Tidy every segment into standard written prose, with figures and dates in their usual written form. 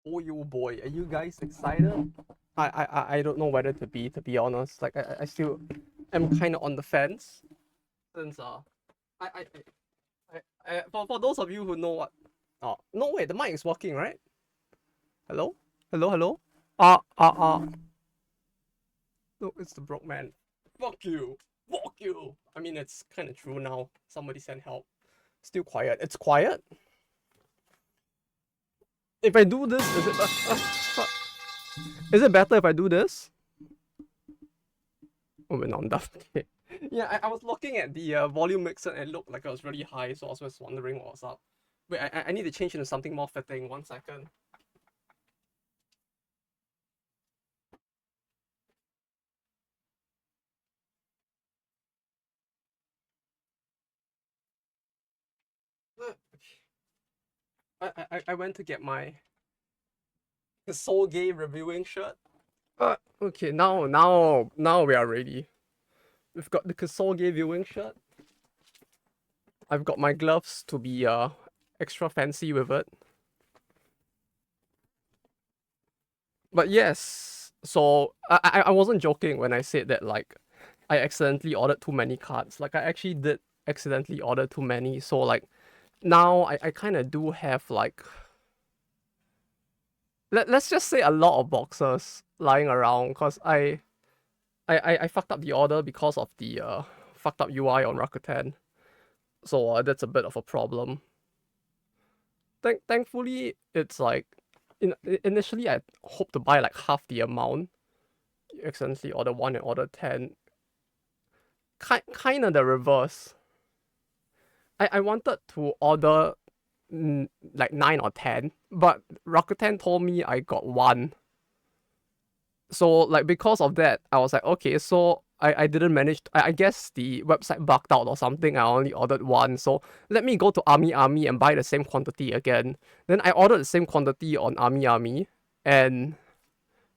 Oh, you boy, are you guys excited? I don't know whether to be honest. Like I still am kind of on the fence since I I, for those of you who know what no wait, the mic is working, right? Hello? Hello? No, it's the broke man. Fuck you. Fuck you. I mean, it's kind of true now. Somebody send help. Still quiet. It's quiet. If I do this, is it better if I do this? Oh, no, I'm done. Okay. Yeah, I was looking at the volume mixer and it looked like it was really high, so I was just wondering what was up. Wait, I need to change into something more fitting. 1 second. I went to get my Soul Gay reviewing shirt. Okay, now we are ready. We've got the Kasolge viewing shirt. I've got my gloves to be extra fancy with it. But yes, so I wasn't joking when I said that like I accidentally ordered too many cards. Like I actually did accidentally order too many. So like now I kind of do have like let's just say a lot of boxes lying around because I fucked up the order because of the fucked up UI on Rakuten. So that's a bit of a problem. Thankfully, it's like initially I hoped to buy like half the amount. You accidentally order one and order 10. Kind of the reverse. I wanted to order like 9 or 10, but Rakuten told me I got one. So like because of that, I was like, okay, so I didn't manage. I guess the website bugged out or something. I only ordered one. So let me go to Army and buy the same quantity again. Then I ordered the same quantity on Army, and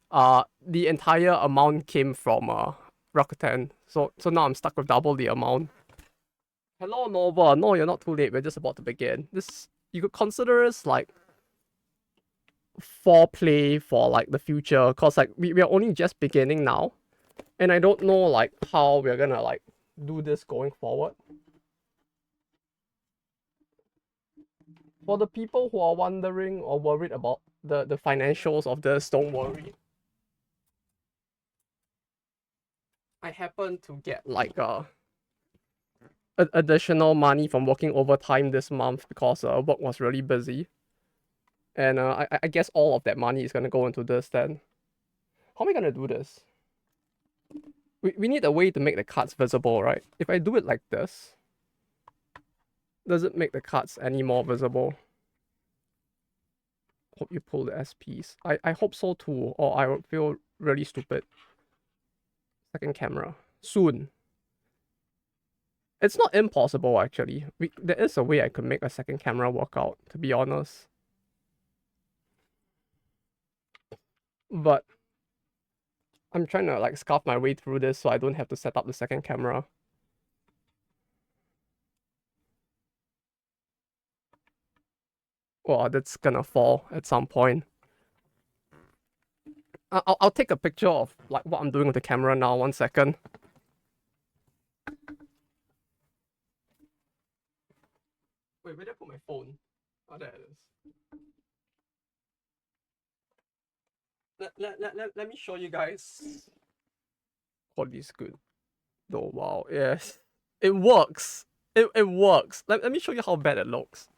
the entire amount came from Rakuten. So now I'm stuck with double the amount. Hello Nova. No, you're not too late. We're just about to begin. This you could consider as like foreplay for like the future, cause like we are only just beginning now, and I don't know like how we're gonna like do this going forward. For the people who are wondering or worried about the financials of this, don't worry. I happen to get like additional money from working overtime this month because work was really busy, and I guess all of that money is gonna go into this. Then how am I gonna do this? We need a way to make the cards visible, right? If I do it like this, does it make the cards any more visible? Hope you pull the SPs. I hope so too, or I would feel really stupid. Second camera. Soon. It's not impossible actually. There is a way I could make a second camera work out, to be honest. But I'm trying to like scarf my way through this so I don't have to set up the second camera. Oh, that's gonna fall at some point. I'll take a picture of like what I'm doing with the camera now. 1 second. Wait, where did I put my phone? Oh, there it is. Let me show you guys. Quality is good. Oh wow, yes. It works. It works. Let me show you how bad it looks.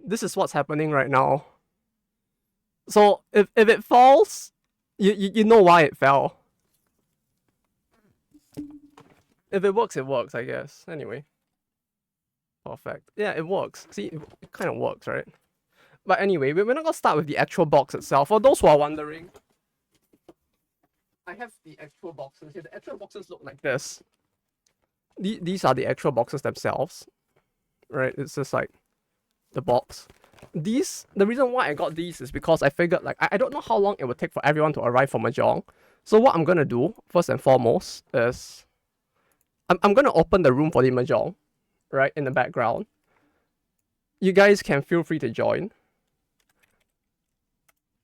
This is what's happening right now. So if it falls, you know why it fell. If it works, I guess. Anyway. Perfect. Yeah, it works. See, it kind of works, right? But anyway, we're not gonna start with the actual box itself. For those who are wondering, I have the actual boxes here. The actual boxes look like this. These are the actual boxes themselves, right? It's just like the box. the reason why I got these is because I figured like I don't know how long it would take for everyone to arrive for Mahjong. So what I'm gonna do first and foremost is I'm gonna open the room for the Mahjong, right, in the background. You guys can feel free to join.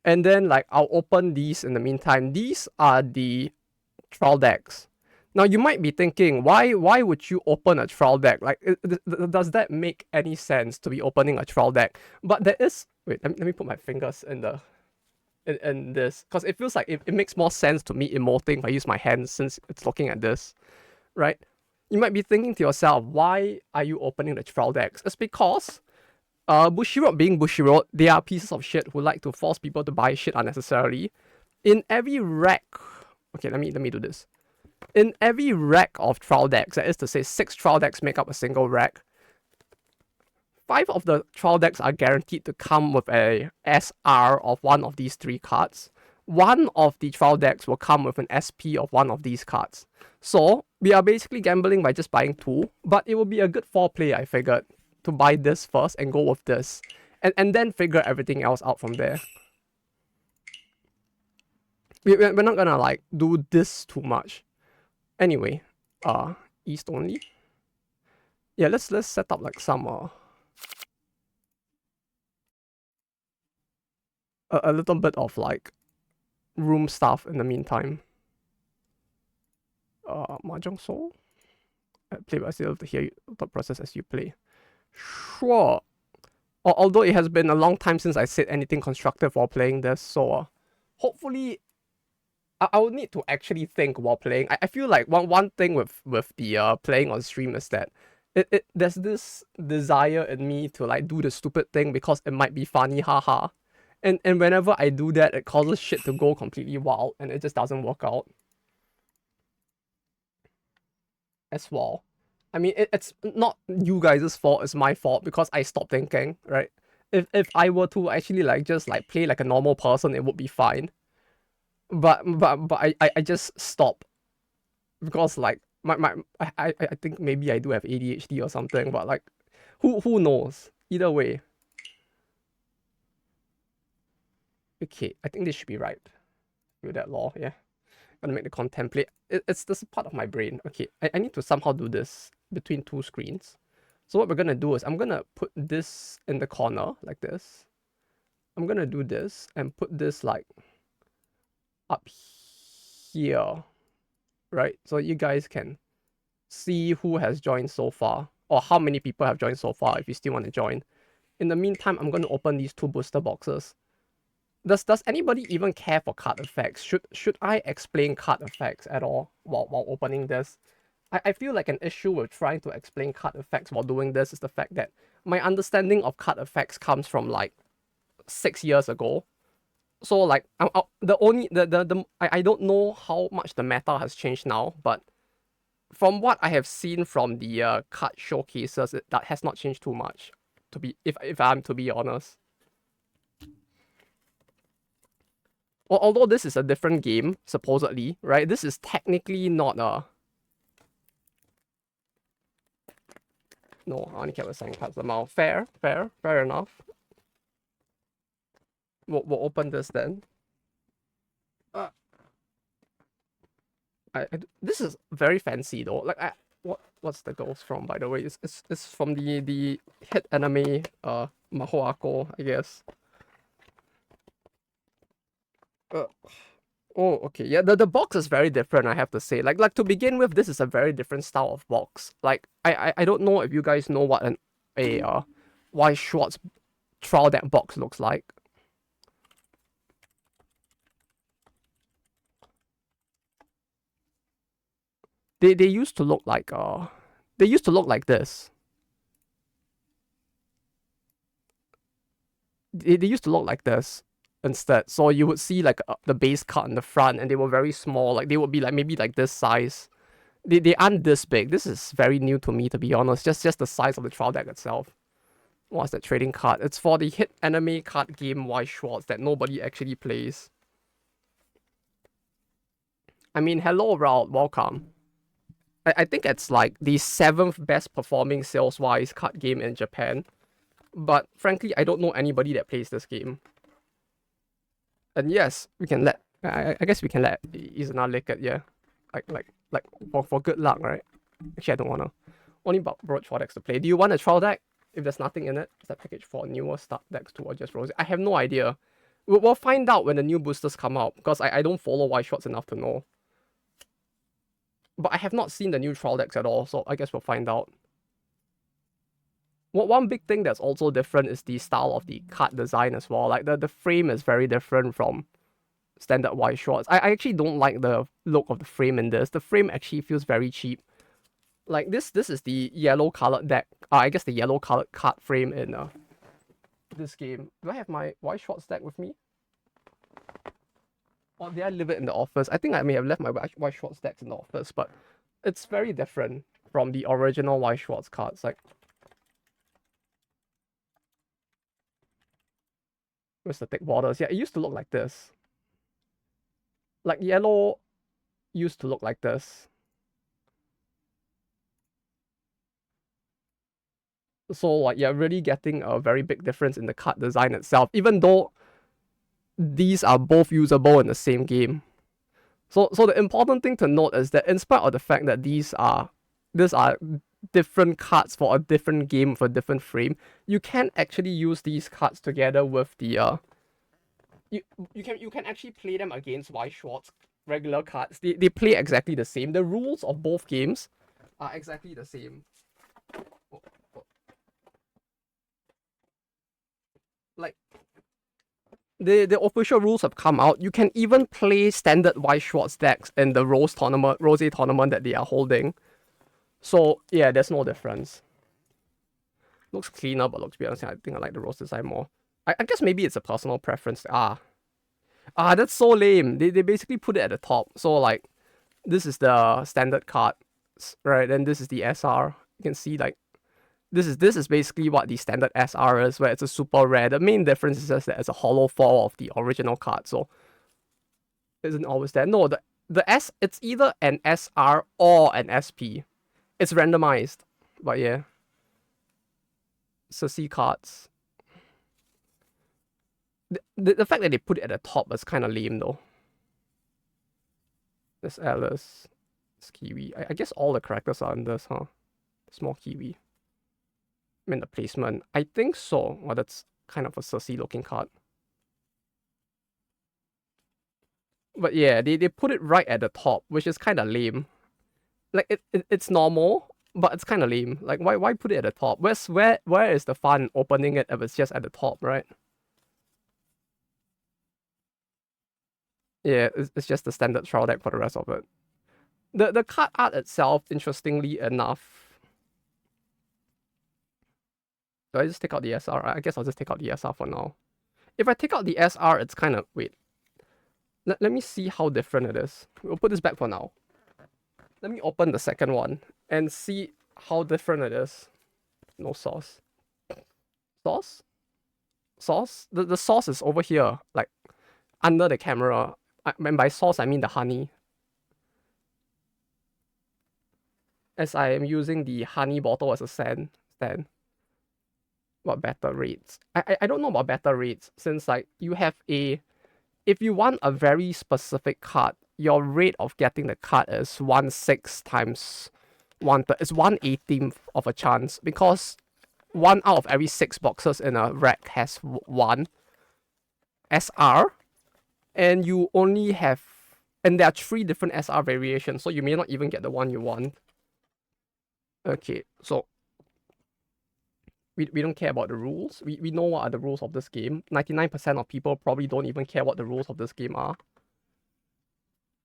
And then like I'll open these in the meantime. These are the trial decks. Now you might be thinking, why would you open a trial deck? Like, does that make any sense to be opening a trial deck? But there is. Wait, let me put my fingers in the in this, because it feels like it makes more sense to me emoting if I use my hands since it's looking at this, right? You might be thinking to yourself, why are you opening the trial decks? It's because Bushiroad being Bushiroad, they are pieces of shit who like to force people to buy shit unnecessarily. In every rack, okay, let me do this. In every rack of trial decks, that is to say 6 trial decks make up a single rack, 5 of the trial decks are guaranteed to come with a SR of one of these 3 cards. 1 of the trial decks will come with an SP of one of these cards. So, we are basically gambling by just buying 2, but it will be a good foreplay, I figured, to buy this first and go with this. And then figure everything else out from there. We're not gonna like do this too much. Anyway, east only. Yeah, let's set up like some a little bit of like room stuff in the meantime. Mahjong Soul. Play by still to hear the process as you play. Sure. Although it has been a long time since I said anything constructive while playing this, so hopefully I would need to actually think while playing. I feel like one thing with the playing on stream is that there's this desire in me to like do the stupid thing because it might be funny, haha. And whenever I do that, it causes shit to go completely wild and it just doesn't work out. As well. I mean, it's not you guys' fault, it's my fault because I stopped thinking, right? If I were to actually like just like play like a normal person, it would be fine. But I just stop because like I think maybe I do have ADHD or something, but like who knows? Either way. Okay, I think this should be right with that law, yeah. Gonna make the contemplate. It's this part of my brain. Okay, I need to somehow do this between 2 screens. So what we're gonna do is I'm gonna put this in the corner like this. I'm gonna do this and put this like up here, right? So you guys can see who has joined so far or how many people have joined so far if you still want to join. In the meantime, I'm gonna open these 2 booster boxes. Does anybody even care for card effects? Should I explain card effects at all while opening this? I feel like an issue with trying to explain card effects while doing this is the fact that my understanding of card effects comes from like 6 years ago. So like I don't know how much the meta has changed now, but from what I have seen from the card showcases, that has not changed too much. To be if I'm to be honest. Although this is a different game, supposedly, right? This is technically not a... No, I only kept assigning cards amount. Fair enough. We'll open this then. This is very fancy though. Like what's the ghost from, by the way? It's from the hit anime Mahjong, I guess. Oh, okay. Yeah, the box is very different, I have to say. Like to begin with, this is a very different style of box. Like I don't know if you guys know what a Weiss Schwarz trial deck box looks like. They used to look like this. They used to look like this instead. So you would see like the base card in the front, and they were very small. Like they would be like maybe like this size. They aren't this big. This is very new to me, to be honest. Just the size of the trial deck itself. What's that trading card? It's for the hit anime card game Weiss Schwarz that nobody actually plays. I mean, hello, Raul, welcome. I think it's like the 7th best performing sales-wise card game in Japan. But frankly, I don't know anybody that plays this game. And yes, we can let. I guess we can let Izana lick it. Yeah, like for good luck, right? Actually, I don't wanna. Only brought trial decks to play. Do you want a trial deck? If there's nothing in it, is that package for newer start decks too, or just Rose? I have no idea. We'll find out when the new boosters come out, because I don't follow Weiss Schwarz enough to know. But I have not seen the new trial decks at all, so I guess we'll find out. One big thing that's also different is the style of the card design as well. Like the frame is very different from standard Weiss Schwarz. I actually don't like the look of the frame in this. The frame actually feels very cheap. Like this is the yellow colored deck. I guess the yellow colored card frame in this game. Do I have my Weiss Schwarz deck with me? Or did I leave it in the office? I think I may have left my Weiss Schwarz decks in the office, but it's very different from the original Weiss Schwarz cards. Like, where's the thick borders? Yeah, it used to look like this. Like yellow used to look like this. So like you're really getting a very big difference in the card design itself, even though these are both usable in the same game. So the important thing to note is that in spite of the fact that these are different cards for a different game for a different frame, you can actually use these cards together with the you can actually play them against Weiss Schwarz regular cards. They play exactly the same. The rules of both games are exactly the same. Like the official rules have come out. You can even play standard Weiss Schwarz decks in the Rose tournament that they are holding. So yeah, there's no difference. Looks cleaner, but to be honest, I think I like the Rose design more. I guess maybe it's a personal preference. That's so lame. They basically put it at the top. So like, this is the standard card, right? And this is the SR. You can see like, this is basically what the standard SR is, where it's a super rare. The main difference is just that it's a hollow foil of the original card, so isn't always there. No, it's either an SR or an SP. It's randomized, but yeah. So C cards. The fact that they put it at the top is kind of lame though. This Alice, this Kiwi. I guess all the characters are in this, huh? Small Kiwi. I mean the placement. I think so. Well, that's kind of a sussy looking card. But yeah, they put it right at the top, which is kind of lame. Like it's normal, but it's kind of lame. Like why put it at the top? Where is the fun opening it if it's just at the top, right? Yeah, it's just the standard trial deck for the rest of it. The card art itself, interestingly enough. Do I just take out the SR? I guess I'll just take out the SR for now. If I take out the SR, it's kind of... Wait. Let me see how different it is. We'll put this back for now. Let me open the second one and see how different it is. No sauce. Sauce? Sauce? The sauce is over here, like under the camera. And by sauce, I mean the honey. As I am using the honey bottle as a stand. What better rates? I don't know about better rates, since like you have a... If you want a very specific card, your rate of getting the card is 1/6 times 1/3. It's 1/18th of a chance, because 1 out of every 6 boxes in a rack has 1 SR, and you only have... And there are 3 different SR variations, so you may not even get the one you want. Okay, so we don't care about the rules. We know what are the rules of this game. 99% of people probably don't even care what the rules of this game are.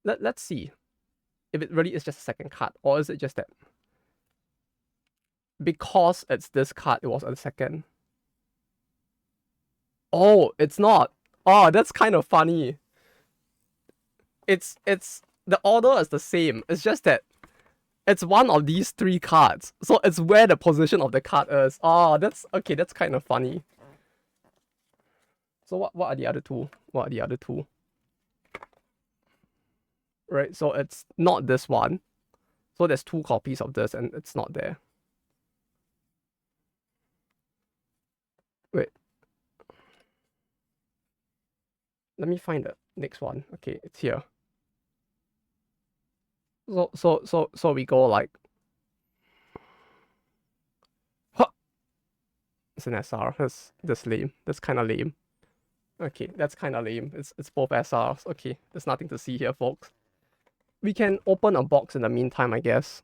Let's see if it really is just a second card, or is it just that because it's this card, it was a second. Oh, it's not. Oh, that's kind of funny. It's the order is the same. It's just that it's one of these 3 cards. So it's where the position of the card is. Oh, that's okay, that's kind of funny. So what are the other 2? What are the other 2? Right, so it's not this one. So there's 2 copies of this and it's not there. Wait. Let me find the next one. Okay, it's here. So we go like, huh, it's an SR. That's lame. That's kind of lame. Okay, that's kind of lame. It's both SRs. Okay, there's nothing to see here, folks. We can open a box in the meantime, I guess.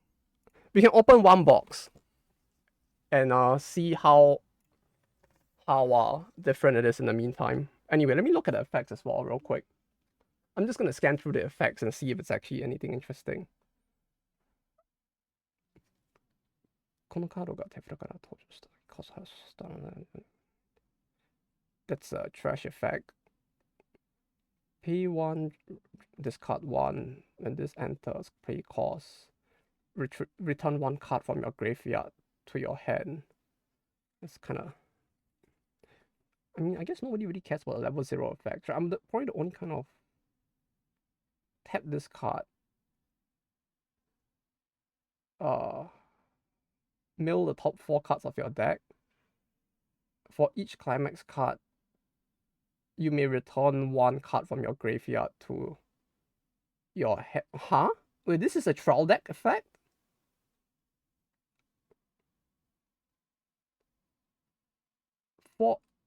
We can open one box and see how different it is in the meantime. Anyway, let me look at the effects as well, real quick. I'm just gonna scan through the effects and see if it's actually anything interesting. このカードが手札から登場した。That's a trash effect. Pay 1, discard 1. When this enters, pay cost. Return 1 card from your graveyard to your hand. That's kind of... I mean, I guess nobody really cares about a level 0 effect. Right? I'm probably the only kind of... Tap this card. Mill the top 4 cards of your deck. For each climax card, you may return 1 card from your graveyard to your head. Huh? Wait, this is a trial deck effect?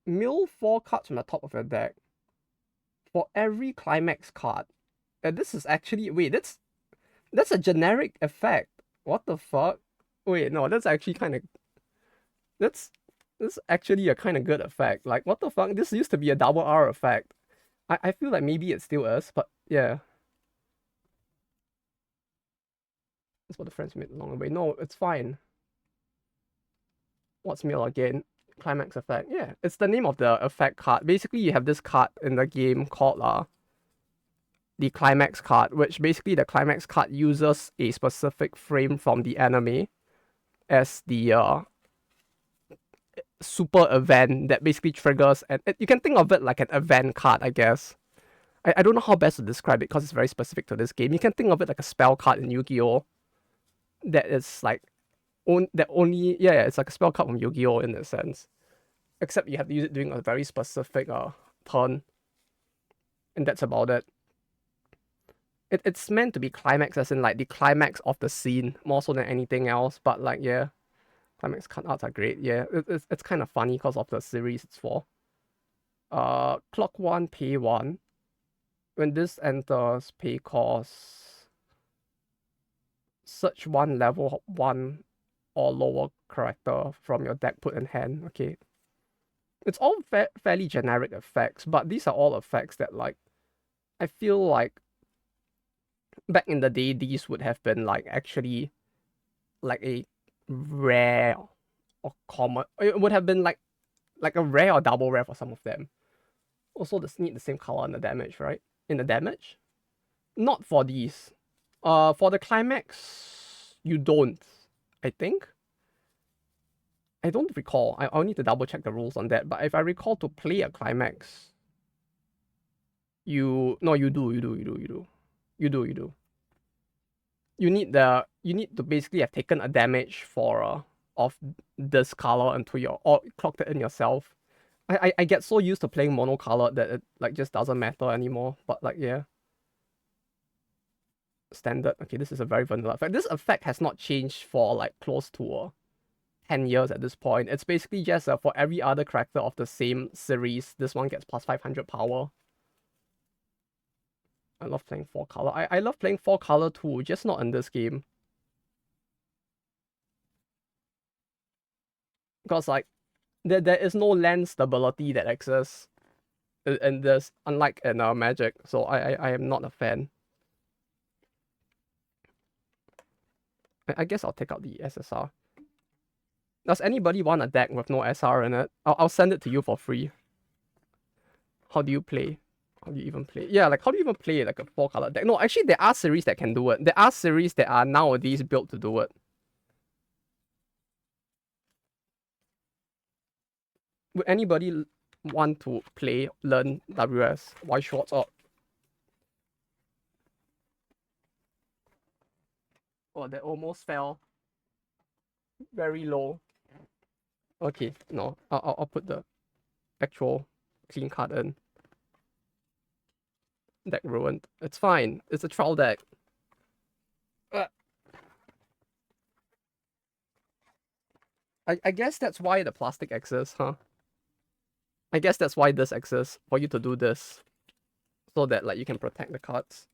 Mill 4 cards from the top of your deck. For every climax card. This is actually... Wait, that's a generic effect. What the fuck? Wait, no, that's actually kind of... That's actually a kind of good effect. Like, what the fuck? This used to be a double R effect. I feel like maybe it still is, but yeah. That's what the friends made along the way. No, it's fine. What's mill again? Climax effect. Yeah, it's the name of the effect card. Basically, you have this card in the game called the climax card, which basically the climax card uses a specific frame from the anime as the super event that basically triggers, and you can think of it like an event card, I guess. I don't know how best to describe it because it's very specific to this game. You can think of it like a spell card in Yu-Gi-Oh! That is like it's like a spell card from Yu-Gi-Oh! In a sense. Except you have to use it during a very specific turn. And that's about it. It's meant to be climax, as in like the climax of the scene, more so than anything else. But like, yeah, climax card arts are great. Yeah, it's kind of funny because of the series it's for. Clock 1, pay 1. When this enters, pay cost. Search 1 level 1 or lower character from your deck put in hand. Okay. It's all fairly generic effects, but these are all effects that, like, I feel like back in the day, these would have been, like, actually, like, a rare or common. It would have been, like a rare or double rare for some of them. Also, they need the same color in the damage, right? In the damage? Not for these. For the climax, you don't, I think. I don't recall. I'll need to double check the rules on that. But if I recall, to play a climax, you do. You need to basically have taken a damage for of this color into your, or clocked it in yourself. I get so used to playing monocolored that it like just doesn't matter anymore. But like, yeah. Standard. Okay, this is a very vanilla effect. This effect has not changed for like close to 10 years at this point. It's basically just for every other character of the same series, this one gets plus 500 power. I love playing 4 color. I love playing 4 color too, just not in this game. Because like there is no land stability that exists in this, unlike in Magic. So I am not a fan. I guess I'll take out the SSR. Does anybody want a deck with no SR in it? I'll send it to you for free. How do you play? How do you even play? Yeah, like how do you even play like a 4 color deck? No, actually there are series that can do it. There are series that are nowadays built to do it. Would anybody want to learn WS? Weiss Schwarz up? Oh, that almost fell very low. Okay, no, I'll put the actual clean card in. Deck ruined. It's fine. It's a trial deck. I guess that's why the plastic exists, huh? I guess that's why this exists, for you to do this. So that like you can protect the cards.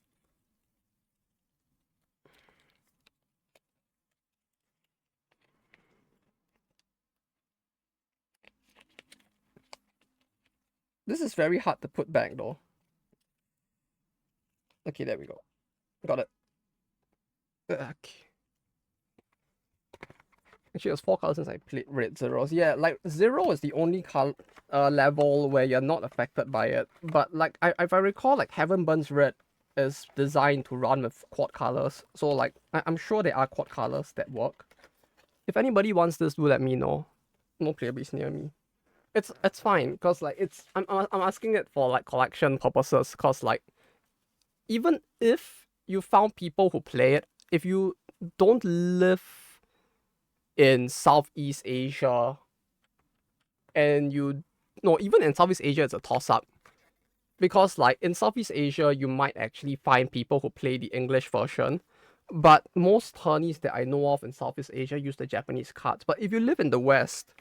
This is very hard to put back though. Okay, there we go. Got it. Okay. Actually, it was 4 colors since I played red zeros. Yeah, like 0 is the only level where you're not affected by it. But like, if I recall, like Heaven Burns Red is designed to run with quad colors. So like, I'm sure there are quad colors that work. If anybody wants this, do let me know. No player base near me. It's fine, cause like I'm asking it for like collection purposes. Cause like, even if you found people who play it, if you don't live in Southeast Asia, and even in Southeast Asia, it's a toss-up. Because like in Southeast Asia, you might actually find people who play the English version. But most tourneys that I know of in Southeast Asia use the Japanese cards. But if you live in the West,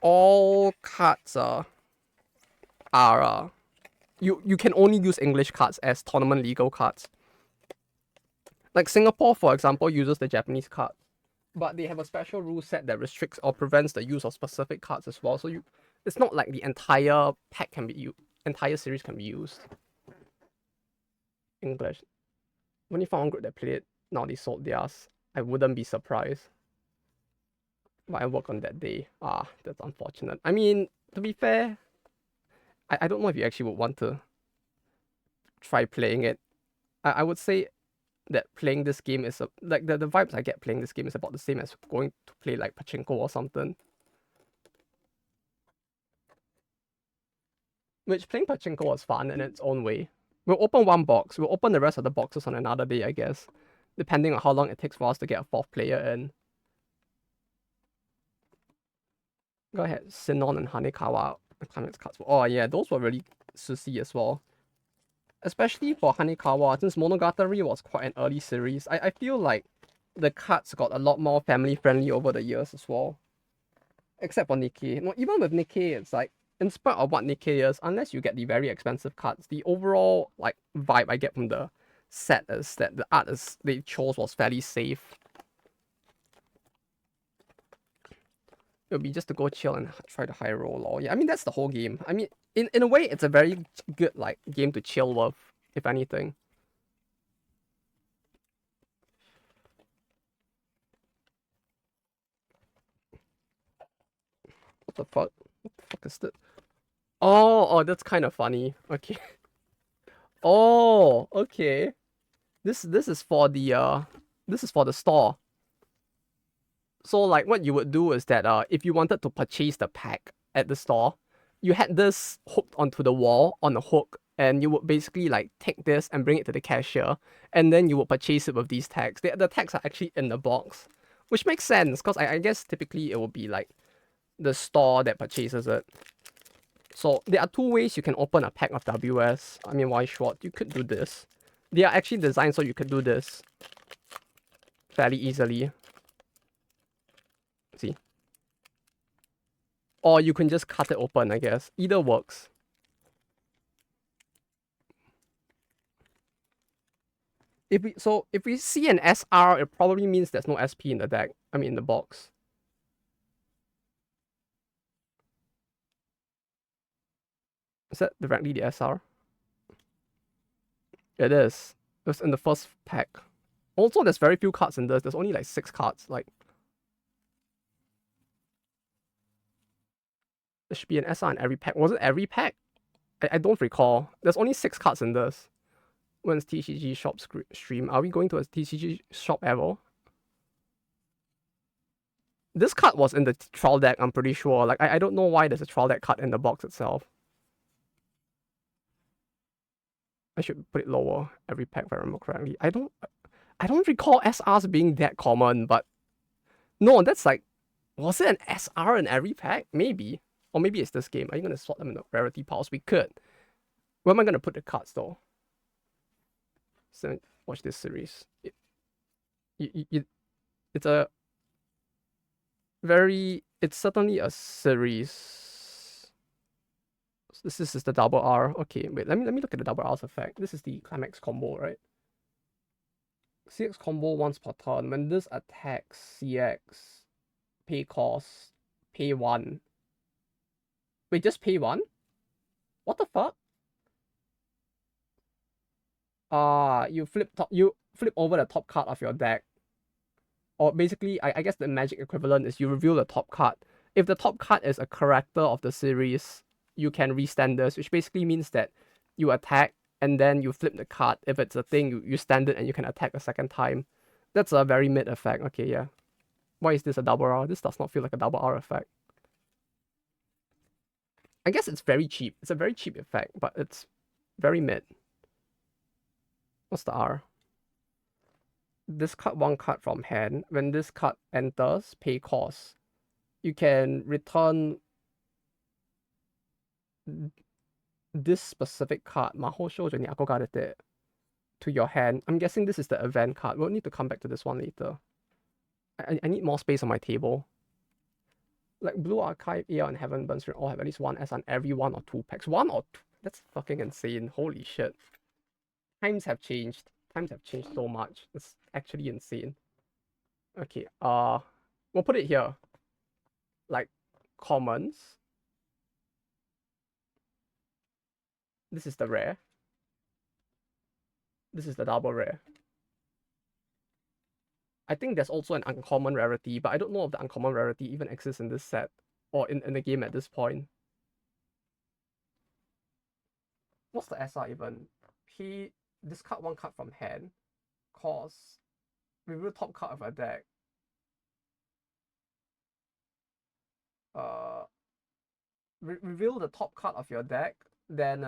all cards you can only use English cards as tournament legal cards. Like Singapore, for example, uses the Japanese card. But they have a special rule set that restricts or prevents the use of specific cards as well. So it's not like the entire pack can be used, entire series can be used. English. When you found one group that played it, now they sold theirs. I wouldn't be surprised. But I work on that day. That's unfortunate. I mean, to be fair, I don't know if you actually would want to try playing it. I would say that playing this game is like the vibes I get playing this game is about the same as going to play like pachinko or something. Which playing pachinko was fun in its own way. We'll open one box. We'll open the rest of the boxes on another day, I guess. Depending on how long it takes for us to get a 4th player in. Go ahead, Sinon and Hanekawa climax cards. Oh yeah, those were really sussy as well. Especially for Hanekawa, since Monogatari was quite an early series, I feel like the cards got a lot more family friendly over the years as well. Except for Nikkei. No, even with Nikkei, it's like, in spite of what Nikkei is, unless you get the very expensive cards, the overall like vibe I get from the set is that the art they chose was fairly safe. It'll be just to go chill and try to high roll. Or yeah, I mean that's the whole game. I mean, in a way, it's a very good like game to chill with, if anything. What the fuck? What the fuck is that? Oh, that's kind of funny. Okay. Oh, okay. This is for the store. So like what you would do is that if you wanted to purchase the pack at the store, you had this hooked onto the wall on a hook, and you would basically like take this and bring it to the cashier, and then you would purchase it with these tags. The tags are actually in the box, which makes sense because I guess typically it would be like the store that purchases it. So there are 2 ways you can open a pack of WS. I mean, Weiss Schwarz. You could do this. They are actually designed so you could do this fairly easily. See? Or you can just cut it open, I guess. Either works. If we see an SR, it probably means there's no SP in the deck. I mean, in the box. Is that directly the SR? It is. It's in the first pack. Also, there's very few cards in this. There's only like 6 cards. Like, there should be an SR in every pack. Was it every pack? I don't recall. There's only 6 cards in this. When's TCG shop stream? Are we going to a TCG shop ever? This card was in the trial deck, I'm pretty sure. Like, I don't know why there's a trial deck card in the box itself. I should put it lower. Every pack, if I remember correctly. I don't recall SRs being that common, but no, that's like, was it an SR in every pack? Maybe. Or maybe it's this game. Are you gonna slot them in the rarity piles? We could. Where am I gonna put the cards though? So watch this series. It's a very. It's certainly a series. This is the double R. Okay, wait. Let me look at the double R's effect. This is the climax combo, right? CX combo once per turn. When this attacks CX, pay cost, pay 1. Wait, just pay 1? What the fuck? You flip over the top card of your deck. Or basically, I guess the magic equivalent is you reveal the top card. If the top card is a character of the series, you can restand this, which basically means that you attack and then you flip the card. If it's a thing, you stand it and you can attack a second time. That's a very mid effect. Okay, yeah. Why is this a double R? This does not feel like a double R effect. I guess it's very cheap. It's a very cheap effect, but it's very mid. What's the R? Discard 1 card from hand. When this card enters, pay cost. You can return this specific card, to your hand. I'm guessing this is the event card. We'll need to come back to this one later. I need more space on my table. Like Blue Archive, Aeon, and Heaven Burns Ring all have at least one S on every 1 or 2 packs. 1 or 2? That's fucking insane. Holy shit. Times have changed. Times have changed so much. It's actually insane. Okay, we'll put it here. Like, commons. This is the rare. This is the double rare. I think there's also an uncommon rarity, but I don't know if the uncommon rarity even exists in this set or in the game at this point. What's the SR even? Discard 1 card from hand. Cost. Reveal top card of a deck. Reveal the top card of your deck. Then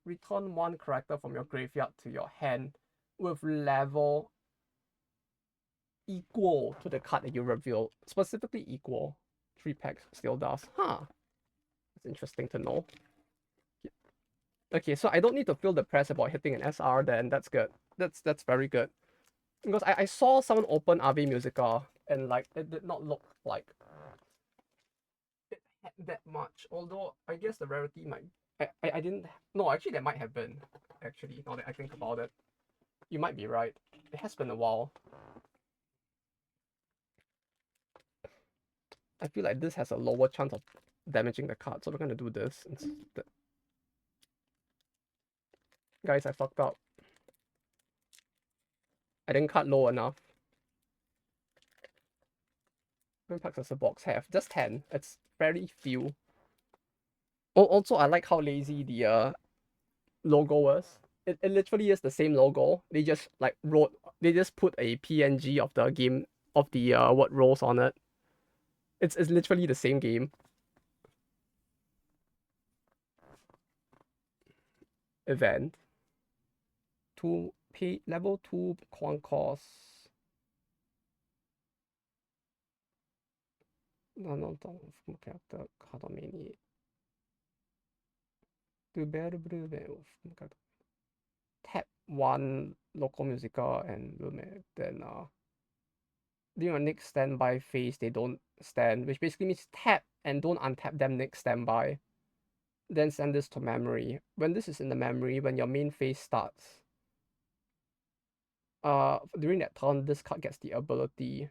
return 1 character from your graveyard to your hand with level equal to the card that you revealed. Specifically equal. 3 packs still does. Huh. It's interesting to know. Okay, so I don't need to feel depressed about hitting an SR then. That's good. That's very good. Because I saw someone open Ave Musica and like it did not look like it had that much. Although I guess the rarity might I didn't no, actually there might have been. Actually, now that I think about it. You might be right. It has been a while. I feel like this has a lower chance of damaging the card, so we're gonna do this instead. Guys, I fucked up. I didn't cut low enough. How many packs does the box have? Just 10. It's very few. Also, I like how lazy the logo was. It literally is the same logo. They just they just put a PNG of the game of the word rolls on it. It's literally the same game. Event. Level 2 coin cost. No, character card on many. Tap 1 local musical and then during your next standby phase they don't stand, which basically means tap and don't untap them next standby. Then send this to memory. When this is in the memory, when your main phase starts, during that turn, this card gets the ability.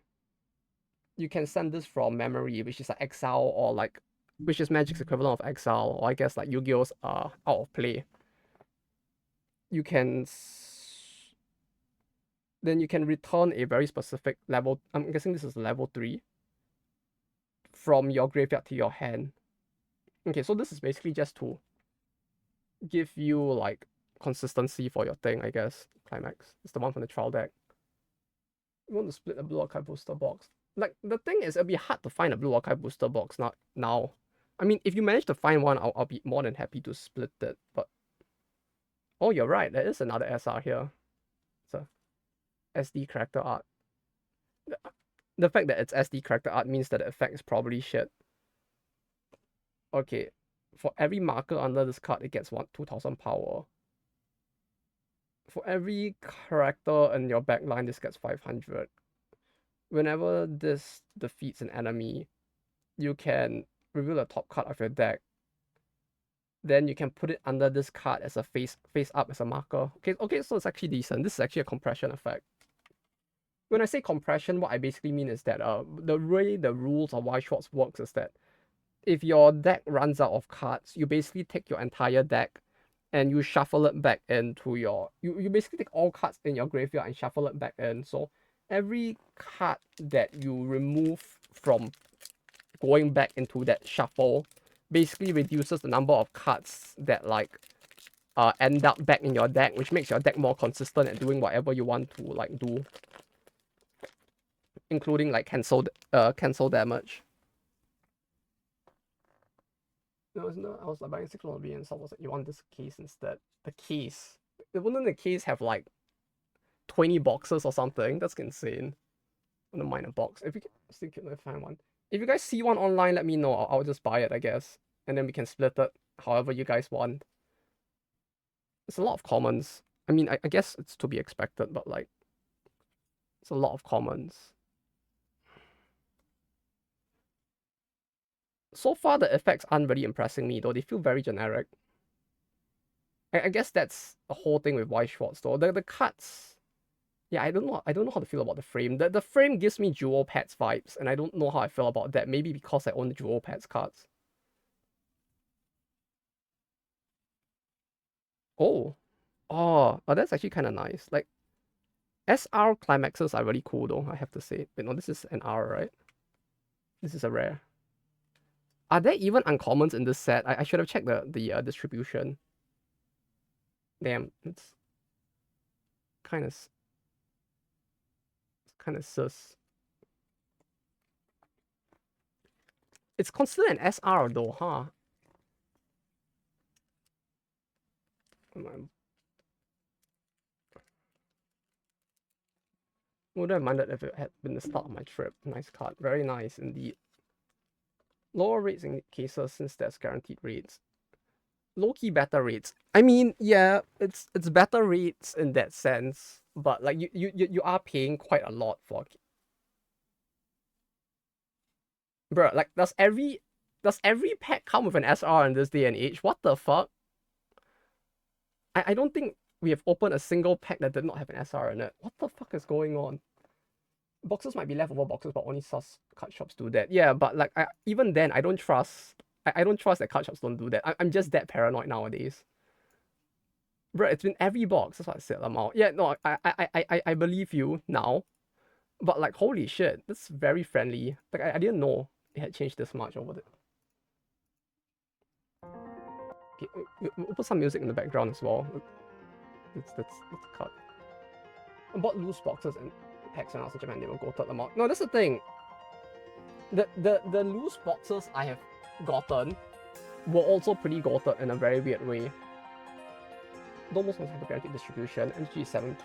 You can send this from memory, which is like exile or like, which is Magic's equivalent of exile, or I guess like Yu-Gi-Oh's out of play. You can then you can return a very specific level. I'm guessing this is level 3 from your graveyard to your hand. Okay, so this is basically just to give you like consistency for your thing, I guess. Climax. It's the one from the trial deck. You want to split a blue archive booster box. Like the thing is, it'll be hard to find a blue archive booster box not now. I mean, if you manage to find one, I'll be more than happy to split it. But oh, you're right. There is another SR here. It's a SD character art. The fact that it's SD character art means that the effect is probably shit. Okay, for every marker under this card, it gets 2000 power. For every character in your backline, this gets 500. Whenever this defeats an enemy, you can reveal the top card of your deck. Then you can put it under this card as a face up as a marker. Okay, so it's actually decent. This is actually a compression effect. When I say compression, what I basically mean is that the way the rules of Weiss Schwarz works is that if your deck runs out of cards, you basically take your entire deck and you shuffle it back into your you basically take all cards in your graveyard and shuffle it back in. So every card that you remove from going back into that shuffle basically reduces the number of cards that like end up back in your deck, which makes your deck more consistent at doing whatever you want to like do, including like cancel damage. No, I was like buying 6 1 and so I was like, you want this case instead. The case. Wouldn't the case have like 20 boxes or something? That's insane. I don't mind a box. If you can still find one. If you guys see one online, let me know. I'll just buy it, I guess. And then we can split it however you guys want. It's a lot of commons. I mean, I guess it's to be expected, but like, it's a lot of commons. So far, the effects aren't really impressing me, though. They feel very generic. I guess that's the whole thing with Weiss Schwarz, though. The cuts, yeah, I don't know how to feel about the frame. The frame gives me Jewel Pads vibes, and I don't know how I feel about that. Maybe because I own the Jewel Pads cards. Oh, that's actually kind of nice. Like, SR climaxes are really cool, though. I have to say. But no, this is an R, right? This is a rare. Are there even uncommons in this set? I should have checked the distribution. Damn, it's kind of sus. It's considered an SR though, huh? Would have minded if it had been the start of my trip. Nice card, very nice indeed. Lower rates in cases since there's guaranteed rates. Low-key better rates. I mean, yeah, it's better rates in that sense, but like you are paying quite a lot for. Bruh, like does every pack come with an SR in this day and age? What the fuck? I don't think we have opened a single pack that did not have an SR in it. What the fuck is going on? Boxes might be leftover boxes, but only sus card shops do that. Yeah, but like even then, I don't trust. I don't trust that card shops don't do that. I'm just that paranoid nowadays. Bro, it's been every box. That's what I said, Lamau. Yeah, no, I believe you now. But like, holy shit, that's very friendly. Like, I didn't know it had changed this much over the. Okay, we'll put some music in the background as well. Let's cut. I bought loose boxes and packs when I was in Japan. They will go third amount. No, that's the thing. The loose boxes I have gotten were also pretty goated in a very weird way. Almost have a guaranteed distribution. MG7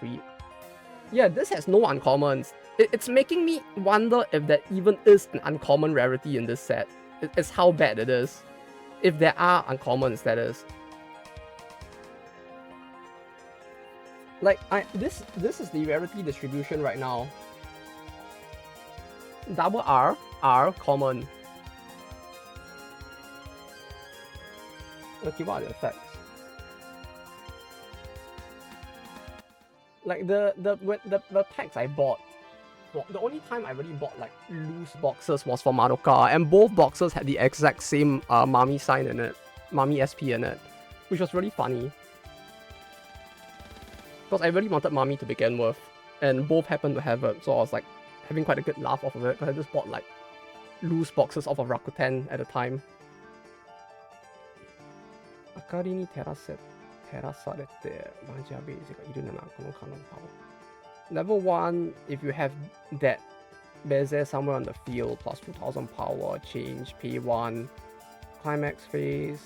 Yeah, this has no uncommons. It's making me wonder if there even is an uncommon rarity in this set. It's how bad it is. If there are uncommons, that is. Like, this is the rarity distribution right now. Double R, common. Okay, what are the effects? Like the packs I bought, well, the only time I really bought like loose boxes was for Madoka, and both boxes had the exact same Mami sign in it, Mami SP in it, which was really funny. Because I really wanted Mami to begin with, and both happened to have it, so I was like having quite a good laugh off of it, because I just bought like loose boxes off of Rakuten at the time. Akari ni terasarete Mahjongがいるなこの可能power. Level 1, if you have that Beze somewhere on the field, plus 2000 power, change, pay 1, climax phase,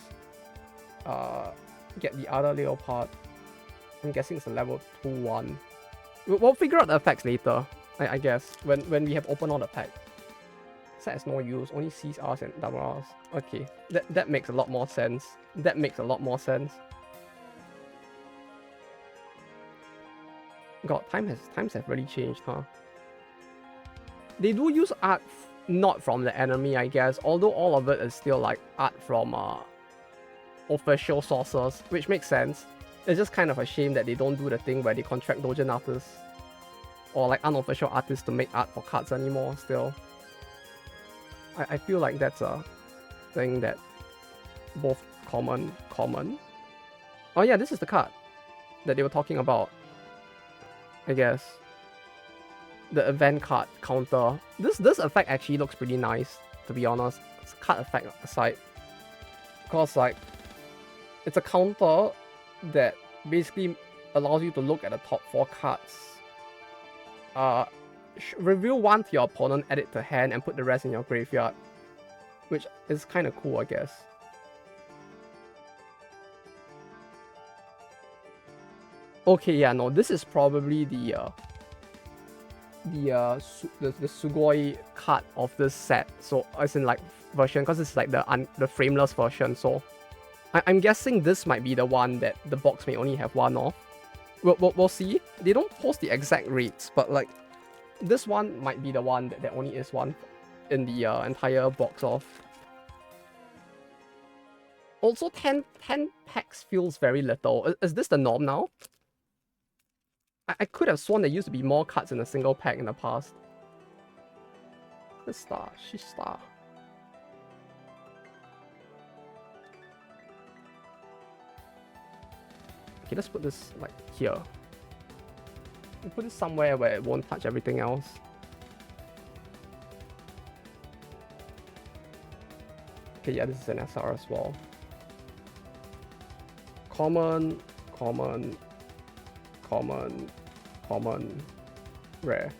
get the other Leopard. I'm guessing it's a level 2-1. We'll figure out the effects later, I guess, when we have opened all the packs. set has no use, only C's, R's, and double R's. Okay, that makes a lot more sense. That makes a lot more sense. God, times have really changed, huh? They do use art not from the enemy, I guess, although all of it is still like art from official sources, which makes sense. It's just kind of a shame that they don't do the thing where they contract doujin artists or like unofficial artists to make art for cards anymore still. I feel like that's a thing that both common. Oh yeah, this is the card that they were talking about, I guess. The event card counter. This effect actually looks pretty nice, to be honest. It's card effect aside. Because like it's a counter that basically allows you to look at the top 4 cards. Reveal one to your opponent, add it to hand, and put the rest in your graveyard. Which is kind of cool, I guess. Okay, yeah, no, this is probably the Sugoi card of this set. So as in like version, because it's like the frameless version. So I'm guessing this might be the one that the box may only have one of. We'll see. They don't post the exact rates, but like this one might be the one that only is one in the entire box of. Also, 10 packs feels very little. Is this the norm now? I could have sworn there used to be more cards in a single pack in the past. This star, she's star. Okay, let's put this like here. We'll put it somewhere where it won't touch everything else. Okay, yeah, this is an SR as well. Common, rare.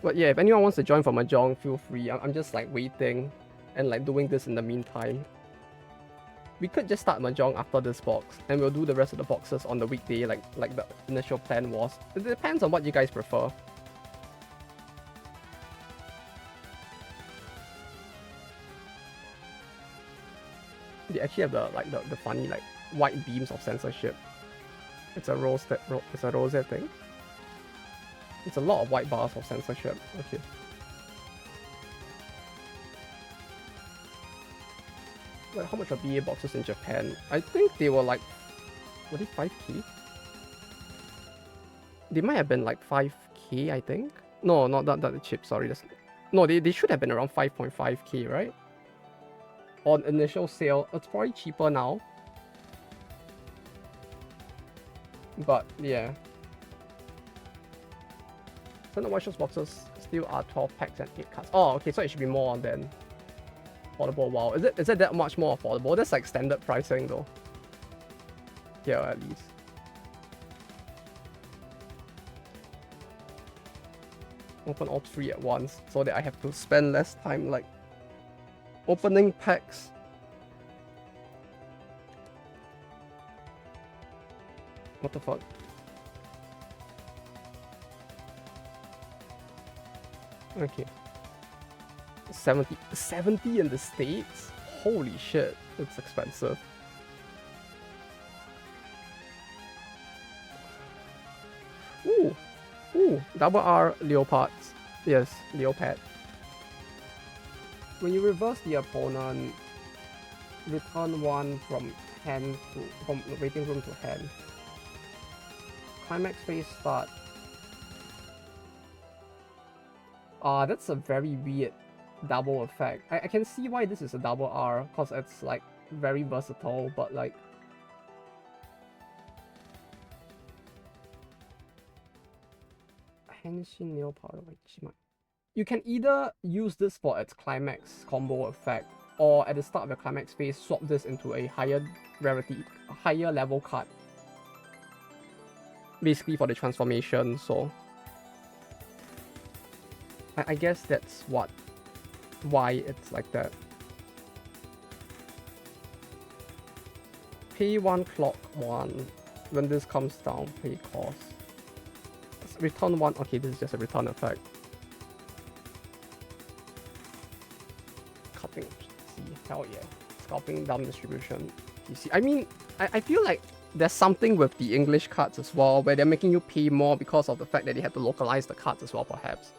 But yeah, if anyone wants to join for Mahjong, feel free. I'm just like waiting and like doing this in the meantime. We could just start Mahjong after this box, and we'll do the rest of the boxes on the weekday like the initial plan was. It depends on what you guys prefer. They actually have the funny like white beams of censorship. It's a rose thing. It's a lot of white bars of censorship. Okay. Like how much are BA boxes in Japan? I think they were like, were they 5k? They might have been like 5k, I think. No, not the chip. Sorry, no, they should have been around 5.5k, right? On initial sale. It's probably cheaper now. But yeah. Standard Weiss Schwarz boxes still are 12 packs and 8 cards. Oh, okay, so it should be more than affordable. Wow, is it that much more affordable? That's like standard pricing though. Here at least. Open all 3 at once so that I have to spend less time like opening packs. What the fuck? Okay. 70 in the States? Holy shit, it's expensive. Ooh, double R leopards. Yes, leopard. When you reverse the opponent, return 1 from waiting room to hand. Climax phase start. That's a very weird double effect. I can see why this is a double R, because it's like very versatile, but like Henshin Nail Powder by Chima. You can either use this for its climax combo effect, or at the start of your climax phase, swap this into a higher rarity, a higher level card. Basically for the transformation, so I guess that's why it's like that. Pay 1, clock 1. When this comes down, pay cost. return one. Okay, this is just a return effect. Cutting. See, hell yeah. Scalping down distribution. PC. I mean, I feel like there's something with the English cards as well, where they're making you pay more because of the fact that they had to localize the cards as well, perhaps.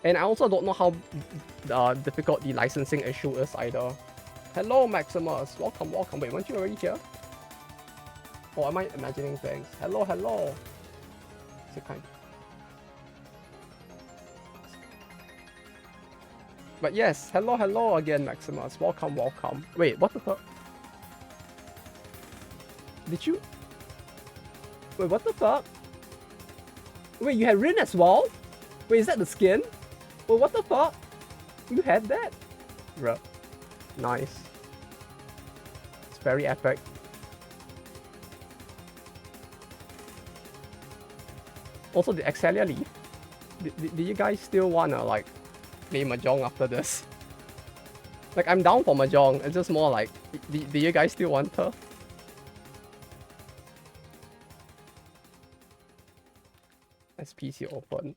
And I also don't know how difficult the licensing issue is either. Hello, Maximus. Welcome, welcome. Wait, weren't you already here? Or am I imagining things? Hello, hello. Is it kind? But yes, hello, hello again, Maximus. Welcome, welcome. Wait, what the fuck? Did you? Wait, what the fuck? Wait, you had Rin as well? Wait, is that the skin? Wait, what the fuck? You had that? Bruh. Nice. It's very epic. Also, the Excelia leave. Do you guys still wanna like play Mahjong after this? Like, I'm down for Mahjong. It's just more like, do you guys still want her? SPC open.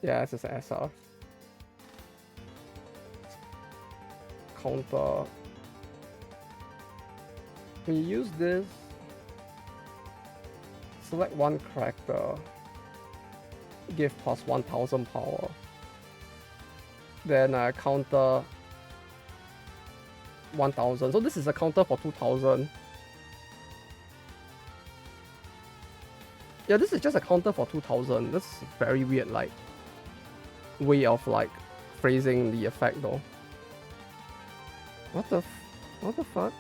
Yeah, it's just an SR. Counter. When you use this, select one character, give plus 1000 power. Then counter 1000. So this is a counter for 2000. Yeah, this is just a counter for 2000. That's very weird, like, way of like phrasing the effect though. What the fuck?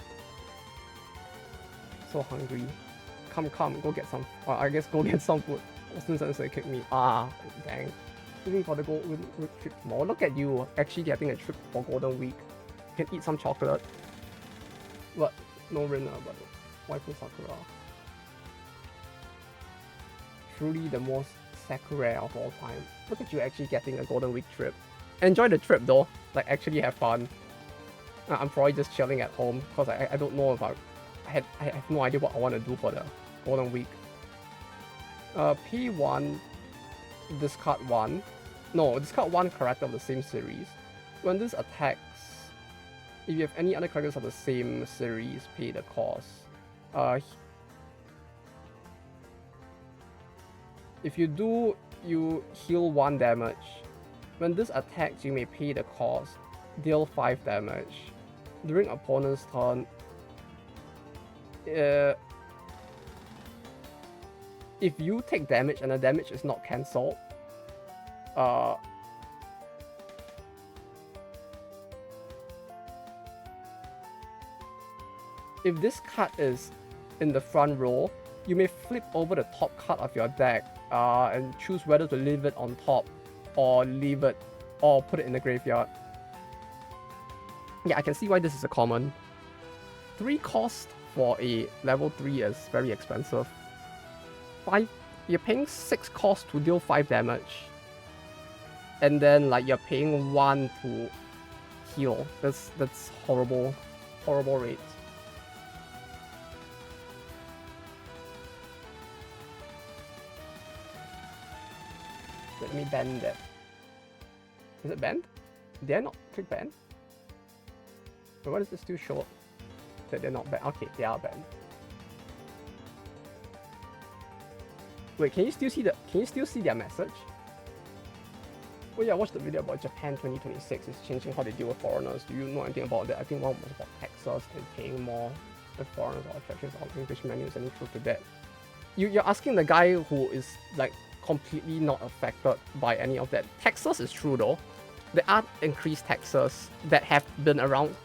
So hungry. Come, go get some. I guess go get some food. Austin Sensei kicked me. Ah, dang. Looking for the Golden Week trip tomorrow. Look at you actually getting a trip for Golden Week. You can eat some chocolate. But no Rinna, but waifu Sakura. Truly the most Sakura of all time. Look at you actually getting a Golden Week trip. Enjoy the trip though. Like, actually have fun. I'm probably just chilling at home because I don't know if I have no idea what I want to do for the Golden Week. P1, discard 1. No, discard 1 character of the same series. When this attacks, if you have any other characters of the same series, pay the cost. If you do, you heal 1 damage. When this attacks, you may pay the cost. Deal 5 damage. During opponent's turn, if you take damage and the damage is not cancelled, if this card is in the front row, you may flip over the top card of your deck and choose whether to leave it on top or leave it or put it in the graveyard. Yeah, I can see why this is a common. 3 cost for a level 3 is very expensive. 5, you're paying 6 cost to deal 5 damage. And then like you're paying 1 to heal. That's horrible. Horrible rates. Let me bend it. Is it banned? Did I not click ban? But why does this still show that they're not banned? Okay, they are banned. Wait, can you still see their message? Oh yeah, I watched the video about Japan 2026 is changing how they deal with foreigners. Do you know anything about that? I think one was about taxes and paying more with foreigners or attractions or English menus. Any truth to that? You're asking the guy who is like completely not affected by any of that. Taxes is true though. There are increased taxes that have been around.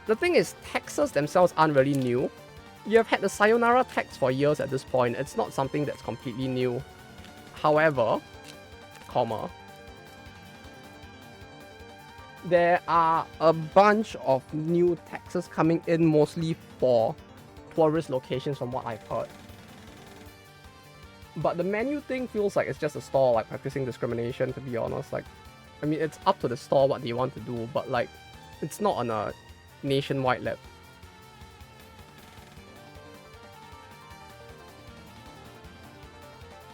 The thing is, taxes themselves aren't really new. You have had the Sayonara tax for years at this point. It's not something that's completely new. However, there are a bunch of new taxes coming in, mostly for tourist locations from what I've heard. But the menu thing feels like it's just a store like practicing discrimination, to be honest. Like, I mean, it's up to the store what they want to do, but like, it's not on a nationwide level.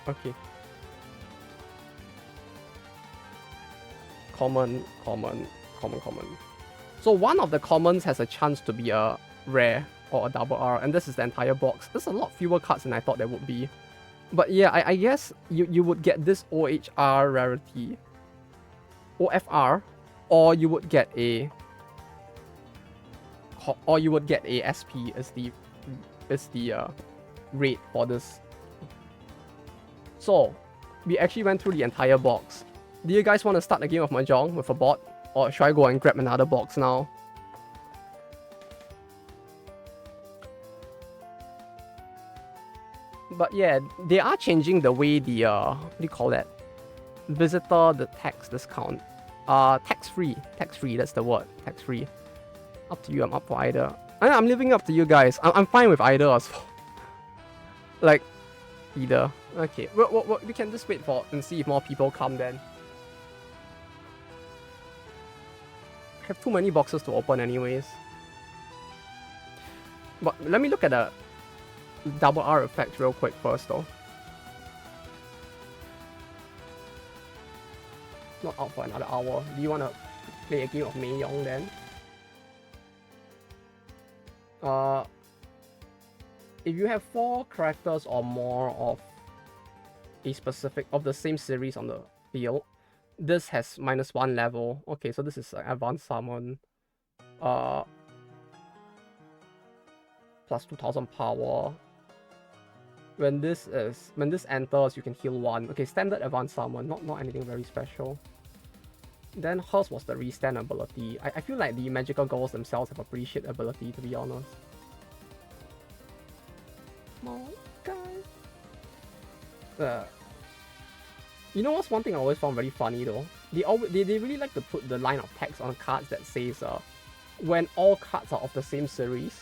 Okay. Common. So one of the commons has a chance to be a rare or a double R, and this is the entire box. There's a lot fewer cards than I thought there would be. But yeah, I guess you would get this OHR rarity, OFR, or you would get a SP as the rate for this. So we actually went through the entire box. Do you guys want to start a game of Mahjong with a bot? Or should I go and grab another box now? But yeah, they are changing the way the, what do you call that? Visitor, the tax discount. Tax-free, that's the word, tax-free. Up to you, I'm up for either. I'm leaving up to you guys. I'm fine with either as well. Like, either. Okay, we can just wait for and see if more people come then. I have too many boxes to open anyways. But let me look at the double R effect real quick first though. Not out for another hour. Do you want to play a game of Mahjong then? If you have 4 characters or more of a specific of the same series on the field, this has -1 level. Okay, so this is an advanced summon. Plus 2000 power. When this enters, you can heal 1. Okay, standard advanced summon, not anything very special. Then hers was the restand ability. I feel like the magical girls themselves have a pretty shit ability, to be honest. Oh, guys. You know what's one thing I always found very funny though? They really like to put the line of text on cards that says when all cards are of the same series.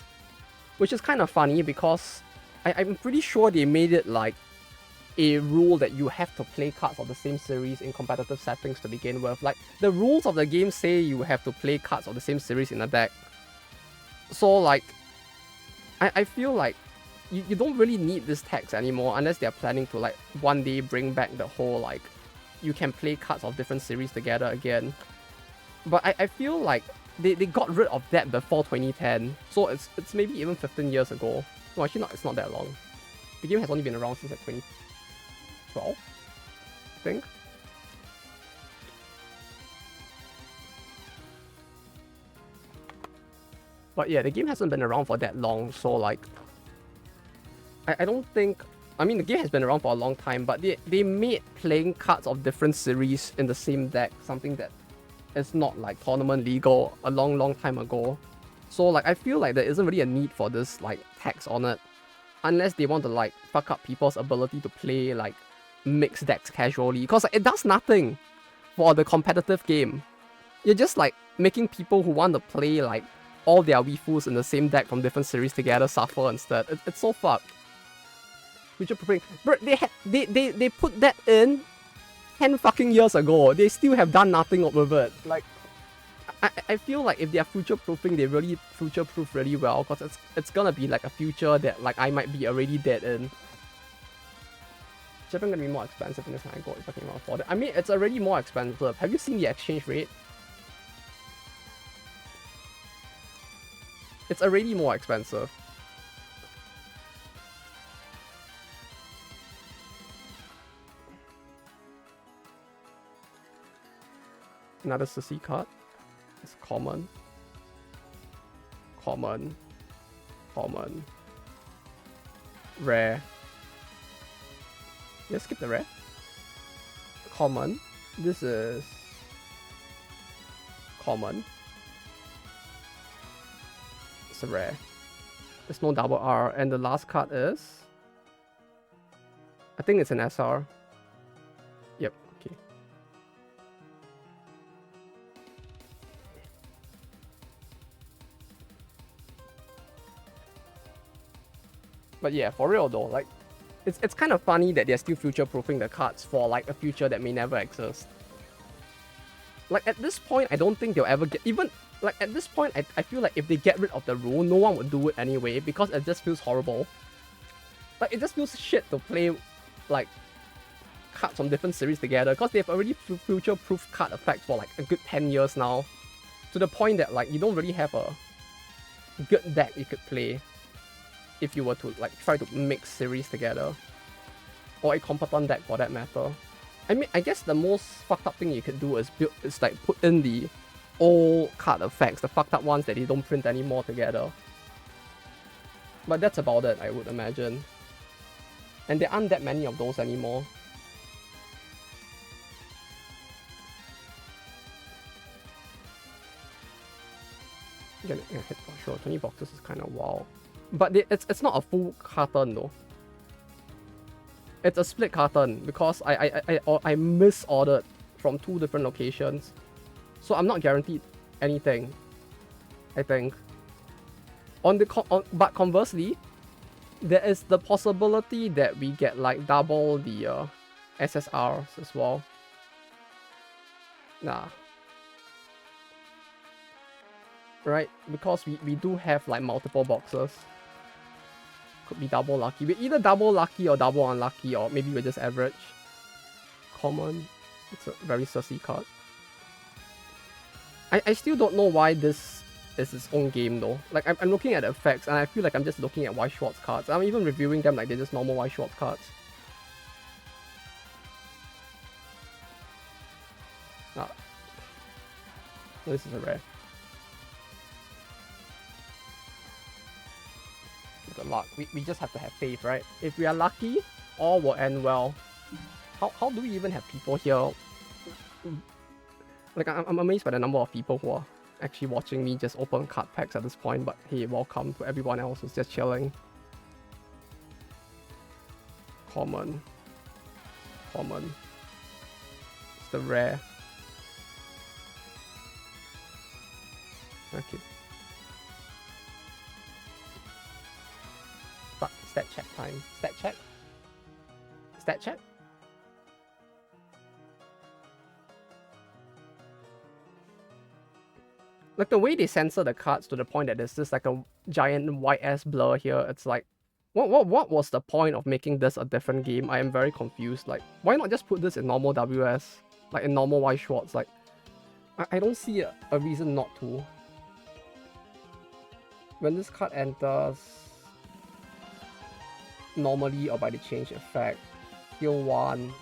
Which is kind of funny because I'm pretty sure they made it like a rule that you have to play cards of the same series in competitive settings to begin with. Like, the rules of the game say you have to play cards of the same series in a deck. So like, I feel like you don't really need this text anymore unless they're planning to like one day bring back the whole like you can play cards of different series together again. But I feel like they got rid of that before 2010, so it's maybe even 15 years ago. No, actually not, it's not that long. The game has only been around since like 2012, I think. But yeah, the game hasn't been around for that long, so like I don't think... I mean, the game has been around for a long time, but they made playing cards of different series in the same deck something that is not like tournament legal a long time ago. So like, I feel like there isn't really a need for this like tax on it, unless they want to like fuck up people's ability to play like mixed decks casually, because like, it does nothing for the competitive game. You're just like making people who want to play like all their weefus in the same deck from different series together suffer instead. It's so fucked. Future proofing. Bro, they put that in 10 fucking years ago. They still have done nothing with it. Like, I feel like if they are future proofing, they really future proof really well, because it's gonna be like a future that like I might be already dead in. Japan gonna be more expensive in this time if I can afford it. I mean, it's already more expensive. Have you seen the exchange rate? It's already more expensive. Another Sissy card. It's common. Common. Common. Rare. Yeah, skip the rare. Common. This is... common. It's a rare. There's no double R. And the last card is... I think it's an SR. Yep, okay. But yeah, for real though, like, it's kind of funny that they're still future-proofing the cards for like a future that may never exist. Like, at this point, I don't think they'll ever get... Even, like, at this point, I feel like if they get rid of the rule, no one would do it anyway, because it just feels horrible. Like, it just feels shit to play, like, cards from different series together, because they've already future-proof card effects for like a good 10 years now, to the point that like you don't really have a good deck you could play if you were to like try to mix series together, or a competent deck for that matter. I mean, I guess the most fucked up thing you could do is like put in the old card effects, the fucked up ones that they don't print anymore together. But that's about it, I would imagine. And there aren't that many of those anymore. Yeah, for sure, 20 boxes is kind of wow. But it's not a full carton though. It's a split carton because I misordered from 2 different locations. So I'm not guaranteed anything, I think. But conversely, there is the possibility that we get like double the SSRs as well. Nah. Right? Because we do have like multiple boxes. Could be double lucky. We're either double lucky or double unlucky, or maybe we're just average. Common. It's a very sussy card. I still don't know why this is its own game though. Like I'm looking at the effects and I feel like I'm just looking at Weiss Schwarz cards. I'm even reviewing them like they're just normal Weiss Schwarz cards. Ah. This is a rare. Good luck. We just have to have faith, right? If we are lucky, all will end well. How do we even have people here? Like, I'm amazed by the number of people who are actually watching me just open card packs at this point, but hey, welcome to everyone else who's just chilling. Common. Common. It's the rare. Okay. Stat check time. Stat check? Stat check? Like the way they censor the cards to the point that there's just like a giant white ass blur here, it's like, what was the point of making this a different game? I am very confused. Like, why not just put this in normal WS? Like in normal Weiss Schwarz? Like, I don't see a reason not to. When this card enters normally or by the change effect, heal 1.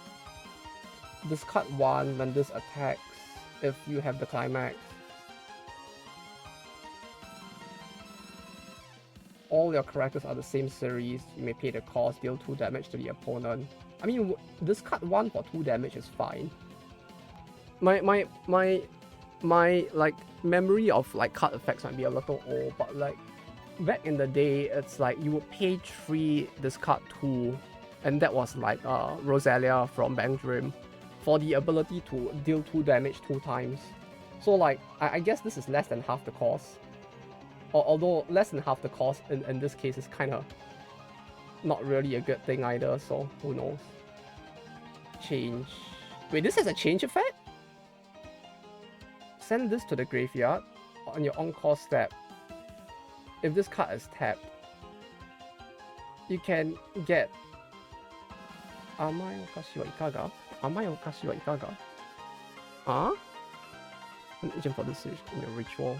Discard 1 when this attacks if you have the climax. All your characters are the same series, you may pay the cost, deal 2 damage to the opponent. I mean, discard 1 for 2 damage is fine. My like memory of like card effects might be a little old, but like back in the day, it's like you would pay 3, discard 2, and that was like Rosalia from Bank Dream for the ability to deal 2 damage 2 times. So like, I guess this is less than half the cost. Although less than half the cost in this case is kind of not really a good thing either, so who knows. Change. Wait, this has a change effect? Send this to the graveyard on your on-call step. If this card is tapped, you can get Amai Okashi wa ikaga? Amai Okashi wa ikaga? Huh? An agent for this in the ritual.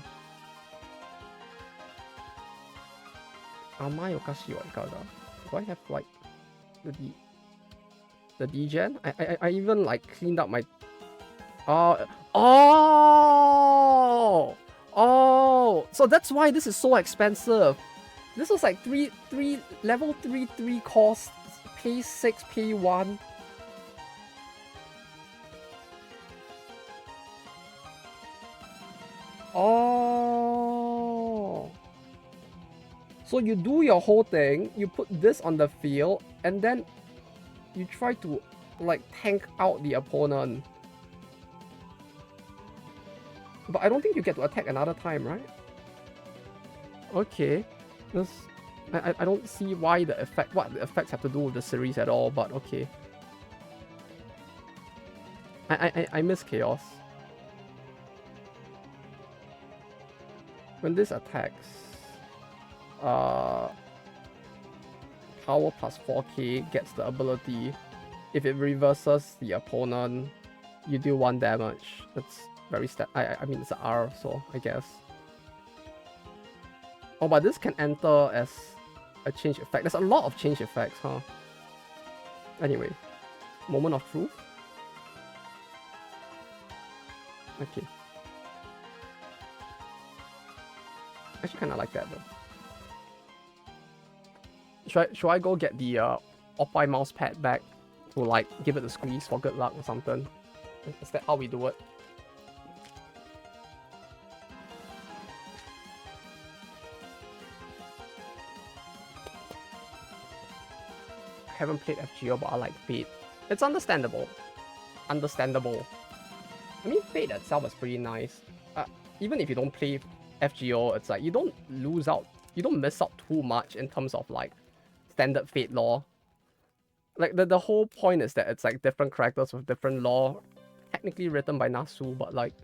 Amai Okashi wa ikaga? Do I have like the degen? I even like cleaned up my Oh, so that's why this is so expensive. This was like level 3 cost, pay 6, pay 1. Oh. So you do your whole thing, you put this on the field, and then you try to like tank out the opponent. But I don't think you get to attack another time, right? Okay. I don't see why what the effects have to do with the series at all, but okay. I miss Chaos. When this attacks, power plus 4k gets the ability if it reverses the opponent, you deal 1 damage. That's very I mean, it's an R, so I guess. Oh, but this can enter as a change effect. There's a lot of change effects, huh? Anyway, moment of truth. Okay. Actually, kind of like that though. Should I go get the Oppai mouse pad back to like give it a squeeze for good luck or something? Is that how we do it? I haven't played FGO, but I like Fate. It's understandable. Understandable. I mean, Fate itself is pretty nice. Even if you don't play FGO, it's like you don't lose out, you don't miss out too much in terms of like standard Fate lore. Like the whole point is that it's like different characters with different lore, technically written by Nasu, but like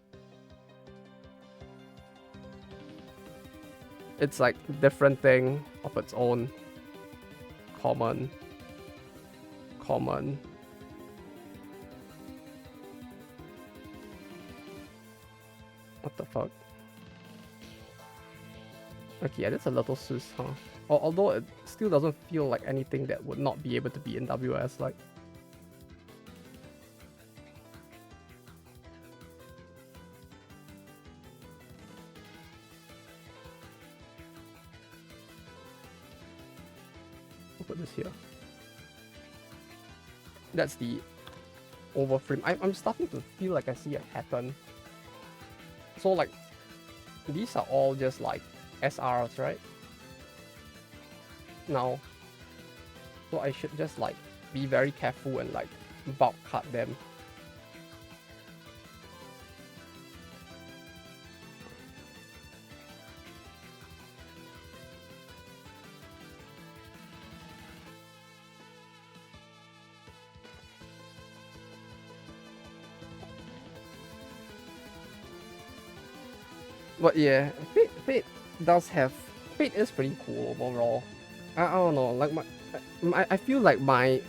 it's like different thing of its own. Common. What the fuck? Okay, yeah, that's a little sus, huh? Although it still doesn't feel like anything that would not be able to be in WS, like. I'll put this here. That's the overframe. I'm starting to feel like I see a pattern. So like, these are all just like SRs, right? Now, so I should just like be very careful and like bulk cut them. But yeah, Fate does have... Fate is pretty cool overall. I don't know, like I feel like my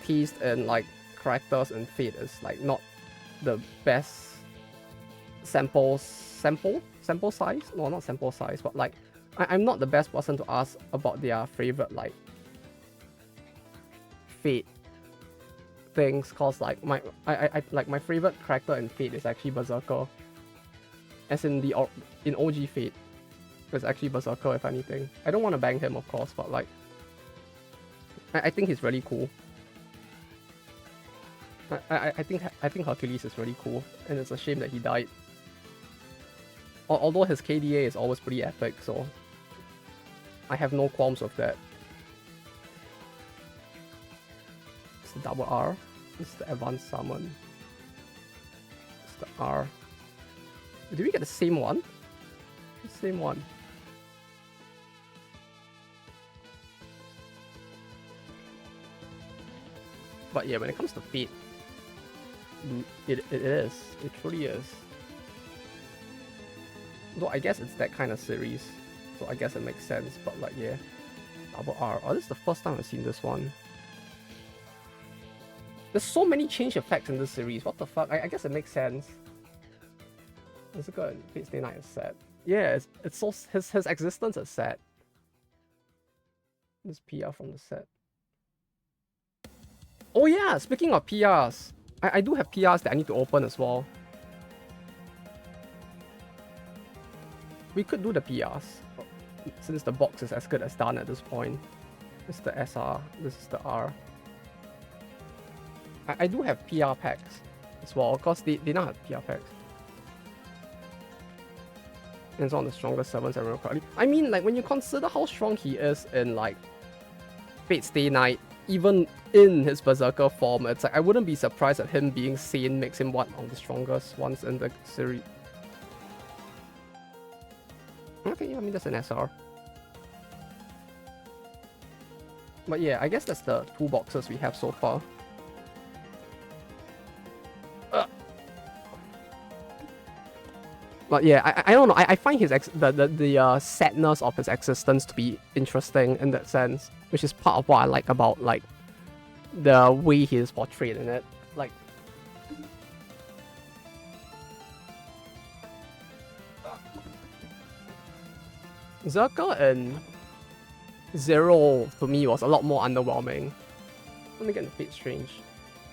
taste in like characters in Fate is like not the best sample size? No, not sample size, but like I'm not the best person to ask about their favorite like Fate things, cause like I like my favorite character in Fate is actually Berserker. As in in OG Fate. It's actually Berserker, if anything. I don't want to bang him, of course, but like I think he's really cool. I think Hercules is really cool, and it's a shame that he died. Although his KDA is always pretty epic, so I have no qualms with that. It's the double R. It's the advanced summon. It's the R. Did we get the same one? The same one. But yeah, when it comes to Fate, it is. It truly is. Though I guess it's that kind of series, so I guess it makes sense. But like, yeah, double R. Oh, this is the first time I've seen this one. There's so many change effects in this series. What the fuck? I guess it makes sense. It's a good Fate Stay Night is sad. Yeah, it's so his existence is sad. This PR from the set. Oh yeah, speaking of PRs, I do have PRs that I need to open as well. We could do the PRs, since the box is as good as done at this point. This is the SR, this is the R. I do have PR packs as well, because they now have PR packs. And it's one of the strongest servants I remember correctly. I mean, like, when you consider how strong he is in, like, Fate Stay Night, even in his Berserker form, it's like, I wouldn't be surprised at him being sane makes him one of the strongest ones in the series. Okay, I mean, that's an SR. But yeah, I guess that's the 2 boxes we have so far. But yeah, I don't know. I find his the sadness of his existence to be interesting in that sense, which is part of what I like about like the way he is portrayed in it. Like, Zerka and Zero to me was a lot more underwhelming. Let me get the Fate Strange.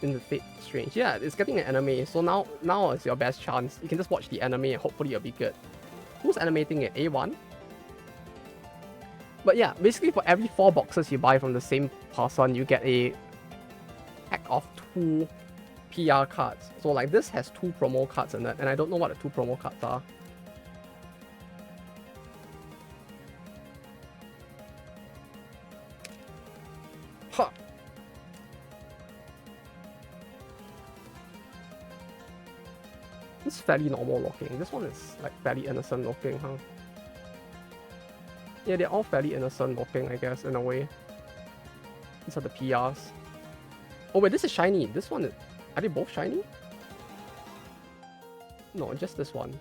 In the Fate Strange. Yeah, it's getting an anime, so now is your best chance. You can just watch the anime and hopefully it'll be good. Who's animating it? A1? But yeah, basically for every 4 boxes you buy from the same person, you get a pack of 2 PR cards. So like this has 2 promo cards in it, and I don't know what the 2 promo cards are. Huh. This is fairly normal looking. This one is like fairly innocent looking, huh? Yeah, they're all fairly innocent looking, I guess, in a way. These are the PRs. Oh wait, this is shiny. This one is... Are they both shiny? No, just this one.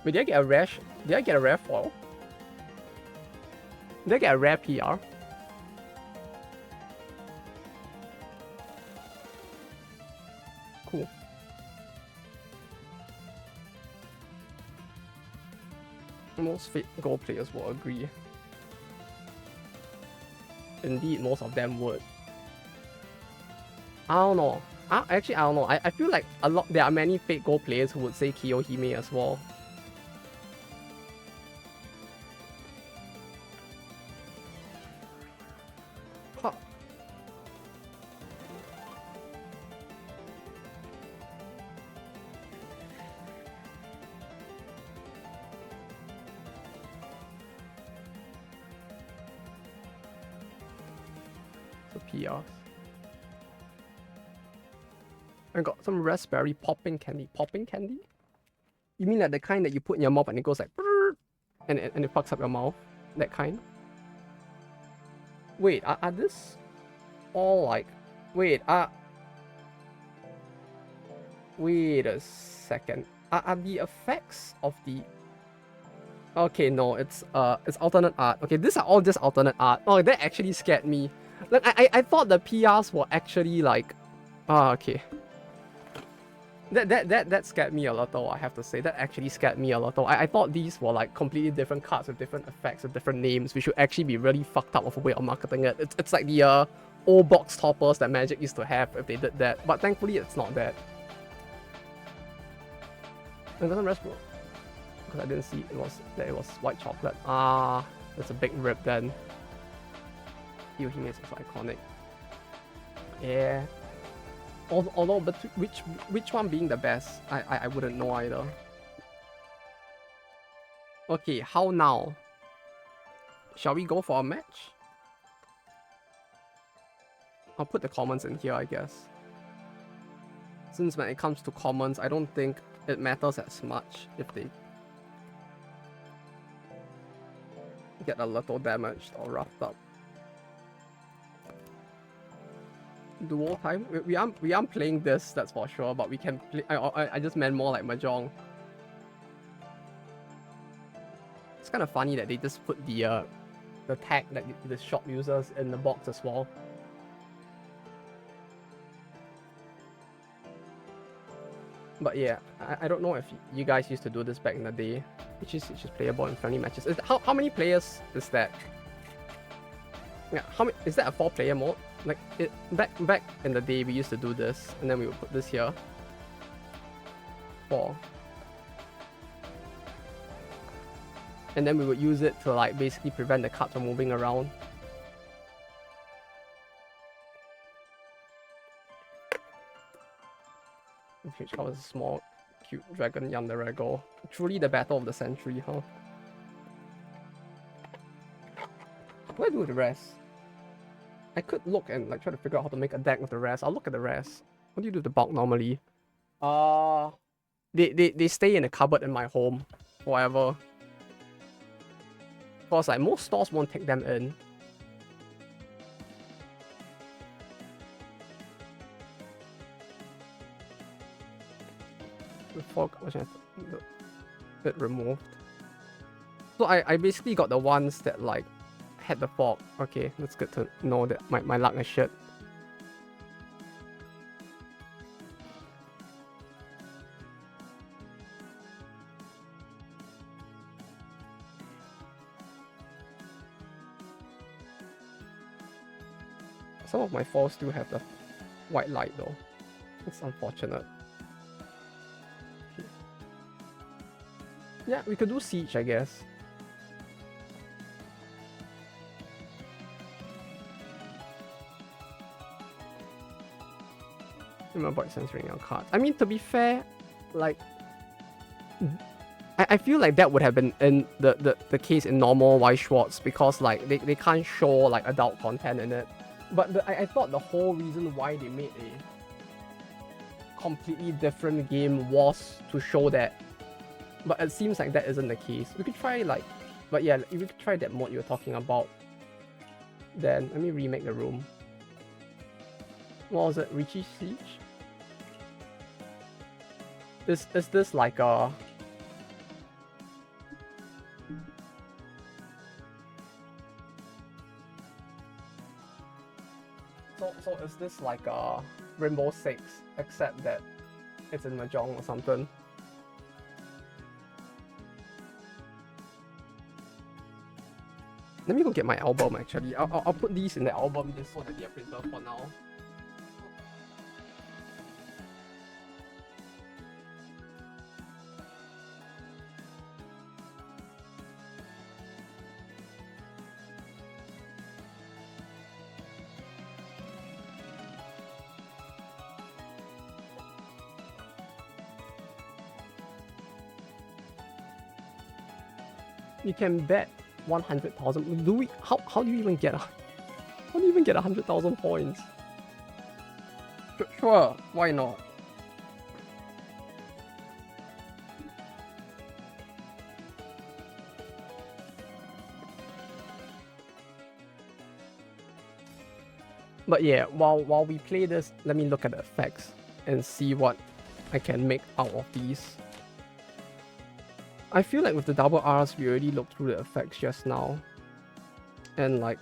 Wait, did I get a rare... Did I get a rare foil? Did I get a rare PR? Cool. Most Fate Go players will agree. Indeed, most of them would. I don't know. Actually, I don't know. I feel like there are many Fate Go players who would say Kiyohime as well. Huh. PRs. I got some raspberry popping candy. Popping candy? You mean like the kind that you put in your mouth and it goes like and it fucks up your mouth? That kind? Wait, are this all like... Wait, wait a second. Are the effects of the... Okay, no, it's alternate art. Okay, these are all just alternate art. Oh, that actually scared me. Like, I thought the PRs were actually like... okay. That scared me a little, I have to say. That actually scared me a little. I thought these were like completely different cards with different effects, with different names, which would actually be really fucked up of a way of marketing it. It's like the old box toppers that Magic used to have if they did that. But thankfully, it's not that. I got some raspberry. Because I didn't see it was white chocolate. That's a big rip then. Yohime is also iconic. Yeah. Although, but which one being the best, I wouldn't know either. Okay, how now? Shall we go for a match? I'll put the comments in here, I guess. Since when it comes to comments, I don't think it matters as much if they get a little damaged or roughed up. Dual time? We aren't playing this, that's for sure, but we can play... I just meant more like Mahjong. It's kind of funny that they just put the tag that the shop uses in the box as well. But yeah, I don't know if you guys used to do this back in the day. It's just playable in friendly matches. How many players is that? Yeah, is that a 4-player mode? Like back in the day, we used to do this, and then we would put this here. 4. And then we would use it to like basically prevent the cards from moving around. Which covers a small, cute dragon Yandere. Truly the battle of the century, huh? What do I do with the rest? I could look and like try to figure out how to make a deck with the rest. I'll look at the rest. What do you do with the bulk normally? They stay in a cupboard in my home forever. Of course, like most stores won't take them in. Before it removed. So I basically got the ones that like had the fork. Okay, that's good to know that my luck is shit. Some of my fours still have the white light though. It's unfortunate. Okay. Yeah, we could do siege, I guess. Remember censoring your cards. I mean, to be fair, like, I feel like that would have been in the case in normal Weiss Schwarz because like they can't show like adult content in it. But I thought the whole reason why they made a completely different game was to show that. But it seems like that isn't the case. We could try like, but yeah, if we could try that mode you were talking about, then let me remake the room. What was it? Richie Siege? Is this like a... So is this like a Rainbow Six, except that it's in Mahjong or something? Let me go get my album actually. I'll put these in the album just so that they're preserved for now. You can bet 100,000. Do we? How do you even get? How do you even get 100,000 points? Sure, why not? But yeah, while we play this, let me look at the effects and see what I can make out of these. I feel like with the double R's, we already looked through the effects just now. And like,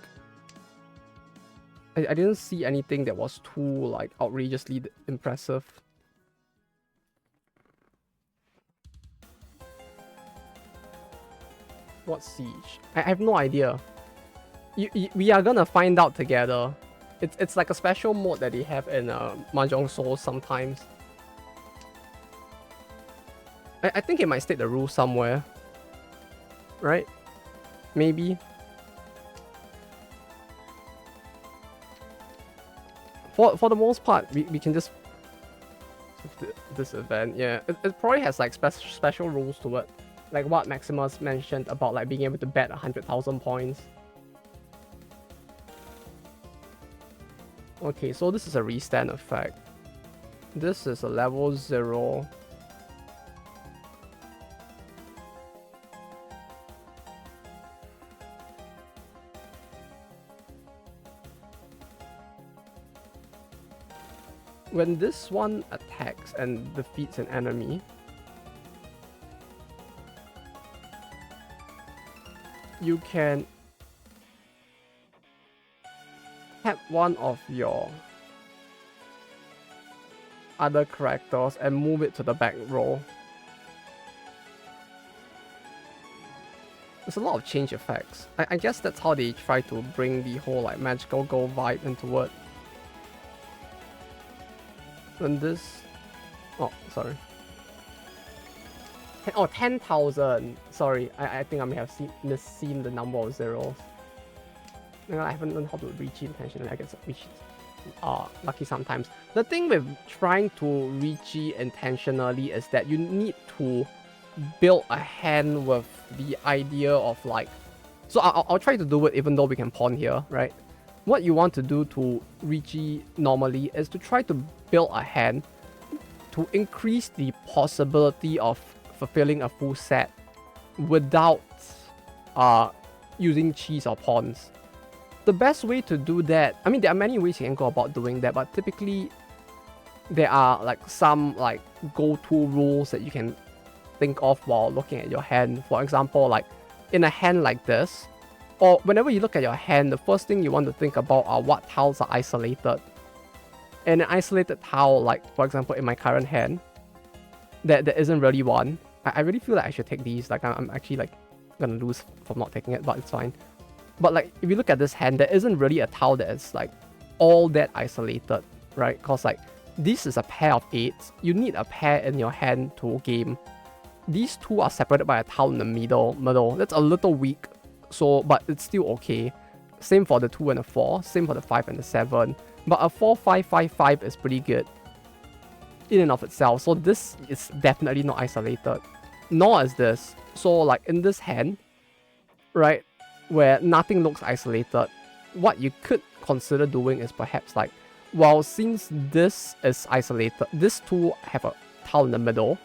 I didn't see anything that was too like outrageously impressive. What siege? I have no idea. We are gonna find out together. It's like a special mode that they have in Mahjong Souls sometimes. I think it might state the rule somewhere. Right? Maybe. For the most part, we can just... This event, yeah. It probably has like special rules to it. Like what Maximus mentioned about like being able to bet 100,000 points. Okay, so this is a restand effect. This is a level 0. When this one attacks and defeats an enemy, you can tap one of your other characters and move it to the back row. There's a lot of change effects. I guess that's how they try to bring the whole like magical goal vibe into it. And this... Oh, sorry. Oh, 10,000. Sorry, I think I may have misseen the number of zeros. I haven't learned how to reach intentionally. I guess reach lucky sometimes. The thing with trying to reach intentionally is that you need to build a hand with the idea of like... So I'll try to do it even though we can pawn here, right? What you want to do to reach normally is to try to build a hand to increase the possibility of fulfilling a full set without using cheese or pawns. The best way to do that, I mean, there are many ways you can go about doing that, but typically there are like some like go-to rules that you can think of while looking at your hand. For example, like in a hand like this, or whenever you look at your hand, the first thing you want to think about are what tiles are isolated. And an isolated tile, like for example in my current hand, there isn't really one. I really feel like I should take these. Like I'm actually like gonna lose from not taking it, but it's fine. But like if you look at this hand, there isn't really a tile that is like all that isolated, right? Because like this is a pair of 8s. You need a pair in your hand to game. These two are separated by a tile in the middle. That's a little weak, so but it's still okay. Same for the 2 and the 4. Same for the 5 and the 7. But a 4-5-5-5 is pretty good in and of itself. So this is definitely not isolated. Nor is this. So like in this hand, right, where nothing looks isolated, what you could consider doing is perhaps like, well, since this is isolated, these two have a tile in the middle.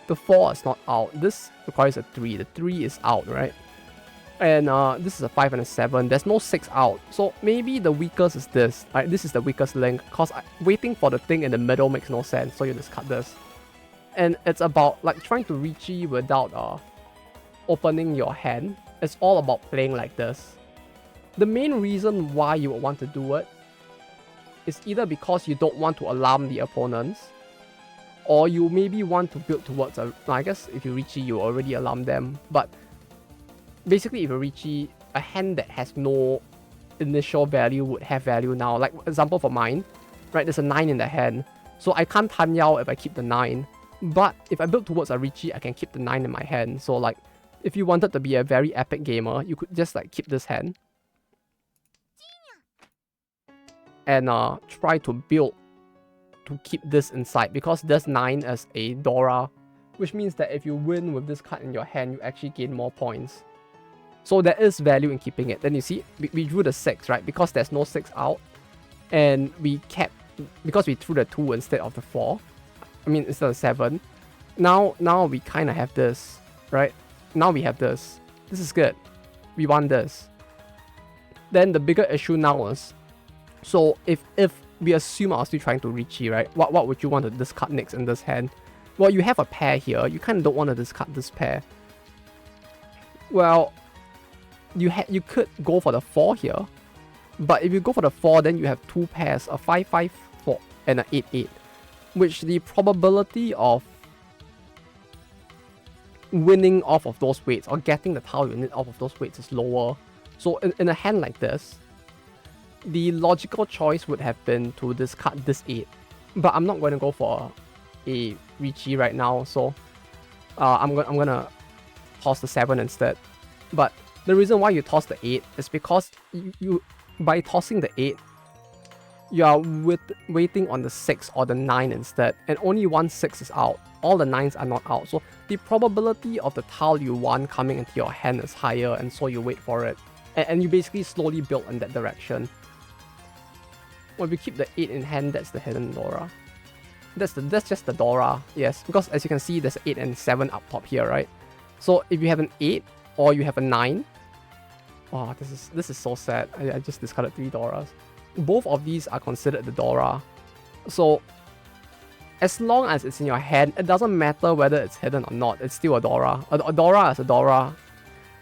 The 4 is not out. This requires a 3. The 3 is out, right? And this is a 5 and a 7. There's no 6 out. So maybe the weakest is this. Right? This is the weakest link. Because waiting for the thing in the middle makes no sense. So you just cut this. And it's about like trying to reachy without opening your hand. It's all about playing like this. The main reason why you would want to do it is either because you don't want to alarm the opponents, or you maybe want to build towards a... I guess if you reachy, you already alarm them. But basically, if you reachy, a hand that has no initial value would have value now. Like, example for mine, right? There's a 9 in the hand. So I can't Tan Yao if I keep the 9. But if I build towards a reachy, I can keep the 9 in my hand. So like, if you wanted to be a very epic gamer, you could just like keep this hand. And try to build to keep this inside. Because this 9 is a Dora. Which means that if you win with this card in your hand, you actually gain more points. So there is value in keeping it. Then you see, we drew the 6, right? Because there's no 6 out. And we kept... Because we threw the 2 instead of the 4. I mean, instead of 7. Now we kind of have this, right? Now we have this. This is good. We want this. Then the bigger issue now is... So if we assume I was still trying to reachy, right? What would you want to discard next in this hand? Well, you have a pair here. You kind of don't want to discard this pair. Well, you could go for the 4 here. But if you go for the 4, then you have 2 pairs. A 5-5-4 and an 8-8. Which the probability of winning off of those weights or getting the tile unit off of those weights is lower. So in a hand like this, the logical choice would have been to discard this 8. But I'm not going to go for a reachy right now, so I'm gonna toss the 7 instead. But the reason why you toss the 8 is because you by tossing the 8, you are waiting on the 6 or the 9 instead, and only one 6 is out. All the 9s are not out, so the probability of the tile you want coming into your hand is higher, and so you wait for it. And you basically slowly build in that direction. When we keep the 8 in hand, that's the hidden Dora. That's just the Dora, yes. Because as you can see, there's 8 and 7 up top here, right? So if you have an 8 or you have a 9, oh, this is so sad. I just discarded 3 Doras. Both of these are considered the Dora. So as long as it's in your hand, it doesn't matter whether it's hidden or not. It's still a Dora. A Dora is a Dora,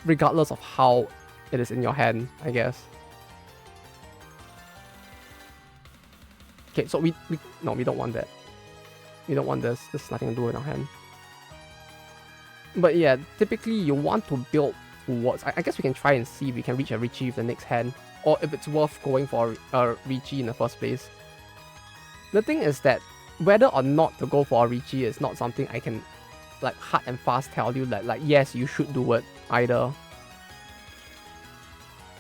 regardless of how it is in your hand, I guess. Okay, so we don't want that. We don't want this. There's nothing to do in our hand. But yeah, typically you want to build towards... I guess we can try and see if we can reach a reachy with the next hand. Or if it's worth going for a reachy in the first place. The thing is that whether or not to go for a reachy is not something I can like hard and fast tell you that like yes, you should do it either.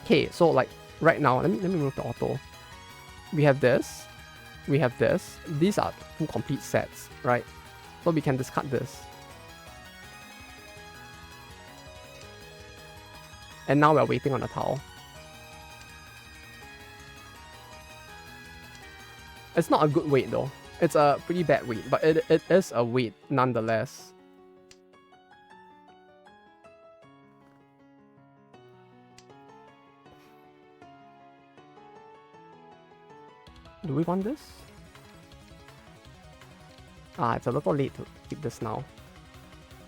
Okay, so like right now, let me remove the auto. We have this. We have this. These are 2 complete sets, right? So we can discard this. And now we're waiting on the tile. It's not a good weight though. It's a pretty bad weight, but it is a weight nonetheless. Do we want this? Ah, it's a little late to keep this now.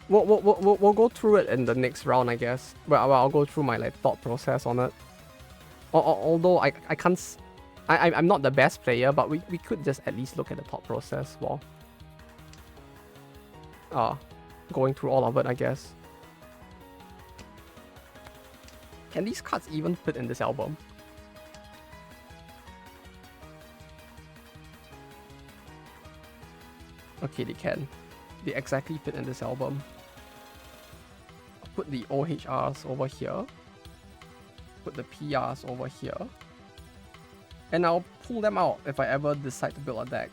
We'll go through it in the next round, I guess. Well, I'll go through my like thought process on it. Although I can't, I'm not the best player, but we could just at least look at the thought process while going through all of it, I guess. Can these cards even fit in this album? Okay, they can. They exactly fit in this album. I'll put the OHRs over here. Put the PRs over here. And I'll pull them out if I ever decide to build a deck.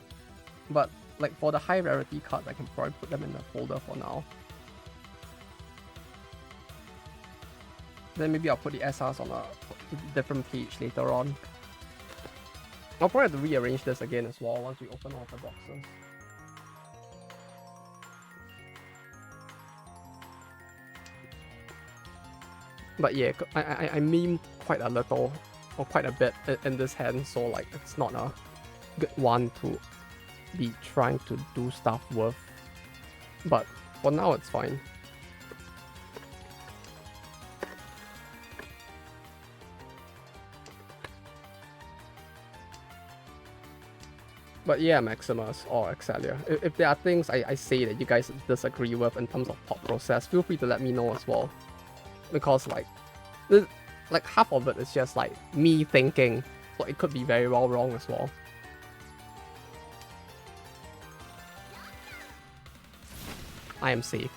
But like for the high rarity cards, I can probably put them in the folder for now. Then maybe I'll put the SRs on a different page later on. I'll probably have to rearrange this again as well once we open all the boxes. But yeah, I memed quite a little, or quite a bit in this hand, so like it's not a good one to be trying to do stuff with. But for now, it's fine. But yeah, Maximus or Excelia, if there are things I say that you guys disagree with in terms of thought process, feel free to let me know as well. Because like half of it is just like me thinking, so it could be very well wrong as well. I am safe.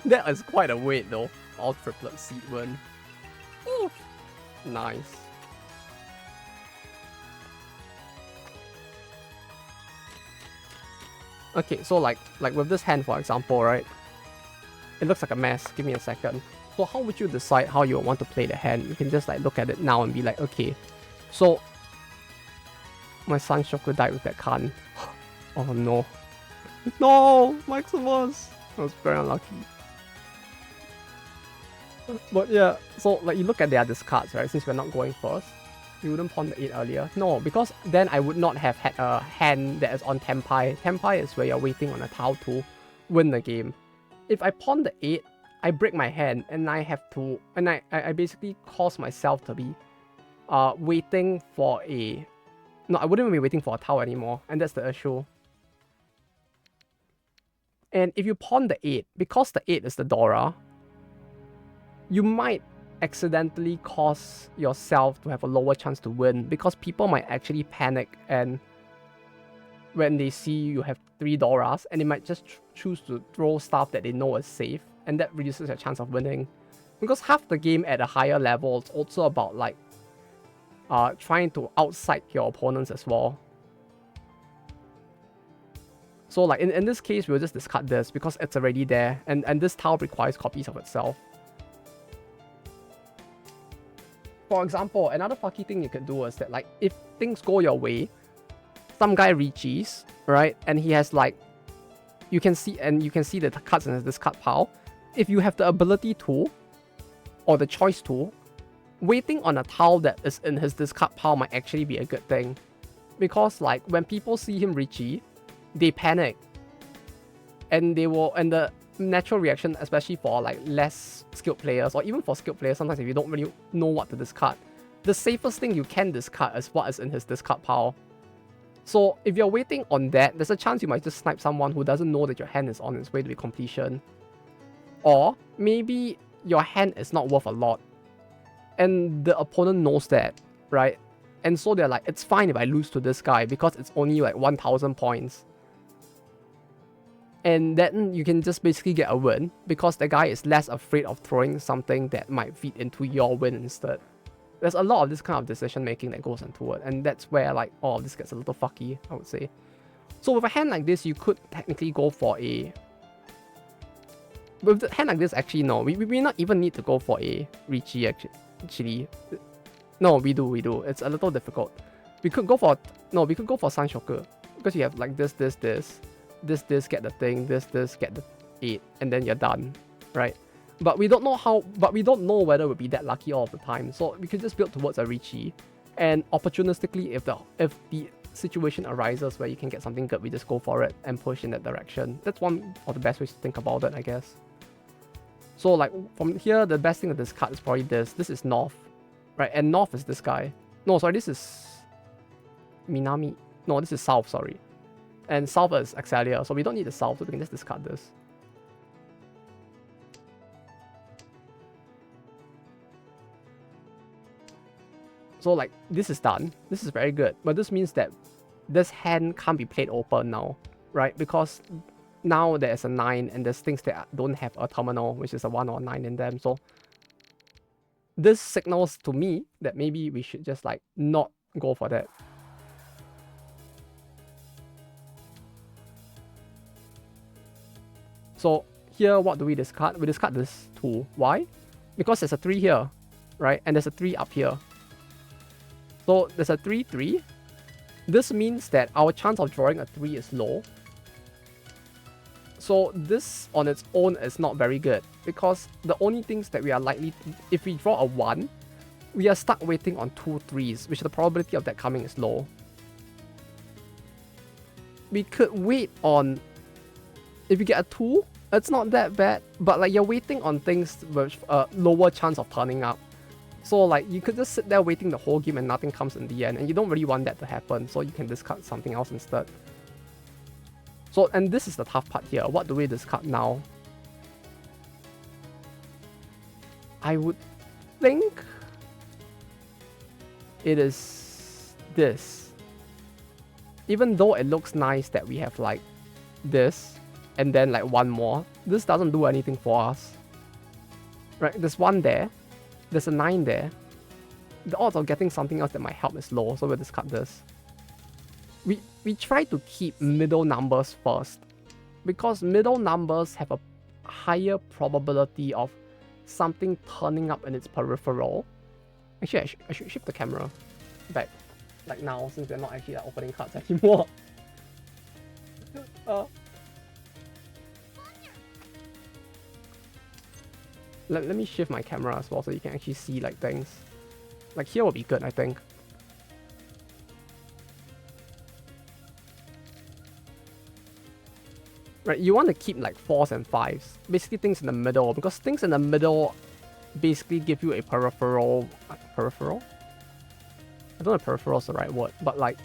That is quite a weight though. All triplet seed win. Ooh, nice. Okay, so like with this hand, for example, right? It looks like a mess. Give me a second. So how would you decide how you want to play the hand? You can just like look at it now and be like, okay, so my Sanshoku died with that Khan. Oh no. No, Maximus! I was very unlucky. But yeah, so like you look at the other cards, right? Since we're not going first, you wouldn't pawn the 8 earlier. No, because then I would not have had a hand that is on Tenpai. Tenpai is where you're waiting on a tile to win the game. If I pawn the 8, I break my hand and I have to, and I basically cause myself to be waiting for a, no, I wouldn't be waiting for a tile anymore, and that's the issue. And if you pawn the 8, because the 8 is the Dora, you might accidentally cause yourself to have a lower chance to win, because people might actually panic and when they see you have 3 Doras, and they might just choose to throw stuff that they know is safe, and that reduces your chance of winning. Because half the game at a higher level is also about like trying to outpsych your opponents as well. So like in this case, we'll just discard this because it's already there, and this tile requires copies of itself. For example, another fucky thing you can do is that like if things go your way, some guy reaches, right, and he has like, you can see the cards in his discard pile. If you have the ability to, or the choice to, waiting on a tile that is in his discard pile might actually be a good thing. Because like when people see him Richie, they panic. And the natural reaction, especially for like less skilled players, or even for skilled players, sometimes if you don't really know what to discard, the safest thing you can discard is what is in his discard pile. So if you're waiting on that, there's a chance you might just snipe someone who doesn't know that your hand is on its way to completion. Or maybe your hand is not worth a lot, and the opponent knows that, right? And so they're like, it's fine if I lose to this guy because it's only like 1,000 points. And then you can just basically get a win because the guy is less afraid of throwing something that might feed into your win instead. There's a lot of this kind of decision making that goes into it, and that's where like all of this gets a little fucky, I would say. So with a hand like this, you could technically go for a... With a hand like this, actually no, we may not even need to go for a Richie actually. No, we do. It's a little difficult. We could go for Sanshoku because you have like this, get the thing, this, get the 8, and then you're done, right? But we don't know whether we'll be that lucky all of the time. So we could just build towards a Richie, and opportunistically, if the situation arises where you can get something good, we just go for it and push in that direction. That's one of the best ways to think about it, I guess. So like from here, the best thing of this card is probably this. This is North, right? And North is this guy. No, sorry, this is Minami. No, this is South, sorry. And South is Axalia, so we don't need the South, so we can just discard this. So like, this is done. This is very good. But this means that this hand can't be played open now, right? Because now there's a 9 and there's things that don't have a terminal, which is a 1 or 9 in them. So this signals to me that maybe we should just like not go for that. So here, what do we discard? We discard this 2. Why? Because there's a 3 here, right? And there's a 3 up here. So there's a 3-3. This means that our chance of drawing a 3 is low. So this on its own is not very good, because the only things that we are likely to, if we draw a 1, we are stuck waiting on 2 3s, which the probability of that coming is low. We could wait on, if we get a 2, it's not that bad, but like you're waiting on things with a lower chance of turning up. So like you could just sit there waiting the whole game and nothing comes in the end, and you don't really want that to happen, so you can discard something else instead. So, and this is the tough part here. What do we discard now? I would think it is this. Even though it looks nice that we have like this and then like one more, this doesn't do anything for us. Right, there's 1 there. There's a 9 there. The odds of getting something else that might help is low, so we'll discard this. We try to keep middle numbers first, because middle numbers have a higher probability of something turning up in its peripheral. Actually, I should shift the camera back, like now, since we're not actually like, opening cards anymore. Let me shift my camera as well so you can actually see like things. Like here will be good, I think. Right, you want to keep like 4s and 5s. Basically things in the middle, because things in the middle basically give you a peripheral... Peripheral? I don't know if peripheral is the right word, but like,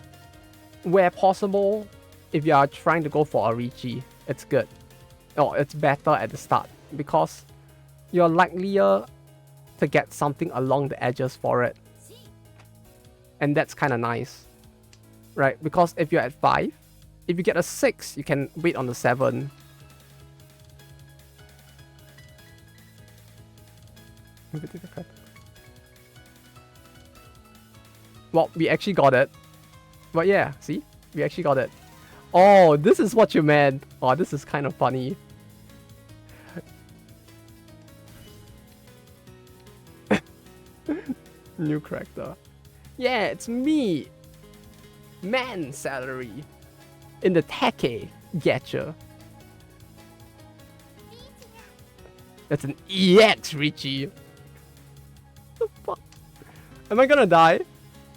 where possible, if you are trying to go for a Ricci, it's good. Or it's better at the start, because you're likelier to get something along the edges for it. And that's kind of nice, right? Because if you're at 5, if you get a 6, you can wait on the 7. Well, we actually got it. But yeah, see? We actually got it. Oh, this is what you meant. Oh, this is kind of funny. New character. Yeah, it's me. Man salary. In the Take. Getcha. That's an EX, Richie. What the fuck? Am I gonna die?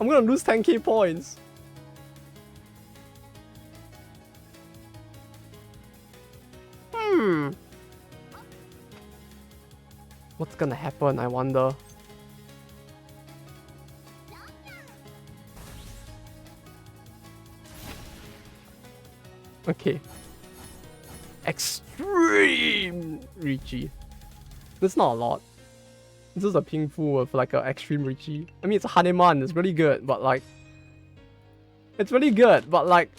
I'm gonna lose 10k points. What's gonna happen, I wonder? Okay. Extreme Ricci. That's not a lot. This is a Pingfu with like an extreme Ricci. I mean, it's a Haneman, it's really good, but like... It's really good, but like...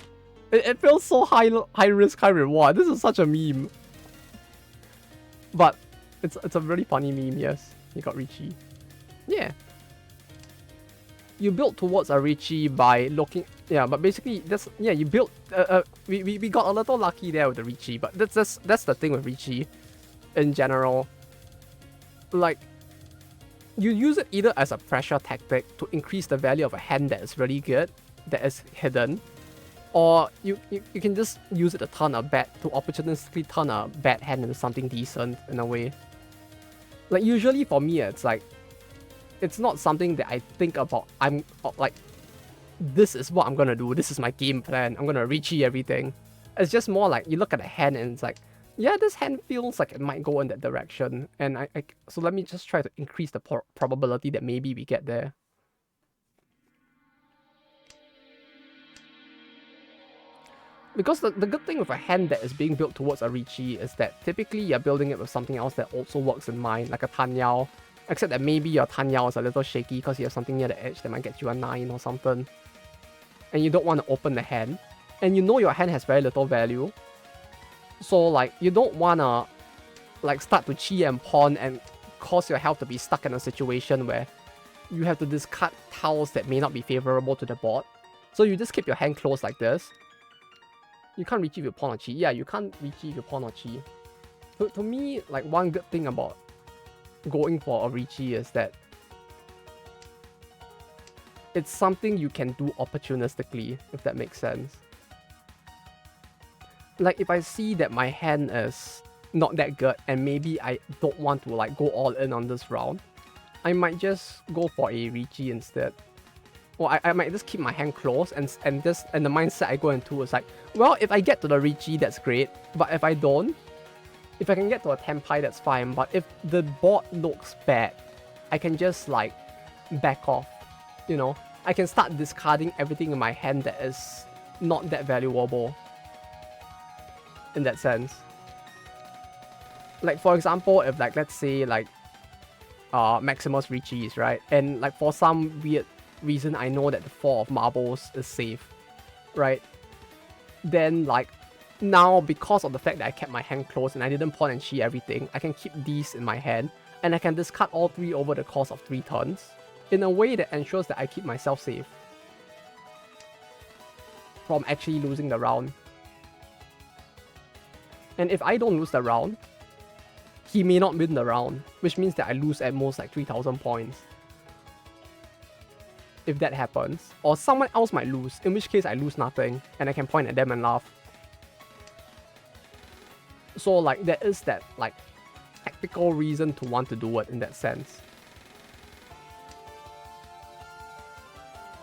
It feels so high risk, high reward. This is such a meme. But it's a really funny meme, yes. You got Ricci. Yeah. You build towards a Ricci by looking... Yeah, but basically, that's... Yeah, you built... we got a little lucky there with the Ricci, but that's the thing with Ricci in general. Like, you use it either as a pressure tactic to increase the value of a hand that is really good, that is hidden, or you can just use it to turn a bad... To opportunistically turn a bad hand into something decent, in a way. Like, usually for me, it's like... It's not something that I think about. I'm like, this is what I'm gonna do, this is my game plan, I'm gonna Ricci everything. It's just more like you look at the hand and it's like, yeah, this hand feels like it might go in that direction. And so let me just try to increase the probability that maybe we get there. Because the good thing with a hand that is being built towards a Ricci is that typically you're building it with something else that also works in mind, like a Tanyao. Except that maybe your Tanyao is a little shaky because you have something near the edge that might get you a 9 or something. And you don't want to open the hand. And you know your hand has very little value. So like, you don't want to like start to chi and pawn and cause your health to be stuck in a situation where you have to discard tiles that may not be favorable to the board. So you just keep your hand closed like this. You can't reach if you pawn or chi. Yeah, you can't reach if you pawn or chi. So to me, like one good thing about going for a Ricci is that it's something you can do opportunistically, if that makes sense. Like if I see that my hand is not that good and maybe I don't want to like go all in on this round, I might just go for a Ricci instead. Or I might just keep my hand closed and the mindset I go into is like, well, if I get to the Ricci, that's great. But if I don't, if I can get to a Tenpai, that's fine. But if the board looks bad, I can just like back off, you know? I can start discarding everything in my hand that is not that valuable in that sense. Like for example, if like, let's say like Maximus Ricci's, right? And like for some weird reason I know that the 4 of marbles is safe, right? Then like now because of the fact that I kept my hand closed and I didn't pawn and chi everything, I can keep these in my hand and I can discard all 3 over the course of 3 turns in a way that ensures that I keep myself safe from actually losing the round. And if I don't lose the round, he may not win the round, which means that I lose at most like 3,000 points. If that happens. Or someone else might lose, in which case I lose nothing and I can point at them and laugh. So like there is that like tactical reason to want to do it in that sense.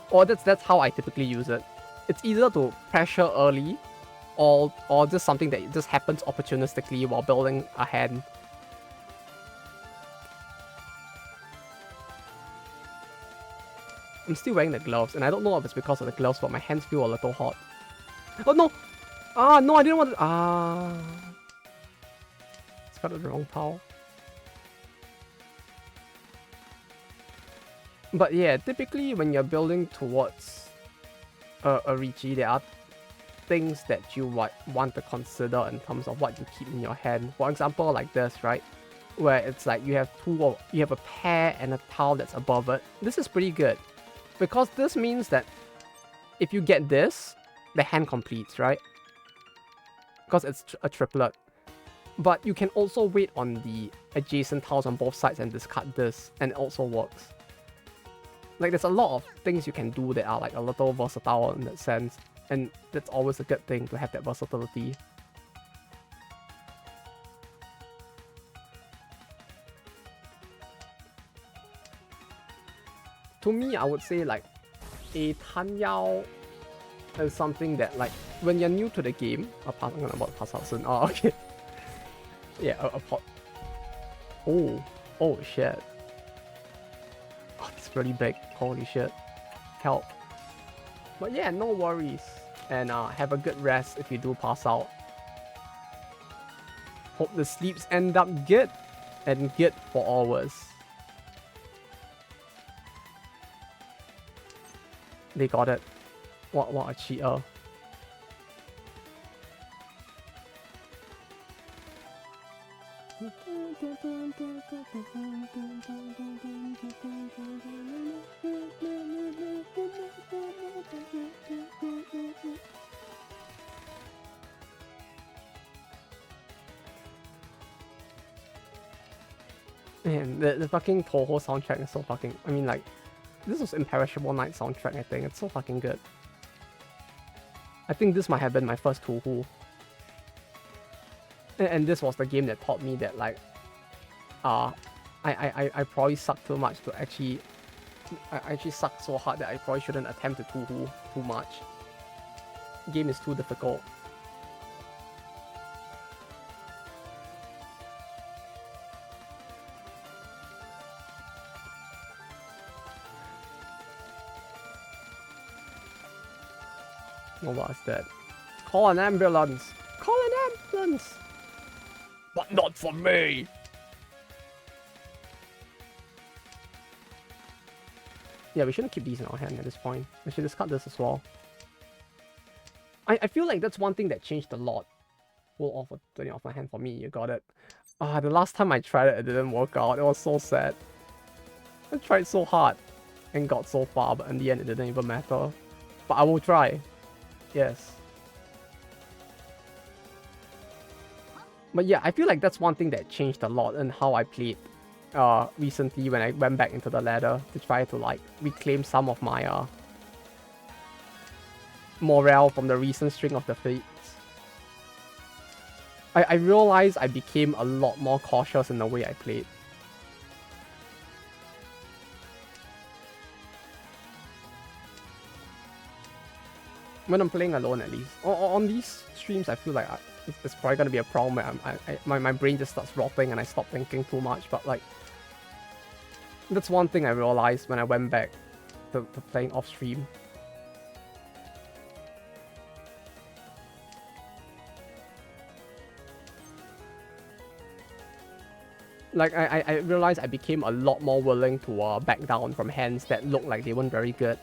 Or that's how I typically use it. It's either to pressure early or just something that just happens opportunistically while building a hand. I'm still wearing the gloves, and I don't know if it's because of the gloves, but my hands feel a little hot. Oh no! Ah, no, I didn't want to... Ah... It's got the wrong towel. But yeah, typically when you're building towards a Ricci, there are things that you want to consider in terms of what you keep in your hand. For example, like this, right? Where it's like you have a pair and a tile that's above it. This is pretty good. Because this means that if you get this, the hand completes, right? Because it's a triplet. But you can also wait on the adjacent tiles on both sides and discard this, and it also works. Like there's a lot of things you can do that are like a little versatile in that sense, and that's always a good thing to have that versatility. To me, I would say like a Tanyao is something that like when you're new to the game, I'm about to pass out soon. Oh, okay. Yeah, a pot. Oh shit. Oh, it's really big. Holy shit. Help. But yeah, no worries. And have a good rest if you do pass out. Hope the sleeps end up good and good for always. They got it. What a cheater. Man, the fucking Toho soundtrack is so fucking... I mean, like, this was Imperishable Night soundtrack, I think. It's so fucking good. I think this might have been my first Toho. And this was the game that taught me that, like, I probably suck too much to actually I actually suck so hard that I probably shouldn't attempt to too much. Game is too difficult. Nova's dead. Call an ambulance! Call an ambulance! But not for me! Yeah, we shouldn't keep these in our hand at this point. We should discard this as well. I feel like that's one thing that changed a lot. Pull off a 20 off my hand for me, you got it. The last time I tried it, it didn't work out. It was so sad. I tried so hard and got so far, but in the end it didn't even matter. But I will try. Yes. But yeah, I feel like that's one thing that changed a lot in how I played recently when I went back into the ladder to try to like reclaim some of my morale from the recent string of the fates. I realized I became a lot more cautious in the way I played. When I'm playing alone, at least. On these streams, I feel like it's probably gonna be a problem where my brain just starts rotting and I stop thinking too much. But like, that's one thing I realized when I went back to playing off stream. Like, I realized I became a lot more willing to back down from hands that looked like they weren't very good.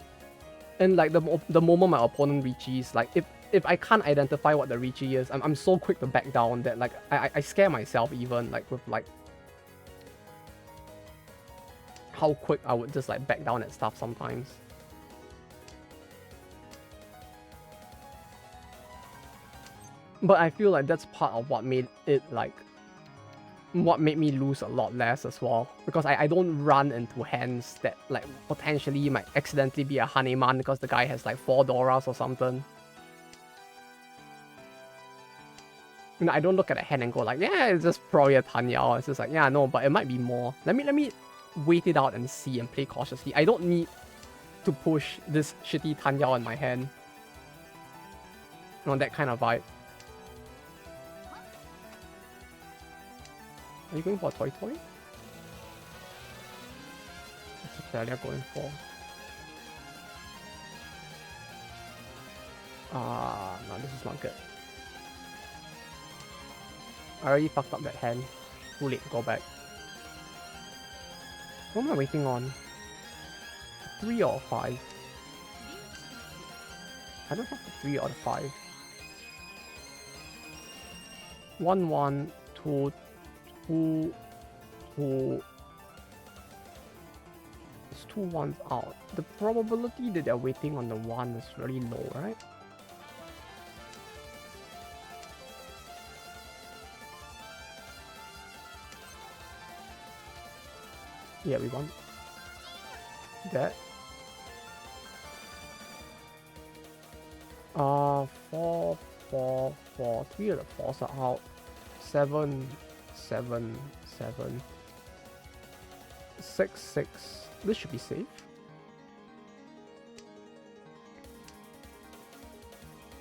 And like the moment my opponent reaches, like if I can't identify what the reachie is, I'm so quick to back down that like I scare myself even like with like how quick I would just like back down at stuff sometimes. But I feel like that's part of what made it like what made me lose a lot less as well, because I don't run into hands that like potentially might accidentally be a Haneman because the guy has like 4 Doras or something. You know, I don't look at a hand and go like, yeah, it's just probably a Tanyao. It's just like, yeah, no, but it might be more. Let me wait it out and see and play cautiously. I don't need to push this shitty Tanyao in my hand. You know, that kind of vibe. Are you going for a toy? What's Australia going for? No, this is not good. I already fucked up that hand. Too late, go back. What am I waiting on? 3 or 5? I don't have the 3 or the 5. 1, 1, 2, 2, 2. There's 2 ones out. The probability that they're waiting on the 1 is really low, right? Yeah, we want that. 4, 4, 4. 3 of the 4s are out. 7, 7, 7. 6, 6. This should be safe.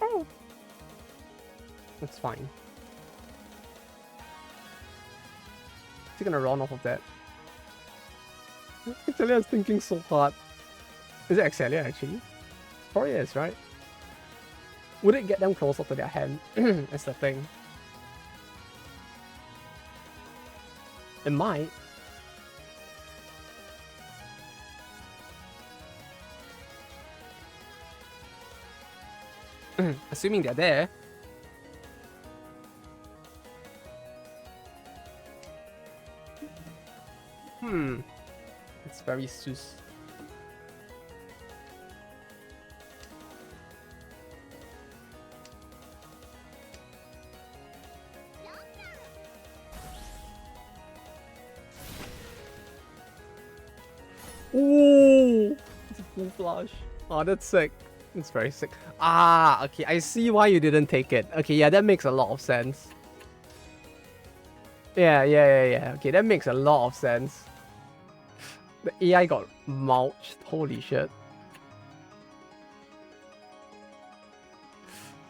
Oh! That's fine. Is he gonna run off of that? Excelia is thinking so hard. Is it Excelia actually? Probably is, right? Would it get them closer to their hand? That's the thing. It might. Assuming they're there. It's very sus. Ooh! It's a full flush. Oh, that's sick. It's very sick. Ah, okay. I see why you didn't take it. Okay, yeah, that makes a lot of sense. Yeah. Okay, that makes a lot of sense. The AI got mulched. Holy shit.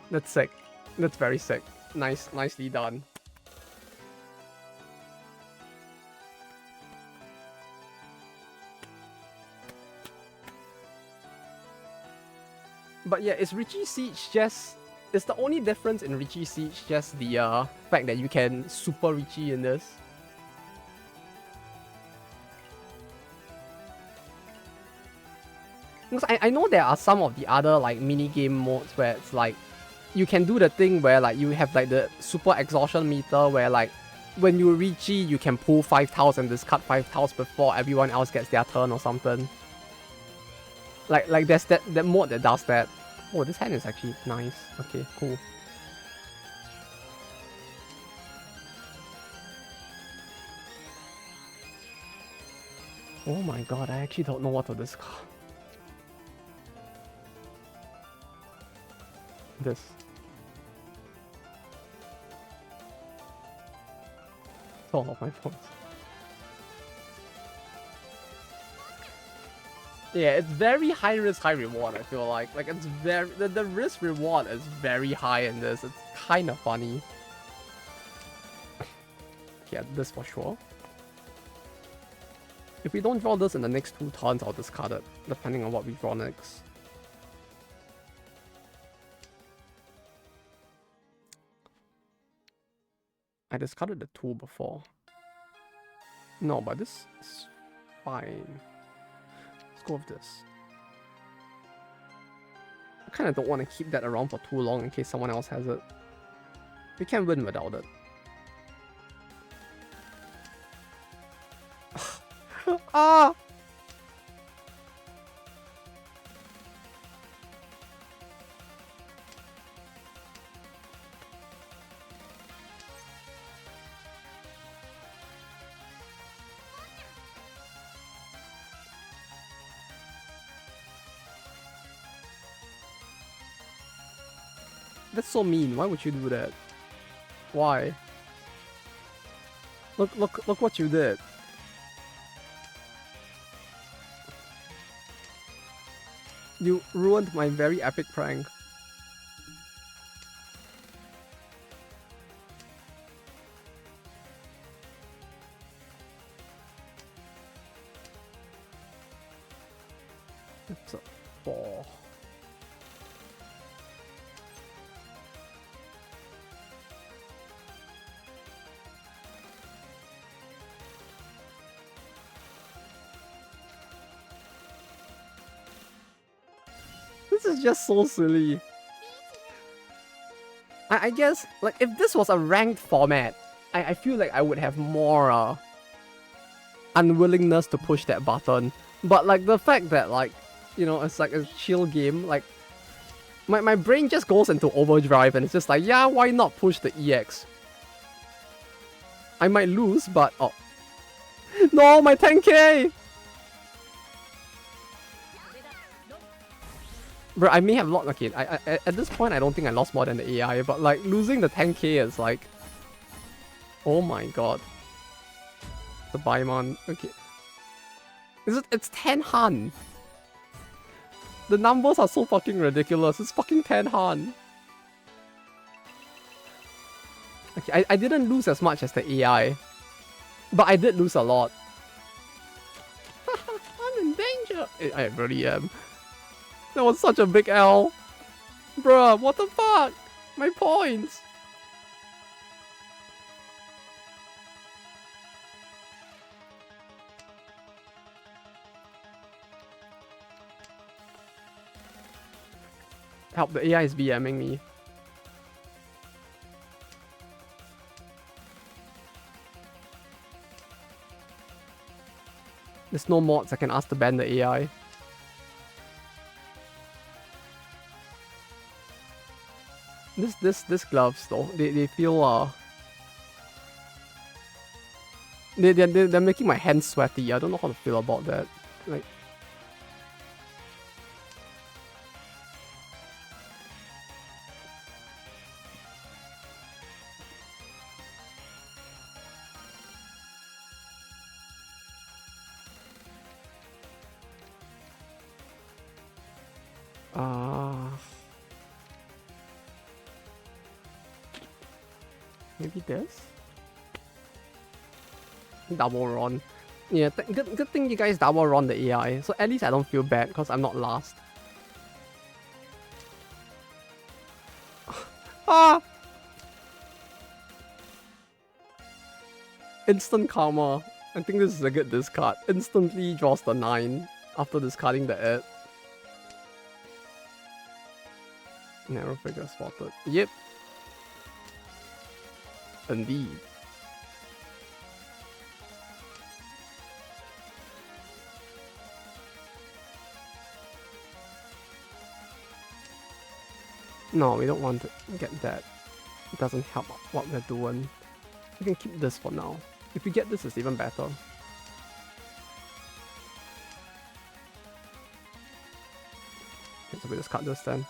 That's sick. That's very sick. Nicely done. But yeah, is Richie Siege just... Is the only difference in Richie Siege just the fact that you can super Richie in this? Because I know there are some of the other like mini-game modes where it's like you can do the thing where like you have like the super exhaustion meter where like when you Richie you can pull 5 tiles and discard 5 tiles before everyone else gets their turn or something. Like there's that mode that does that. Oh, this hand is actually nice. Okay, cool. Oh my god, I actually don't know what to discard. This. It's all of my phones. Yeah, it's very high risk, high reward, I feel like. Like, it's very... The risk reward is very high in this. It's kind of funny. Yeah, this for sure. If we don't draw this in the next 2 turns, I'll discard it, depending on what we draw next. I discarded the 2 before. No, but this is fine. Let's go with this. I kind of don't want to keep that around for too long in case someone else has it. We can win without it. Ah! That's so mean. Why would you do that? Why? Look what you did. You ruined my very epic prank. It's a 4. This is just so silly. I guess, like, if this was a ranked format, I feel like I would have more unwillingness to push that button. But, like, the fact that, like, you know, it's like a chill game, like, my brain just goes into overdrive and it's just like, yeah, why not push the EX? I might lose, but, oh. No, my 10k! Bro, I may have lost. Okay, at this point, I don't think I lost more than the AI, but like losing the 10k is like, oh my god. The Baimon. Okay, it's 10 Han. The numbers are so fucking ridiculous. It's fucking 10 Han. Okay, I didn't lose as much as the AI, but I did lose a lot. I'm in danger. I really am. That was such a big L. Bruh, what the fuck? My points. Help, the AI is BMing me. There's no mods I can ask to ban the AI. This gloves though, they feel they're making my hands sweaty. I don't know how to feel about that. Like, Maybe this? Double run. Yeah, good thing you guys double run the AI, so at least I don't feel bad because I'm not last. Ah! Instant karma. I think this is a good discard. Instantly draws the 9 after discarding the 8. Narrow figure spotted. Yep. Indeed. No, we don't want to get that. It doesn't help what we're doing. We can keep this for now. If we get this, it's even better. Okay, so we just cut this then.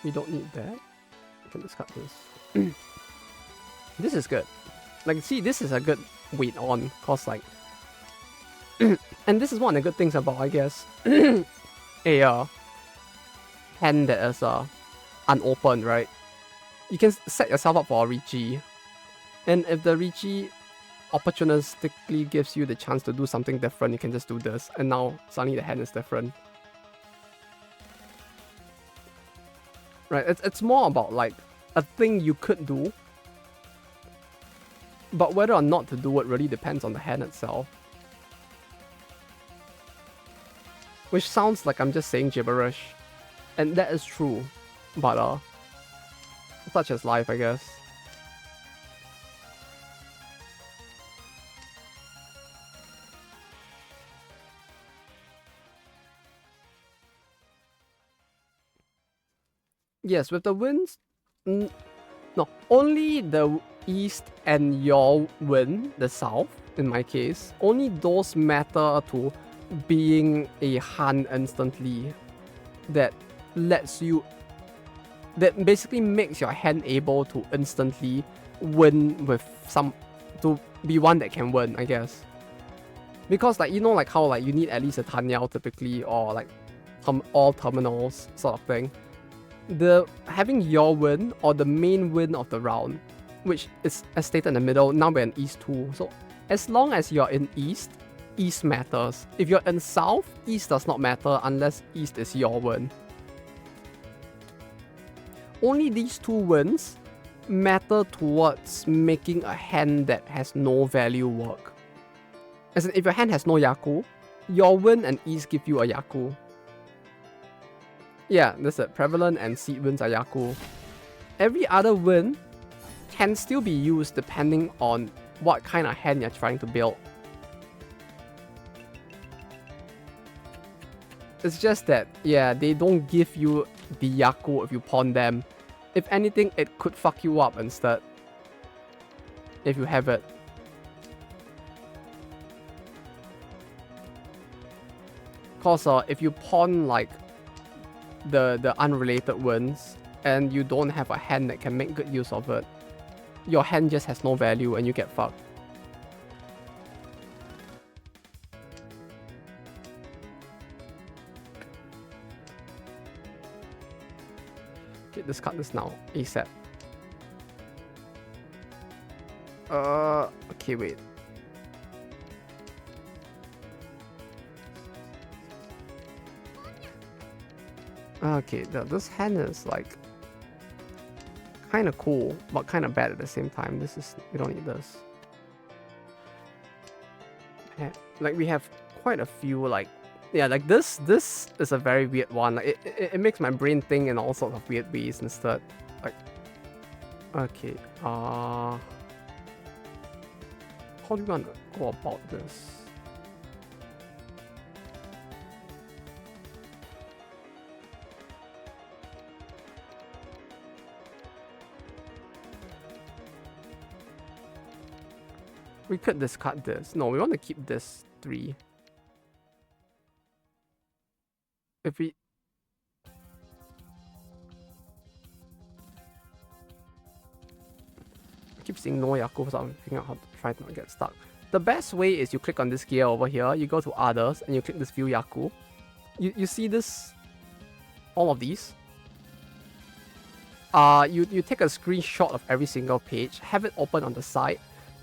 We don't need that. We can just cut this. This is good. Like, see, this is a good wait on, cause like, and this is one of the good things about, I guess, a hand that is unopened, right? You can set yourself up for a Ricci, and if the Ricci opportunistically gives you the chance to do something different, you can just do this, and now suddenly the hand is different. Right, it's more about like a thing you could do, but whether or not to do it really depends on the hand itself. Which sounds like I'm just saying gibberish, and that is true, but such is life, I guess. Yes, with the winds, no, only the east and your wind, the south, in my case, only those matter to being a hand instantly. That lets you, that basically makes your hand able to instantly win with some, to be one that can win, I guess. Because like, you know, like how like you need at least a Tanyao typically, or like all terminals sort of thing. The having your win or the main win of the round, which is as stated in the middle, now we're in East 2. So as long as you're in East, East matters. If you're in South, East does not matter unless East is your win. Only these two wins matter towards making a hand that has no value work. As in, if your hand has no Yaku, your win and East give you a Yaku. Yeah, that's it. Prevalent and seed wins are Yaku. Every other win can still be used depending on what kind of hand you're trying to build. It's just that, yeah, they don't give you the Yaku if you pawn them. If anything, it could fuck you up instead. If you have it. Cause if you pawn like the unrelated wins and you don't have a hand that can make good use of it, your hand just has no value and you get fucked. Okay, discard this now, ASAP. Okay, wait. Okay, this hand is like kind of cool, but kind of bad at the same time. This is, we don't need this. Like we have quite a few like, yeah, like this is a very weird one. Like it makes my brain think in all sorts of weird ways instead. Like, okay, how do you want to go about this? We could discard this. No, we want to keep this 3. If we... keep seeing no Yaku, so I'm figuring out how to try to not get stuck. The best way is you click on this gear over here, you go to others, and you click this view Yaku. You see this, all of these. You take a screenshot of every single page, have it open on the side,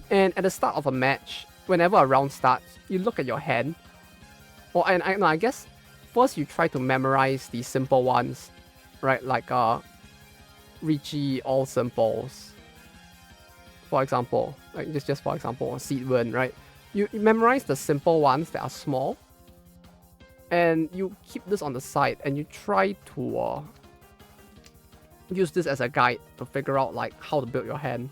and at the start of a match, whenever a round starts, you look at your hand. I guess first you try to memorize the simple ones, right? Like Ricci, all simples. For example, like just for example, Seedwin, right? You memorize the simple ones that are small, and you keep this on the side, and you try to use this as a guide to figure out like how to build your hand.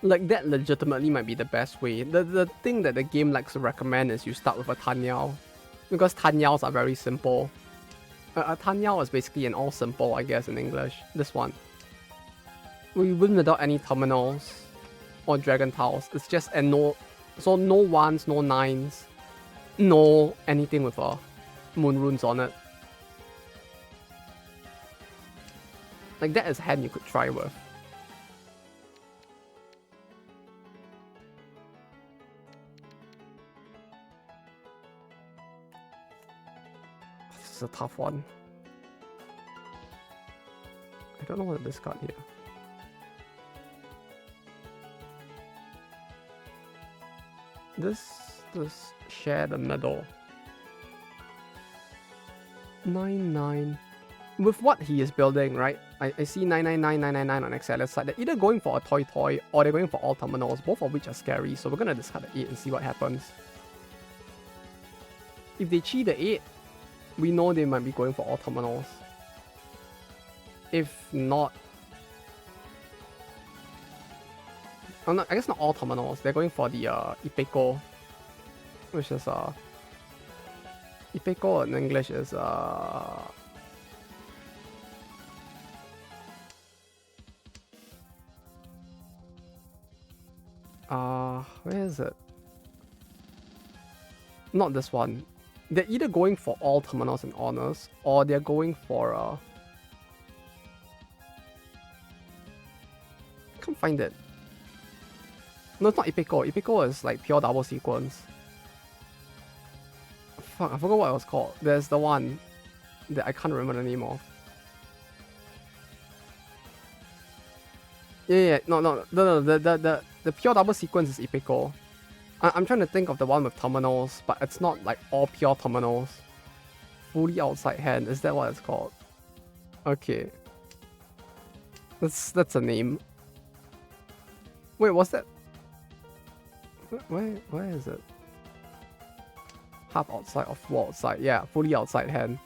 Like that legitimately might be the best way. The thing that the game likes to recommend is you start with a Tanyao, because Tanyao are very simple. A Tanyao is basically an all simple, I guess, in English. This one. We win without any terminals or dragon tiles. It's just and no, so no ones, no nines, no anything with moon runes on it. Like that is a hand you could try with. This is a tough one. I don't know what to discard here. This share the middle. 9-9. With what he is building, right? I see 999 on Excel's side. They're either going for a toy or they're going for all terminals, both of which are scary. So we're gonna discard the 8 and see what happens. If they cheat the 8, we know they might be going for all terminals. If not, I guess not all terminals. They're going for the Ipeko, which is Ipeko in English is where is it? Not this one. They're either going for all terminals and honors, or they're going for I can't find it. No, it's not Ipeko. Ipeko is like pure double sequence. Fuck, I forgot what it was called. There's the one that I can't remember the name of. Yeah, no, the pure double sequence is Ipeko. I'm trying to think of the one with terminals, but it's not like all pure terminals. Fully outside hand, is that what it's called? Okay. That's a name. Wait, what's that? Where is it? Half outside or full outside? Yeah, fully outside hand.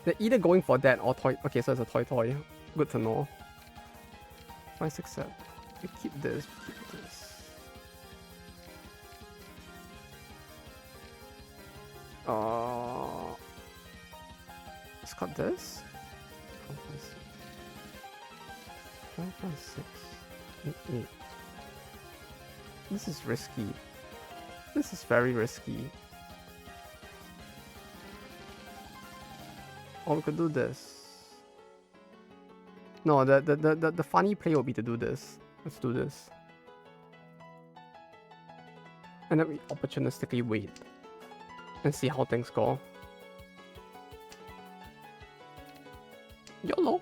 They're either going for that or toy. Okay, so it's a toy. Good to know. 5, 6, 7. We keep this. Let's cut this. 5, 6, 8. This is risky. This is very risky. Or we could do this. No, the funny play will be to do this. Let's do this. And then we opportunistically wait. And see how things go. YOLO.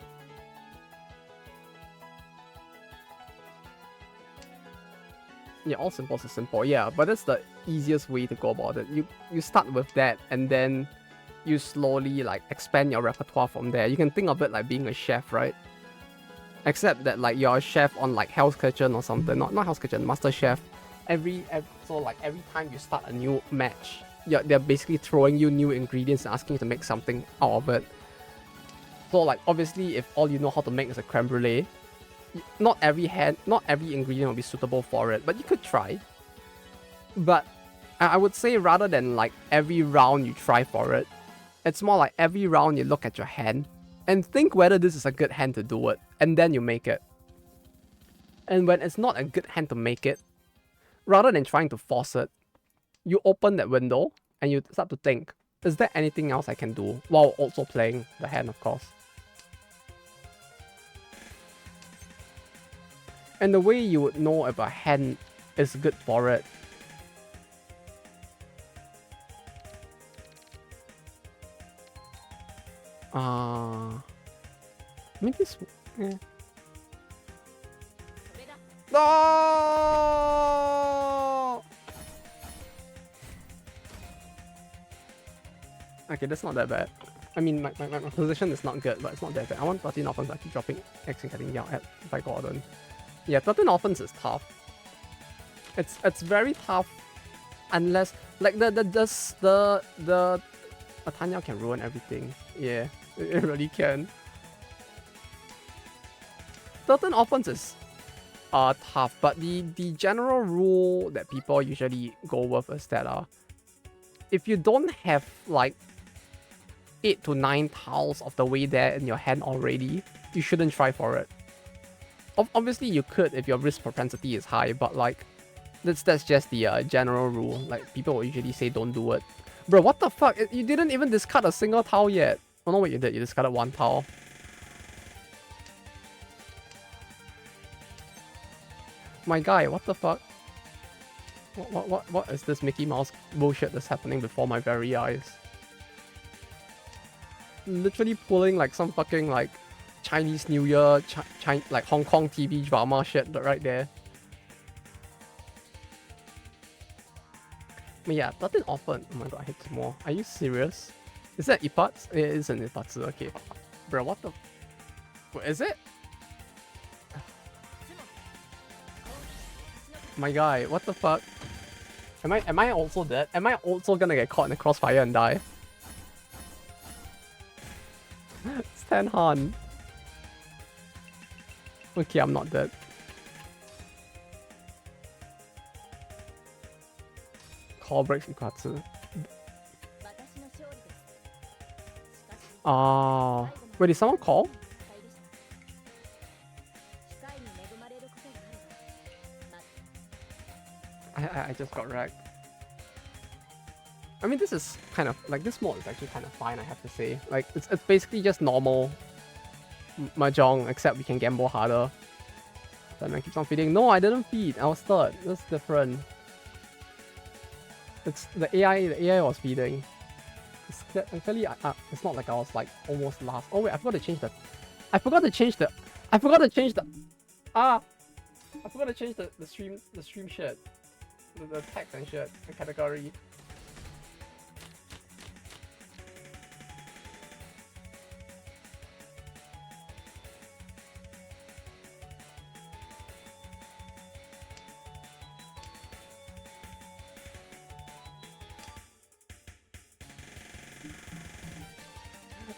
Yeah, all simples are simple. Yeah, but that's the easiest way to go about it. You start with that, and then you slowly like expand your repertoire from there. You can think of it like being a chef, right? Except that like you're a chef on like Hell's Kitchen or something. Not Hell's Kitchen, Master Chef. So like every time you start a new match, they're basically throwing you new ingredients and asking you to make something out of it. So like obviously, if all you know how to make is a creme brulee, not every ingredient will be suitable for it, but you could try. But I would say rather than like every round you try for it, it's more like every round you look at your hand and think whether this is a good hand to do it, and then you make it. And when it's not a good hand to make it, rather than trying to force it, you open that window and you start to think, is there anything else I can do while also playing the hand, of course. And the way you would know if a hand is good for it. I mean this. Yeah. No! Okay, that's not that bad. I mean, my position is not good, but it's not that bad. I want 13 offense, actually dropping X and getting yelled at by Gordon. Yeah, 13 offense is tough. It's very tough, unless like the Tanya can ruin everything. Yeah, it really can. 13 offense is tough, but the general rule that people usually go with is that if you don't have like 8 to 9 tiles of the way there in your hand already, you shouldn't try for it. Obviously you could if your risk propensity is high, but like that's just the general rule. Like people will usually say don't do it. Bro, what the fuck? You didn't even discard a single tile yet. Oh no, wait, you did. You discarded 1 tile. My guy, what the fuck? What is this Mickey Mouse bullshit that's happening before my very eyes? Literally pulling like some fucking like Chinese New Year, like Hong Kong TV drama shit right there. But yeah, 13 often. Oh my god, I hate some more. Are you serious? Is that Ipats? It is an Ipats. Okay. Bro, what the... What is it? My guy, what the fuck? Am I also dead? Am I also gonna get caught in the crossfire and die? Stan Han. Okay, I'm not dead. Call breaks Ikatsu. Wait, did someone call? I just got wrecked. I mean, this is kind of like, this mode is actually kind of fine, I have to say. Like, it's basically just normal Mahjong, except we can gamble harder. Then I keeps on feeding. No, I didn't feed. I was third. That's different. It's the AI was feeding. It's actually it's not like I was like almost last. Oh wait, I forgot to change the stream shit. The text and shit, the category.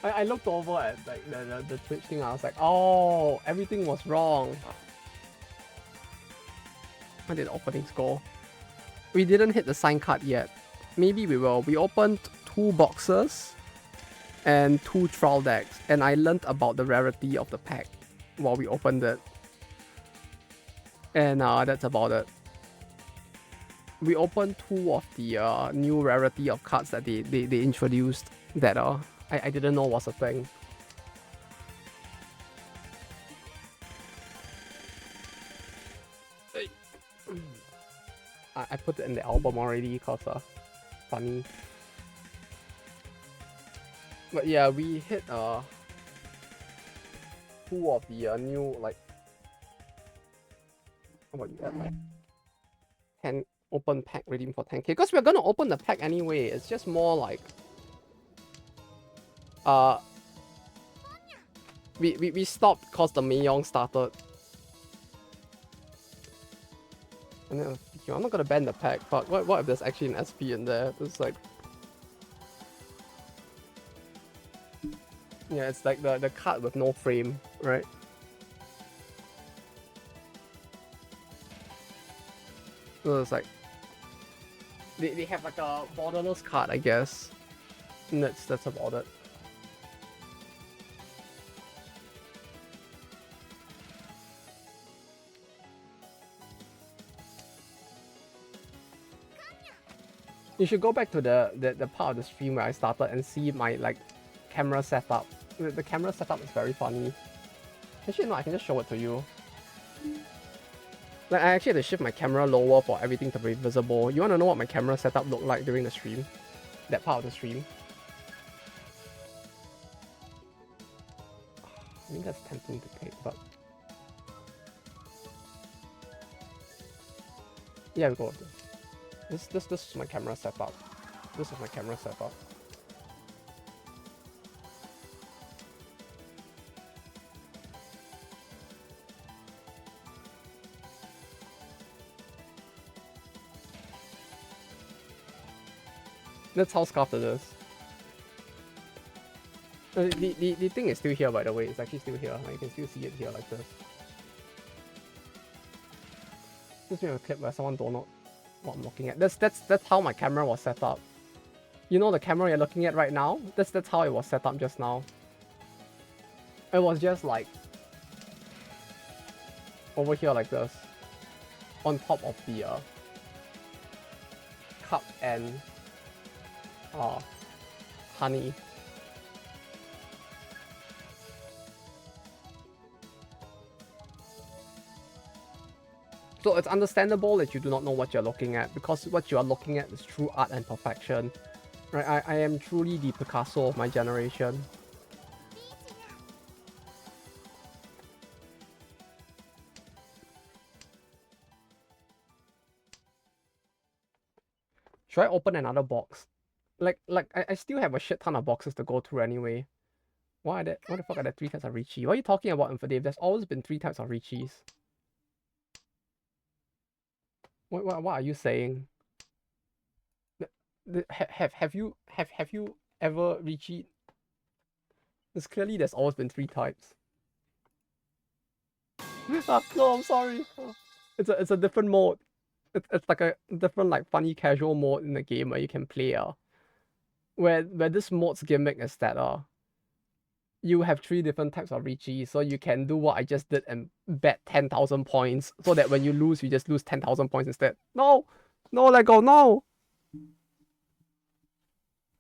I looked over at like the Twitch thing. I was like, oh, everything was wrong. How did the openings go? We didn't hit the sign card yet. Maybe we will. We opened 2 boxes and 2 trial decks, and I learned about the rarity of the pack while we opened it. And that's about it. We opened 2 of the new rarity of cards that they introduced that I didn't know was a thing. I put it in the album already because funny. But yeah, we hit 2 of the new like, how about you get like 10 open pack redeem for 10k, because we're gonna open the pack anyway. It's just more like we stopped because the Mahjong started. And then I'm not gonna ban the pack, but what if there's actually an SP in there? It's like, yeah, it's like the card with no frame, right? So it's like they have like a borderless card, I guess. And that's about it. You should go back to the part of the stream where I started and see my like camera setup. The camera setup is very funny. Actually, no, I can just show it to you. Like, I actually had to shift my camera lower for everything to be visible. You want to know what my camera setup looked like during the stream? That part of the stream. I think that's tempting to take, but... Yeah, we go with this. This is my camera setup. This is my camera setup. That's how scuffed it is. The thing is still here, by the way. It's actually still here. Like, you can still see it here like this. Just make a clip where someone don't know what I'm looking at. That's how my camera was set up. You know the camera you're looking at right now? That's how it was set up just now. It was just like over here like this, on top of the cup and honey. So it's understandable that you do not know what you're looking at, because what you are looking at is true art and perfection. Right? I am truly the Picasso of my generation. Should I open another box? Like I still have a shit ton of boxes to go through anyway. Why the fuck are there 3 types of Richie? What are you talking about, Infodave? There's always been 3 types of Richies. What are you saying? Have you ever Richie? There's always been 3 types. No, I'm sorry. It's a different mode. It's like a different like funny casual mode in the game where you can play where this mode's gimmick is that you have 3 different types of Richie, so you can do what I just did and bet 10,000 points, so that when you lose, you just lose 10,000 points instead. No! No, let go, no!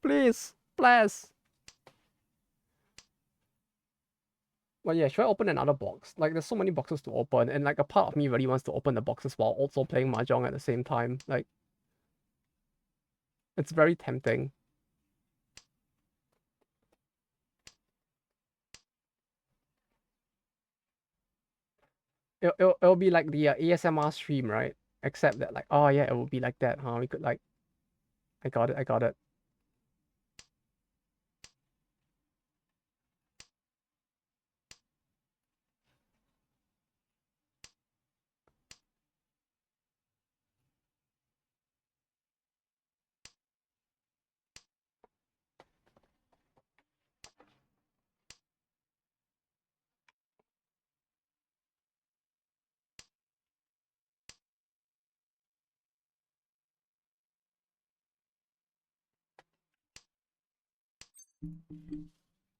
Please! Bless! But yeah, should I open another box? Like, there's so many boxes to open, and like a part of me really wants to open the boxes while also playing Mahjong at the same time. Like, it's very tempting. It'll be like the ASMR stream, right? Except that like, oh yeah, it will be like that, huh? We could like, I got it.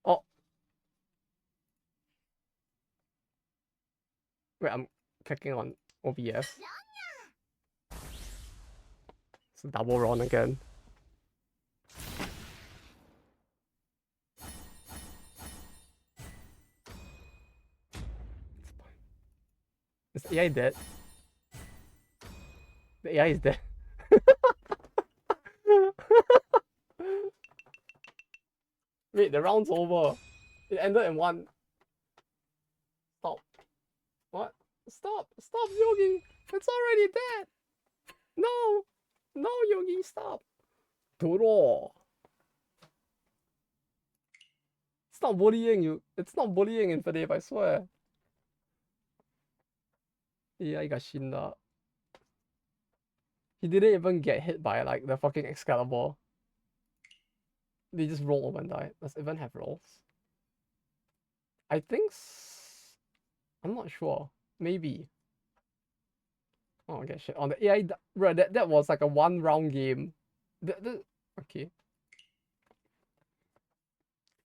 Oh, wait, I'm clicking on OBS. It's a double run again. Is the AI dead? The AI is dead. Wait, the round's over. It ended in 1. Stop. What? Stop, Yogi. It's already dead. No, Yogi, stop. Duro. It's not bullying you. It's not bullying, Infidave, I swear. Yeah, got Shinda. He didn't even get hit by like the fucking Excalibur. They just roll over and die. Does even have rolls? I think. I'm not sure. Maybe. Oh, okay, shit. On the AI, bro, that was like a 1 round game. Okay.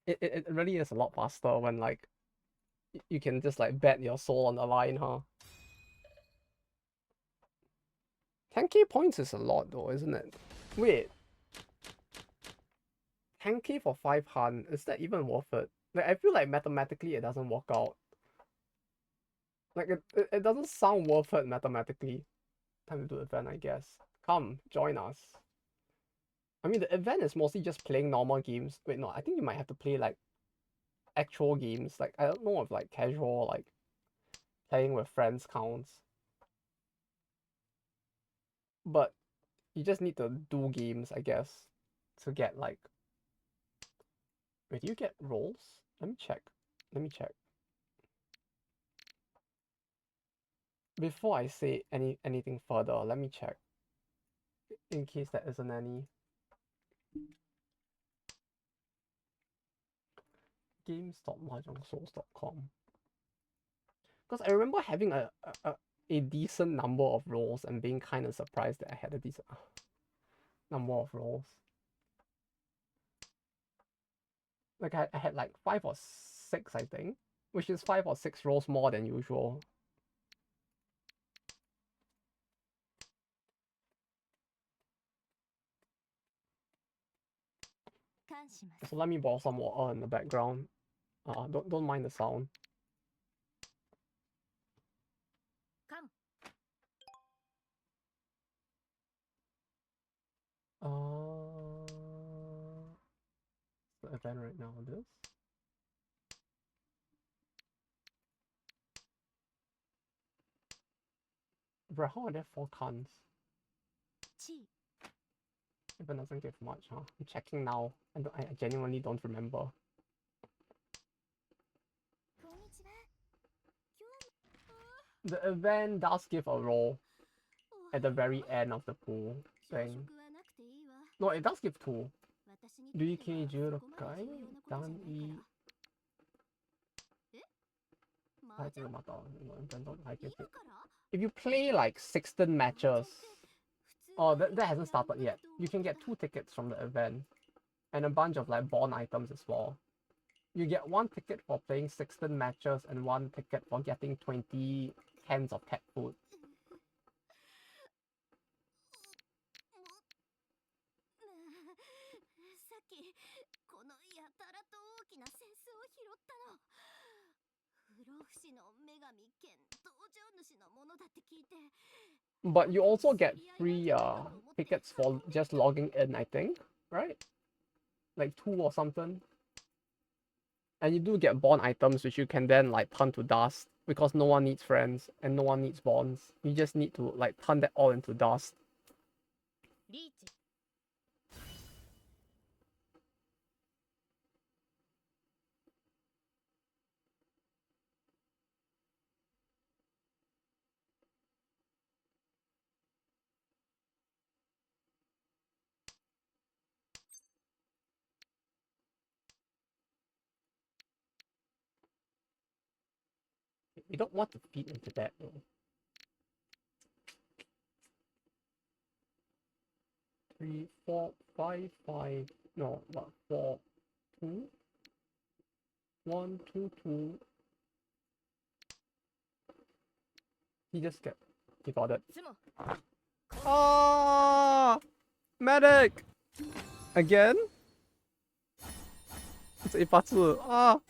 It really is a lot faster when like you can just like bet your soul on the line, huh? 10k points is a lot though, isn't it? Wait, 10k for 5 hunt, is that even worth it? Like, I feel like mathematically it doesn't work out. Like, it doesn't sound worth it mathematically. Time to do the event, I guess. Come, join us. I mean, the event is mostly just playing normal games. Wait, no, I think you might have to play, like, actual games. Like, I don't know if, like, casual, like, playing with friends counts. But you just need to do games, I guess, to get, like... Wait, do you get roles? Let me check. Let me check. Before I say anything further, let me check. In case there isn't any. games.mahjongsouls.com. Because I remember having a decent number of roles and being kind of surprised that I had a decent number of roles. Like I had like 5 or 6, I think, which is 5 or 6 roles more than usual. So let me boil some water in the background. Don't mind the sound. The event right now, this. Bro, how are there 4 cons? Even doesn't give much, huh? I'm checking now. I genuinely don't remember. The event does give a role at the very end of the pool thing. No, it does give 2. 累計16回単位相手がまた背景 If you play like 16 matches, oh, that hasn't started yet. You can get 2 tickets from the event and a bunch of like bond items as well. You get 1 ticket for playing 16 matches and 1 ticket for getting 20 cans of cat food. But you also get free tickets for just logging in, I think, right? Like 2 or something. And you do get bond items which you can then like turn to dust because no one needs friends and no one needs bonds. You just need to like turn that all into dust. You don't want to feed into that though. 3, 4, 5, 5. No, what? 4, 2, 1, 2, 2. He just got it. Oh, medic! Again? It's a 发字 ah.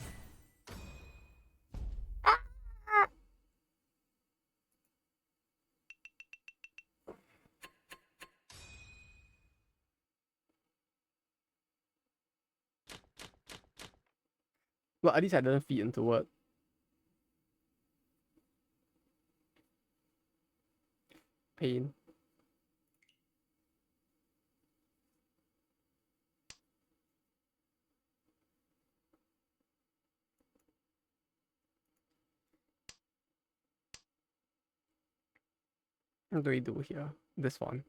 But at least I didn't feed into it. Pain. What do we do here? This one.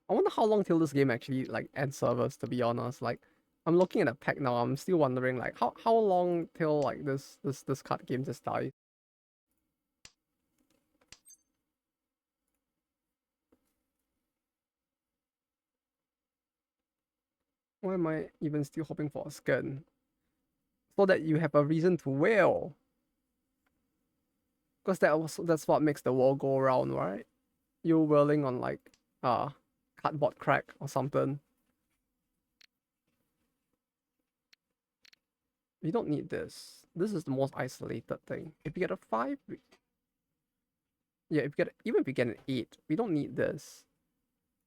I wonder how long till this game actually like ends servers, to be honest. Like I'm looking at the pack now, I'm still wondering like how long till like this card game just dies. Why am I even still hoping for a skin? So that you have a reason to wail. Because that's what makes the world go around, right? You wailing on like cardboard crack or something. We don't need this. This is the most isolated thing. If you get a 5, yeah, even if you get an 8, we don't need this.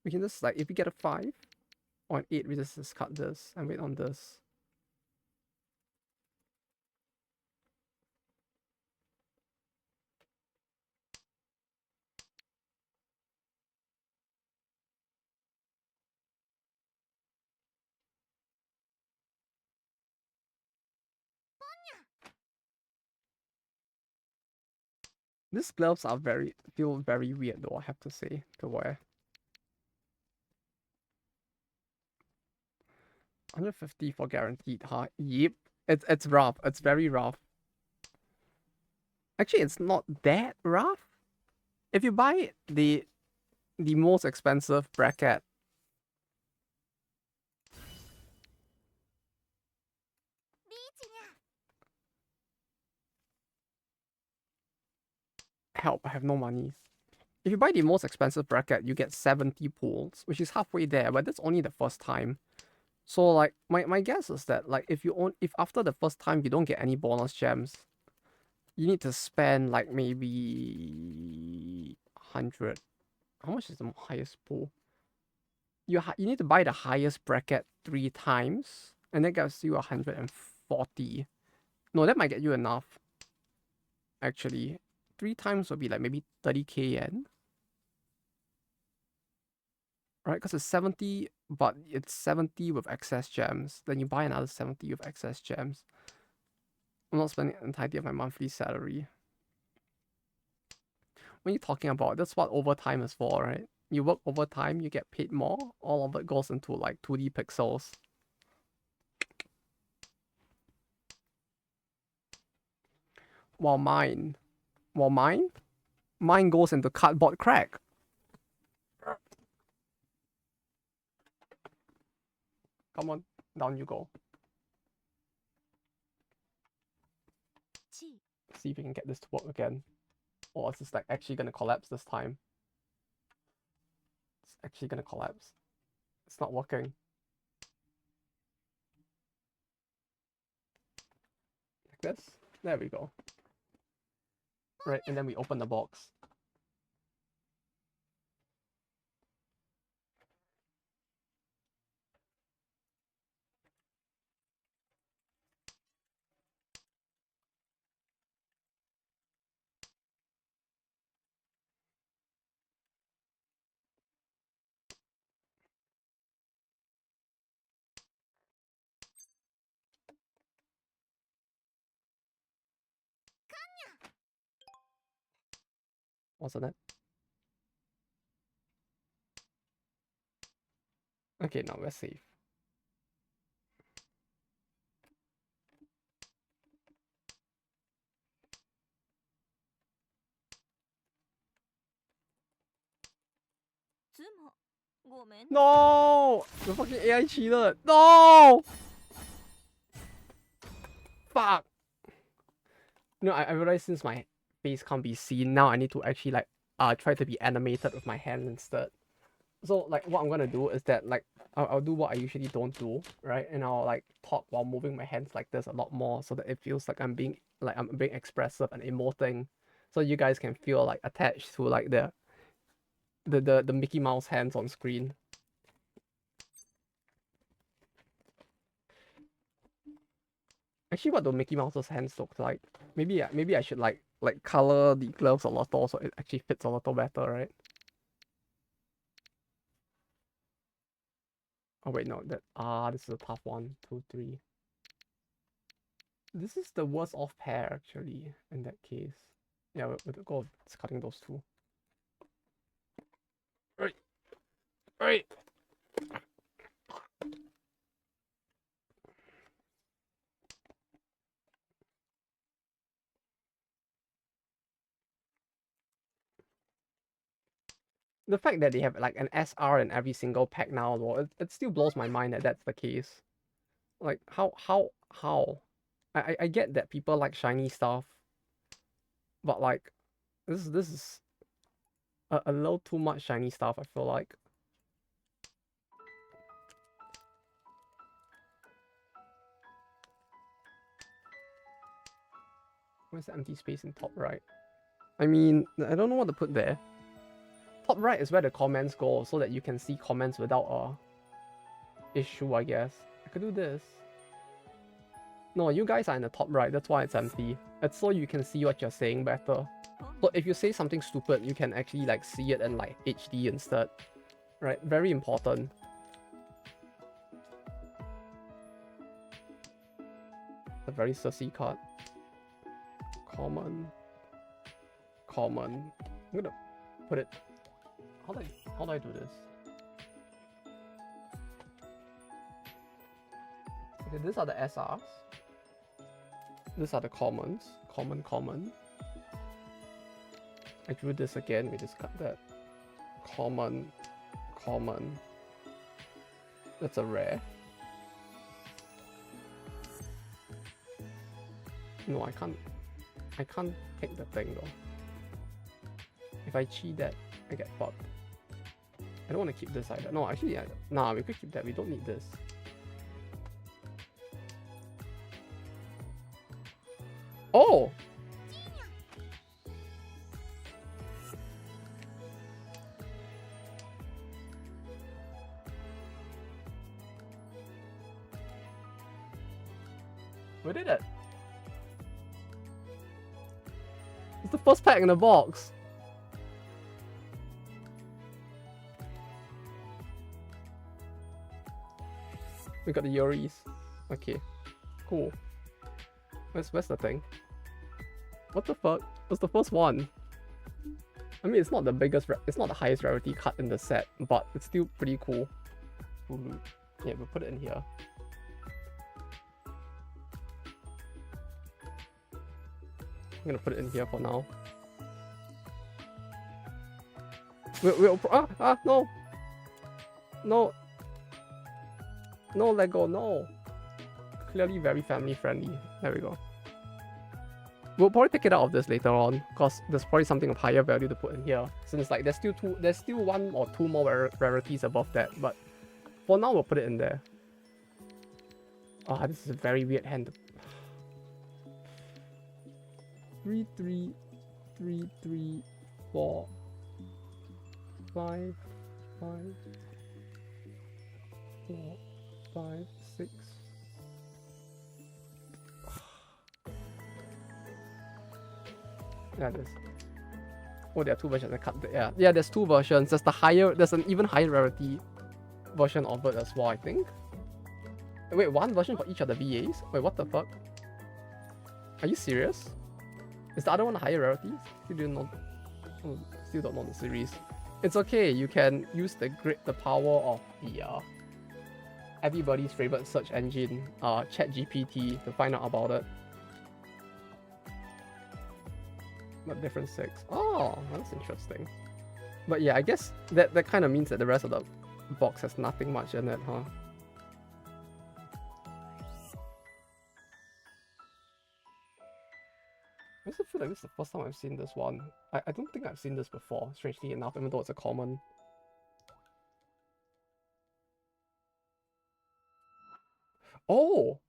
We can just like, if we get a 5 or an 8, we just discard this and wait on this. These gloves are feel very weird though, I have to say, to wear. 150 for guaranteed, huh? Yep. It's rough. It's very rough. Actually, it's not that rough. If you buy the most expensive bracket, help, I have no money. If you buy the most expensive bracket, you get 70 pulls, which is halfway there, but that's only the first time. So like my guess is that like if after the first time you don't get any bonus gems, you need to spend like maybe 100. How much is the highest pull? You need to buy the highest bracket 3 times, and that gets you 140. No, that might get you enough. Actually, 3 times would be like maybe 30k yen. Right, because it's 70, but it's 70 with excess gems. Then you buy another 70 with excess gems. I'm not spending the entirety of my monthly salary. What are you talking about? That's what overtime is for, right? You work overtime, you get paid more. All of it goes into like 2D pixels. While mine, mine goes into cardboard crack. Come on, down you go. See if we can get this to work again. Or is this like actually gonna collapse this time? It's actually gonna collapse. It's not working. Like this. There we go. Right, and then we open the box. What's that? Okay, now we're safe. No! The fucking AI cheated! No! Fuck! No, I realized since my face can't be seen, now I need to actually like try to be animated with my hands instead. So like what I'm gonna do is that like I'll do what I usually don't do, right? And I'll like talk while moving my hands like this a lot more so that it feels like I'm being expressive and emoting. So you guys can feel like attached to like the Mickey Mouse hands on screen. Actually, what do Mickey Mouse's hands look like? Maybe I should like color the gloves a lot so it actually fits a little better, right? Oh wait, no, this is a tough one. 2, 3. This is the worst off pair actually in that case. Yeah, we'll go with cutting those two. Right, right. The fact that they have like an SR in every single pack now, though, it still blows my mind that that's the case. Like how? I get that people like shiny stuff, but like this is a little too much shiny stuff, I feel like. Where's the empty space in top right? I mean, I don't know what to put there. Top right is where the comments go, so that you can see comments without a issue, I guess. I could do this. No, you guys are in the top right, that's why it's empty. It's so you can see what you're saying better. So if you say something stupid, you can actually like see it in like HD instead. Right? Very important. A very sussy card. Common. Common. I'm gonna put it. How do I do this? Okay, these are the SRs. These are the commons. Common. I drew this again, we just cut that. Common. That's a rare. No, I can't pick the thing though. If I cheat that, I get fucked. I don't want to keep this either. No, actually, nah, we could keep that. We don't need this. Oh! We did it! It's the first pack in the box! We got the Yuris. Okay. Cool. Where's the thing? What the fuck? What's the first one? I mean, it's not the biggest, it's not the highest rarity card in the set, but it's still pretty cool. Yeah, we'll put it in here. I'm gonna put it in here for now. No! No! No Lego, no! Clearly very family friendly. There we go. We'll probably take it out of this later on, because there's probably something of higher value to put in here. Since like there's still one or two more rarities above that, but for now we'll put it in there. Ah, this is a very weird hand. 3, 3, 3, 3, 4, 5, 5, 4, 5, 6. Yeah, there's. Oh, there are two versions. I cut the, yeah, there's two versions. There's an even higher rarity version of it as well, I think. Wait, one version for each of the VAs? Wait, what the fuck? Are you serious? Is the other one a higher rarity? Still don't know the series. It's okay, you can use the power of the everybody's favorite search engine, ChatGPT, to find out about it. What difference 6? Oh, that's interesting. But yeah, I guess that kind of means that the rest of the box has nothing much in it, huh? I also feel like this is the first time I've seen this one. I don't think I've seen this before, strangely enough, even though it's a common. Oh!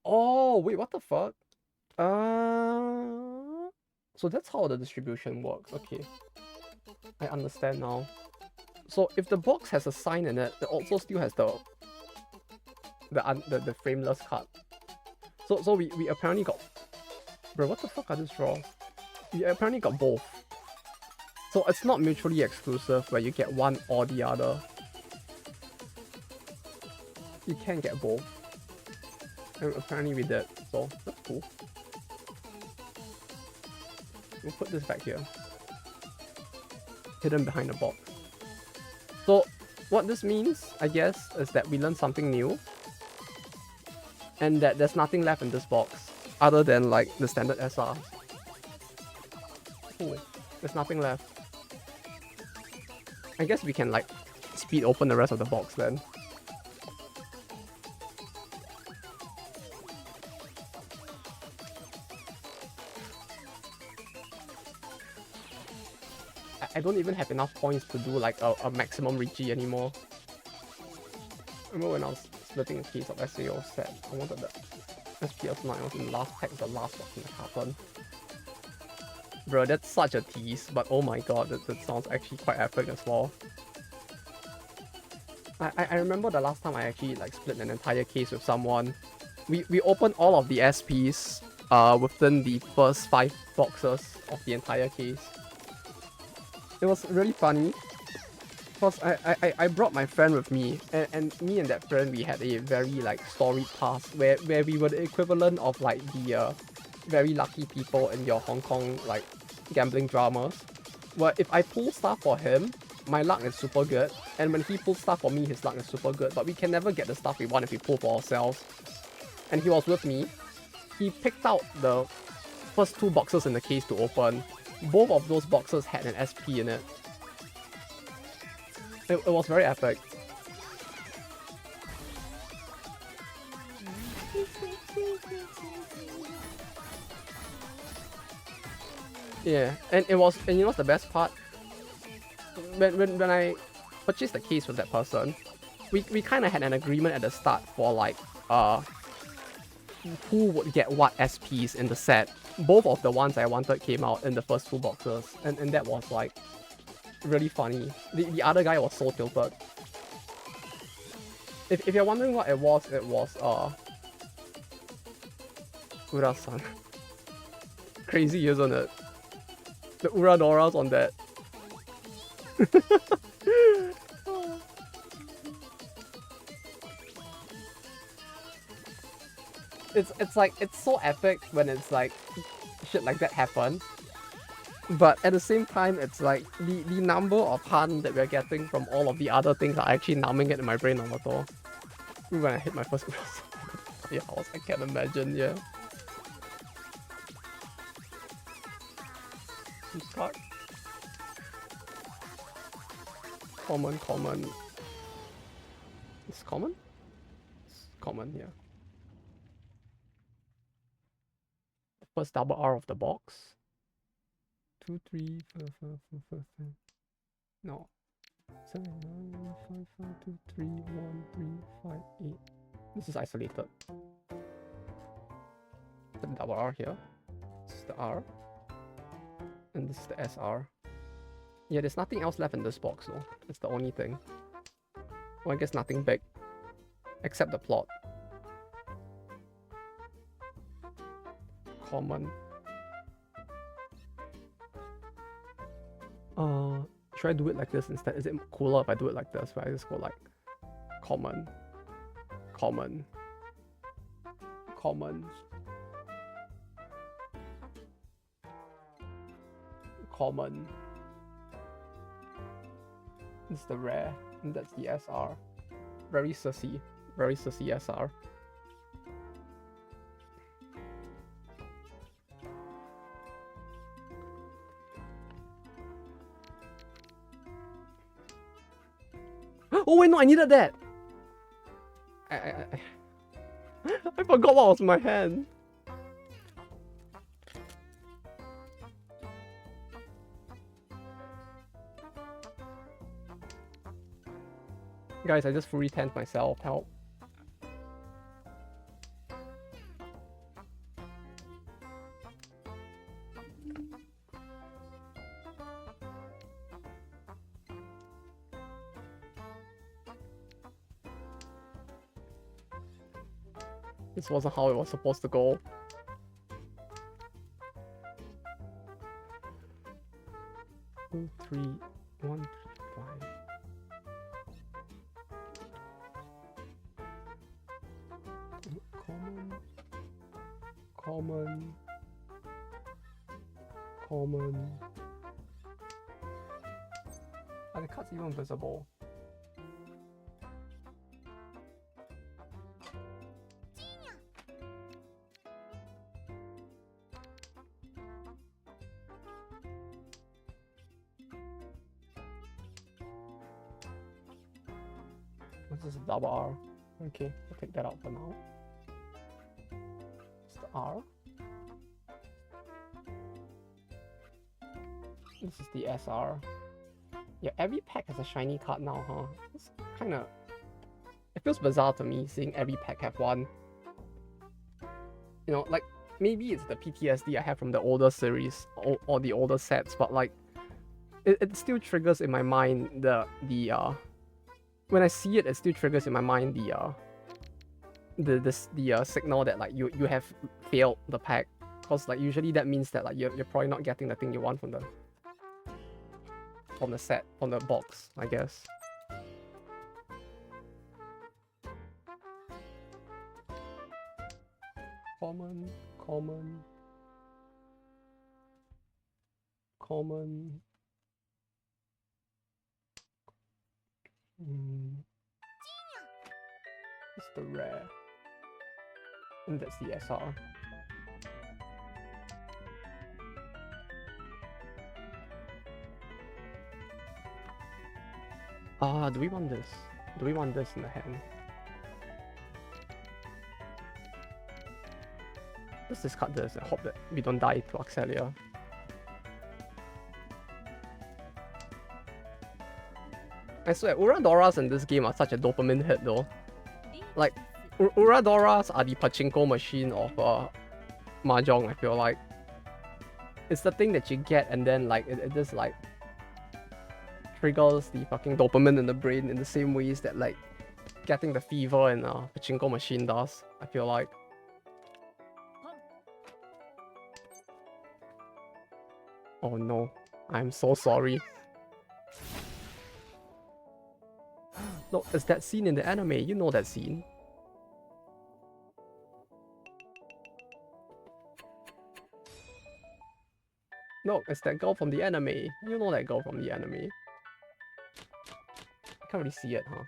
Oh, wait, what the fuck? So that's how the distribution works. Okay. I understand now. So if the box has a sign in it, it also still has the frameless card. So we apparently got... Bro, what the fuck are these draws? We apparently got both. So it's not mutually exclusive where you get one or the other. You can get both. And apparently we did, so that's cool. We'll put this back here. Hidden behind the box. So what this means, I guess, is that we learned something new. And that there's nothing left in this box other than like the standard SR. Oh, there's nothing left. I guess we can like speed open the rest of the box then. I don't even have enough points to do like a maximum Richie anymore. I remember when I was splitting a case of SAO set, I wanted the SPS9, I was in the last pack, the last box in the carton. Bro, that's such a tease, but oh my god, that sounds actually quite epic as well. I remember the last time I actually like split an entire case with someone. We opened all of the SPs within the first 5 boxes of the entire case. It was really funny because I brought my friend with me, and me and that friend, we had a very like storied past where we were the equivalent of like the very lucky people in your Hong Kong like gambling dramas. Where if I pull stuff for him, my luck is super good, and when he pulls stuff for me, his luck is super good, but we can never get the stuff we want if we pull for ourselves. And he was with me. He picked out the first 2 boxes in the case to open. Both of those boxes had an SP in it. It was very epic. Yeah, and you know what's the best part? When I purchased the case with that person, we kind of had an agreement at the start for like who would get what SPs in the set. Both of the ones I wanted came out in the first 2 boxes, and that was like really funny. The other guy was so tilted. If you're wondering what it was Ura-san. Crazy, isn't it? The Uradoras on that. It's like, it's so epic when it's like shit like that happen, but at the same time it's like the number of Han that we're getting from all of the other things are actually numbing it in my brain on the when I hit my first house, I can't imagine. Yeah. Card. Common. It's common? It's common, yeah. First double R of the box. 2, 3, 4, 5, 4, 5, 5. No. 7, 9, 5, 5, 2, 3, 1, 3, 5, 8. This is isolated. The double R here. This is the R. And this is the SR. Yeah, there's nothing else left in this box though. That's the only thing. Well, I guess nothing big. Except the plot. Common. Should I do it like this instead? Is it cooler if I do it like this? Where I just go like common. Common. Common. Common. This is the rare, and that's the SR. Very sussy SR. Oh wait, no, I needed that! I forgot what was in my hand. Guys, I just fully tanked myself. Help. This wasn't how it was supposed to go. Two, 3, 1, 3, 5. Common. Are the cards even visible? This is a double R. Okay, I'll take that out for now. It's the R. This is the SR. Yeah, every pack has a shiny card now, huh? It's kind of... It feels bizarre to me seeing every pack have one. You know, like, maybe it's the PTSD I have from the older series or the older sets, but like, it still triggers in my mind when I see it, it still triggers in my mind the signal that like you have failed the pack, because like usually that means that like you're probably not getting the thing you want from the set, from the box, I guess. Common. It's the rare. And that's the SR. Do we want this? Do we want this in the hand? Let's discard this and hope that we don't die to Axelia. I swear, Uradoras in this game are such a dopamine hit though. Like, Uradoras are the pachinko machine of Mahjong, I feel like. It's the thing that you get and then like, it just like triggers the fucking dopamine in the brain in the same ways that like getting the fever in a pachinko machine does, I feel like. Oh no, I'm so sorry. No, it's that scene in the anime, you know that scene. No, it's that girl from the anime. You know that girl from the anime. I can't really see it, huh?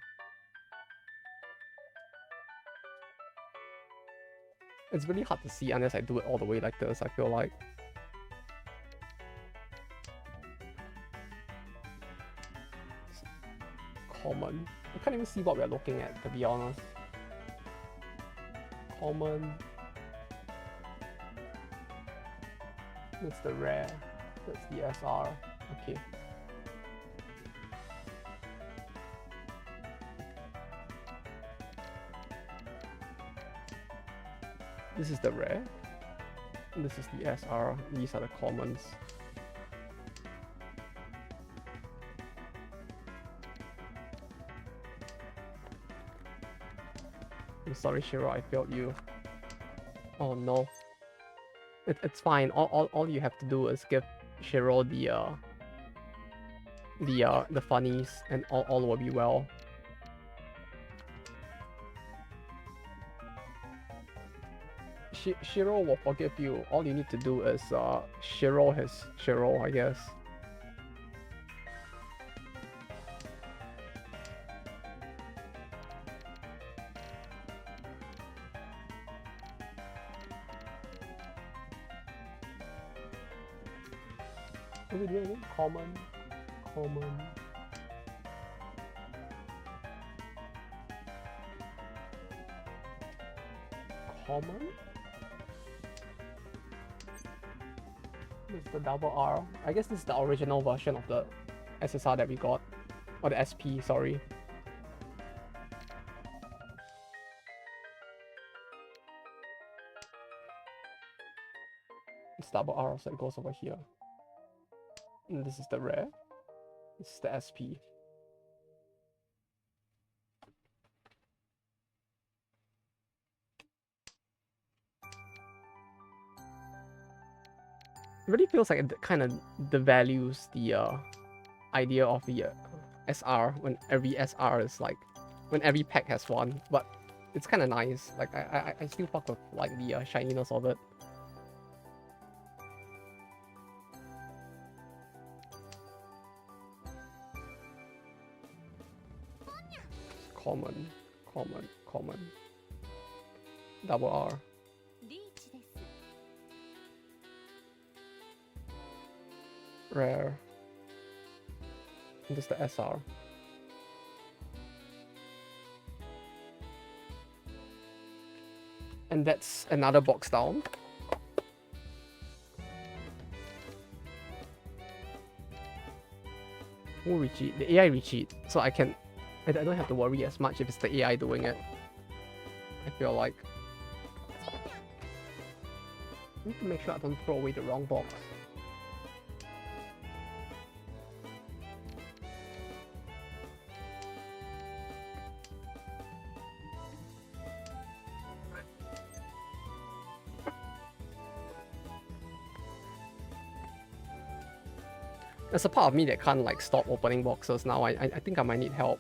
It's really hard to see unless I do it all the way like this, I feel like. Common. I can't even see what we're looking at, to be honest. Common. That's the rare. That's the SR. Okay. This is the rare. This is the SR. These are the commons. I'm sorry, Shiro, I failed you. Oh no. It's fine. All you have to do is give Shiro the funnies and all will be well. Shiro will forgive you. All you need to do is Shiro his Shiro, I guess. What are we doing again? Common. This is the double R. I guess this is the original version of the SSR that we got. Or the SP, sorry. It's double R, so it goes over here. And this is the rare. This is the SP. It really feels like it kind of devalues the idea of the SR when every SR is like, when every pack has one, but it's kind of nice. Like I still fuck with like the shininess of it. Common. Double R. Rare. And this is the SR. And that's another box down. Who recheat? The AI recheat. So I don't have to worry as much if it's the AI doing it. I feel like. I need to make sure I don't throw away the wrong box. There's a part of me that can't like stop opening boxes now. I think I might need help.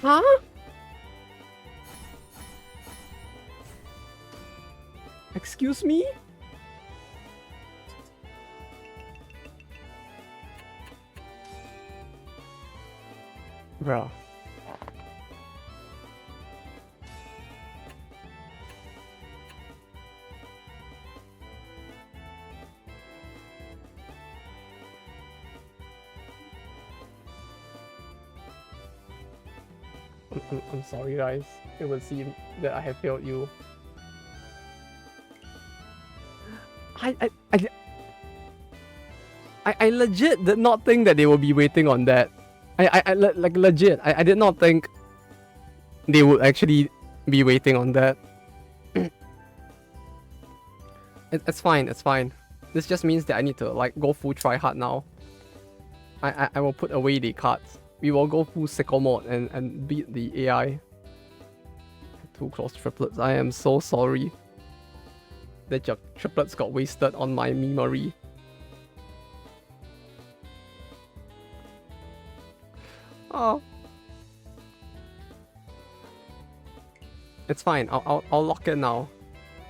No. Huh? Excuse me? Bruh. I'm sorry guys. It would seem that I have failed you. I legit did not think that they would be waiting on that. Like legit. I did not think they would actually be waiting on that. It's fine, it's fine. This just means that I need to like go full try hard now. I will put away the cards. We will go full sicko mode and beat the AI. 2 close triplets. I am so sorry that your triplets got wasted on my memory. Oh. It's fine. I'll lock it now.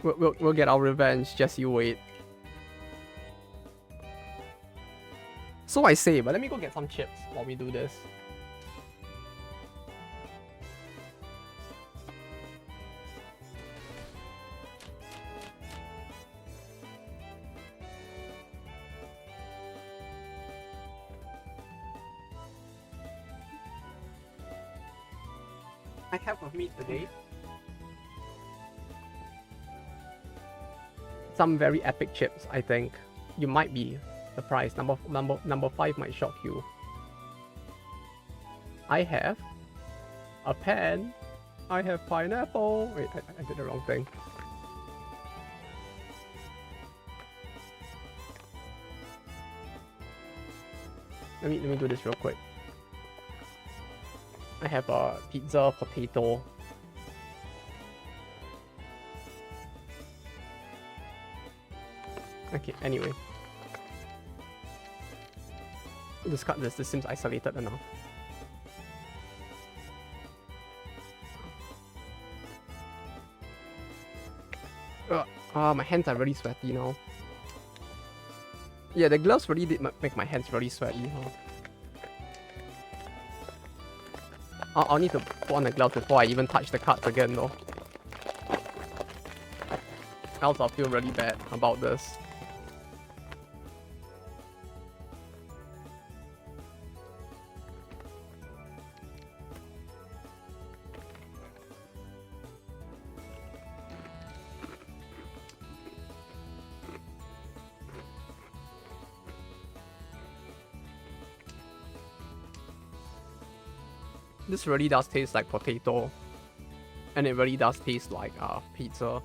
We'll get our revenge. Just you wait. So I say, but let me go get some chips while we do this. I have with me today some very epic chips. I think you might be surprised. Number 5 might shock you. I have a pen. I have pineapple. Wait, I did the wrong thing. Let me do this real quick. I have a pizza, potato. Okay, anyway. We'll discard this. This seems isolated enough. My hands are really sweaty now. Yeah, the gloves really did make my hands really sweaty, huh? I'll need to put on the gloves before I even touch the cards again though. Else I'll feel really bad about this. This really does taste like potato. And it really does taste like pizza.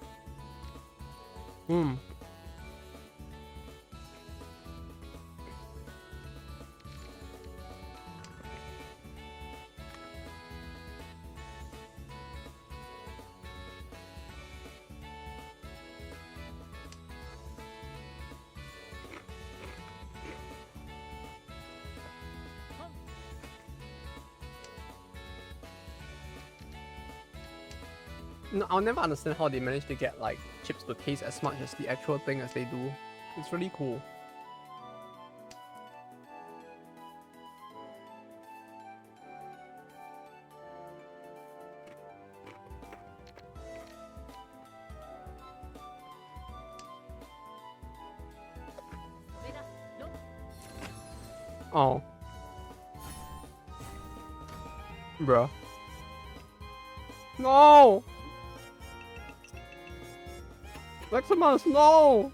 No, I'll never understand how they manage to get like chips to taste as much as the actual thing as they do. It's really cool. Oh. Bruh. No! Maximus, no!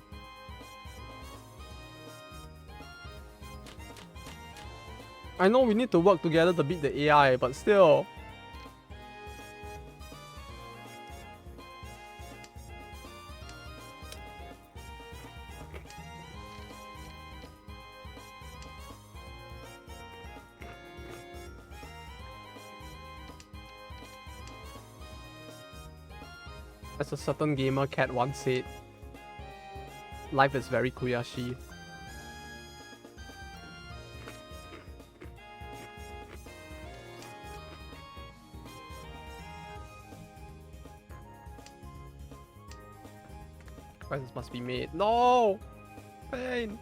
I know we need to work together to beat the AI, but still. As a certain gamer cat once said, life is very Kuyashi. This must be made. No! Pain!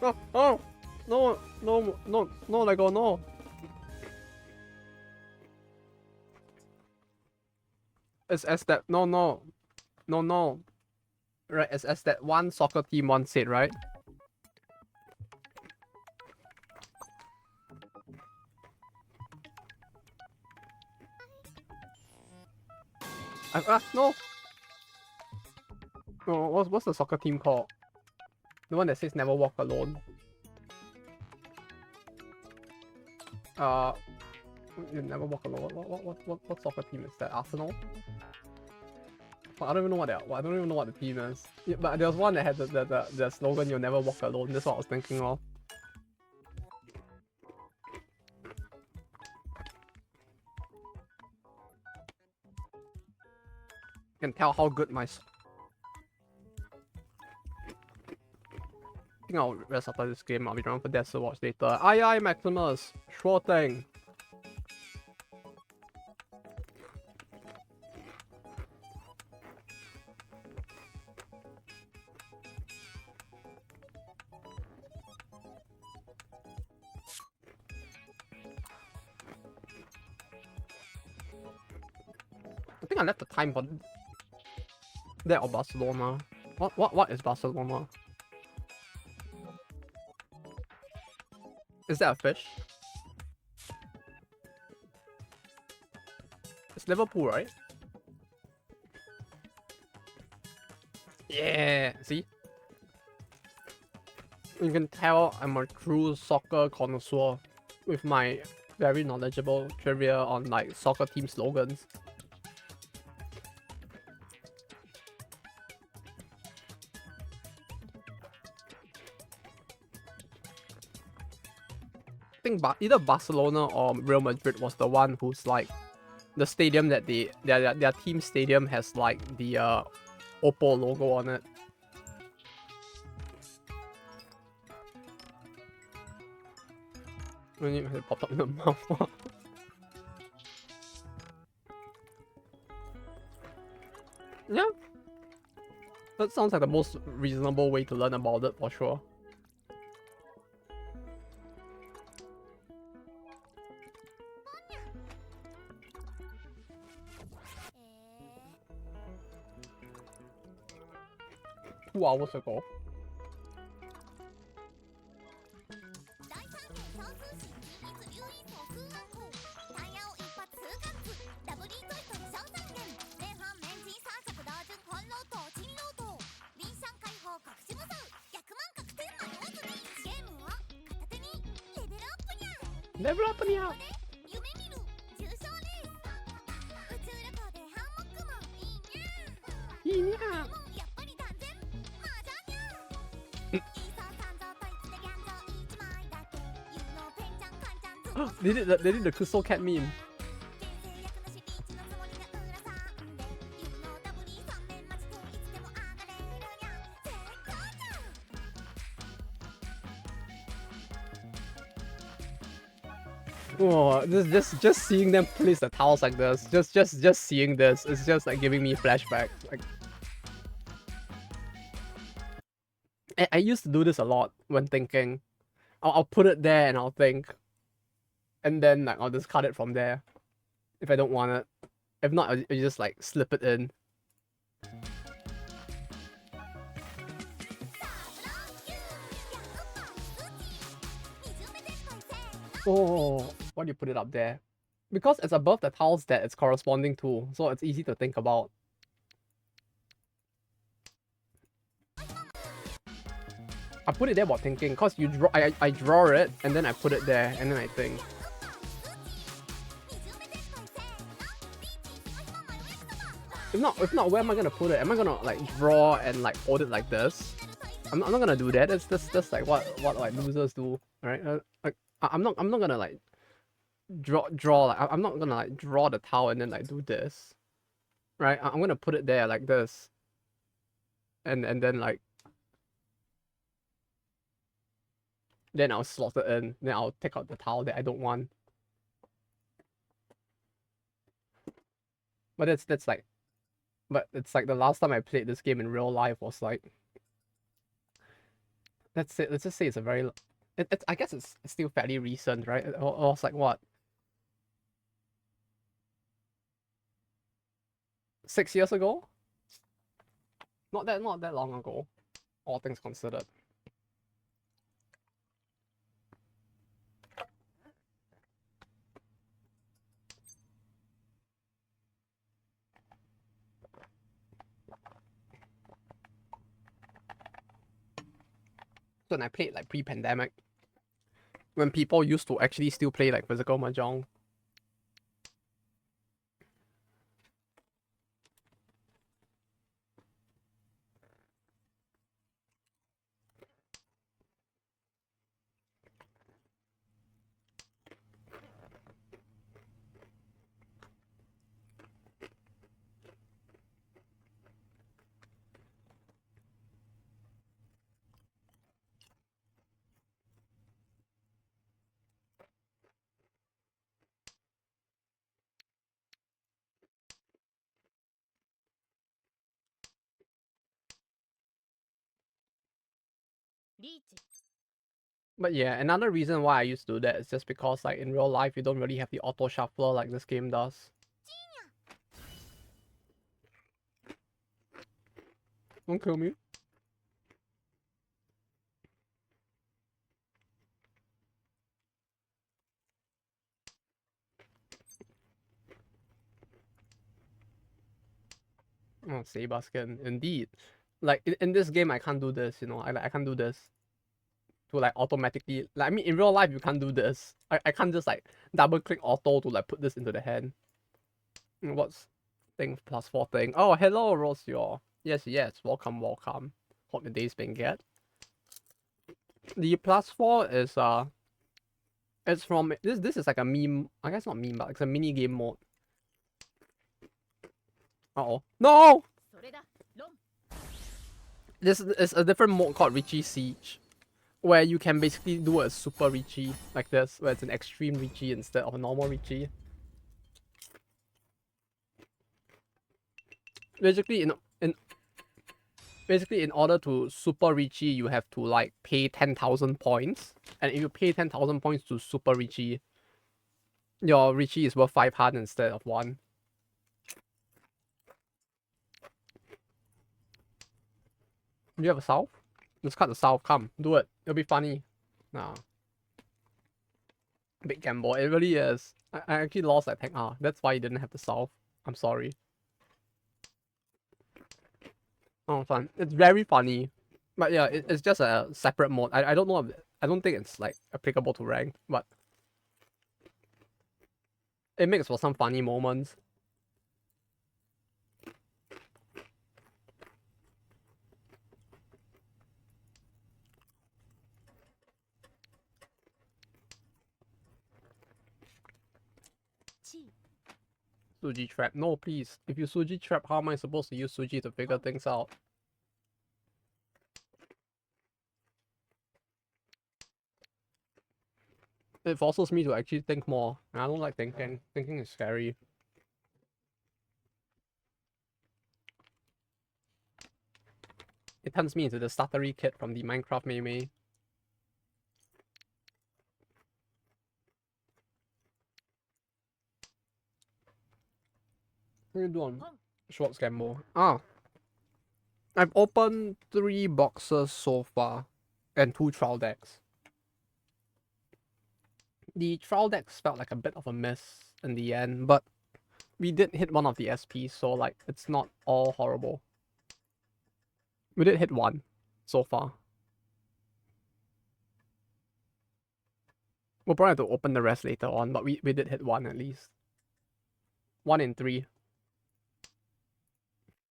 Oh! Oh! No! No! No! No, Lego, no! It's as that... No, no. No, no. Right, as that one soccer team once said, right? No! No, what's the soccer team called? The one that says never walk alone. You never walk alone. What soccer team is that? Arsenal? Well, I don't even know what I don't even know what the team is. Yeah, but there was one that had the slogan "You'll never walk alone." That's what I was thinking of. You can tell how good my. I think I'll rest after this game. I'll be around for Death to watch later. Aye, Maximus. Sure thing. I think I left the time for that or Barcelona. What is Barcelona? Is that a fish? It's Liverpool, right? Yeah, see? You can tell I'm a true soccer connoisseur with my very knowledgeable trivia on like soccer team slogans. I think either Barcelona or Real Madrid was the one who's like the stadium that their team stadium has like the Oppo logo on it. When it popped up in the mouth. Yeah. That sounds like the most reasonable way to learn about it for sure. Hours ago. Level up nya. They did the Crystal Cat meme. Oh, just seeing them place the towels like this, just seeing this, it's just like giving me flashbacks. Like, I used to do this a lot when thinking. I'll put it there and I'll think, and then like I'll discard it from there if I don't want it. If not, I'll just like slip it in. Oh, why do you put it up there? Because it's above the tiles that it's corresponding to, so it's easy to think about. I put it there while thinking, cause you draw. I draw it and then I put it there and then I think. If not, where am I gonna put it? Am I gonna like draw and like hold it like this? I'm not gonna do that. That's like what like losers do, right? Like I'm not gonna like draw like I'm not gonna like draw the towel and then like do this, right? I'm gonna put it there like this, and then like then I'll slot it in. Then I'll take out the towel that I don't want. But that's like, but it's like the last time I played this game in real life was like, let's just say it's a very, it's I guess it's still fairly recent, right? It was like what, 6 years ago? Not that long ago, all things considered. When I played like pre-pandemic, when people used to actually still play like physical mahjong. But yeah, another reason why I used to do that is just because like in real life you don't really have the auto shuffler like this game does. Don't kill me. Oh, Sebastian, indeed. Like in this game I can't do this, you know. I can't do this to like automatically, like I mean in real life you can't do this. I can't just like double click auto to like put this into the hand. What's thing +4 thing? Oh, hello Rosio. Yes, welcome. Hope your day's been good. The +4 is it's from this is like a meme, I guess not meme, but it's a mini game mode. Uh-oh. No! This is a different mode called Richie Siege, where you can basically do a super Richie like this, where it's an extreme Richie instead of a normal Richie. Basically, in order to super Richie, you have to like pay 10,000 points, and if you pay 10,000 points to super Richie, your Richie is worth 500 instead of 1. Do you have a south? Let's cut the south. Come, do it. It'll be funny. Nah. Big gamble. It really is. I actually lost that tank. That's why you didn't have the south. I'm sorry. Oh, fun. It's very funny. But yeah, it's just a separate mode. I don't know. I don't think it's like applicable to rank, but it makes for some funny moments. Suji trap. No, please. If you Suji trap, how am I supposed to use Suji to figure things out? It forces me to actually think more. I don't like thinking. Thinking is scary. It turns me into the stuttery kid from the Minecraft meme. What are you doing? Schwarz Gamble. I've opened 3 boxes so far, and 2 trial decks. The trial decks felt like a bit of a miss in the end, but we did hit one of the SPs, so like it's not all horrible. We did hit one so far. We'll probably have to open the rest later on, but we did hit one at least. 1 in 3.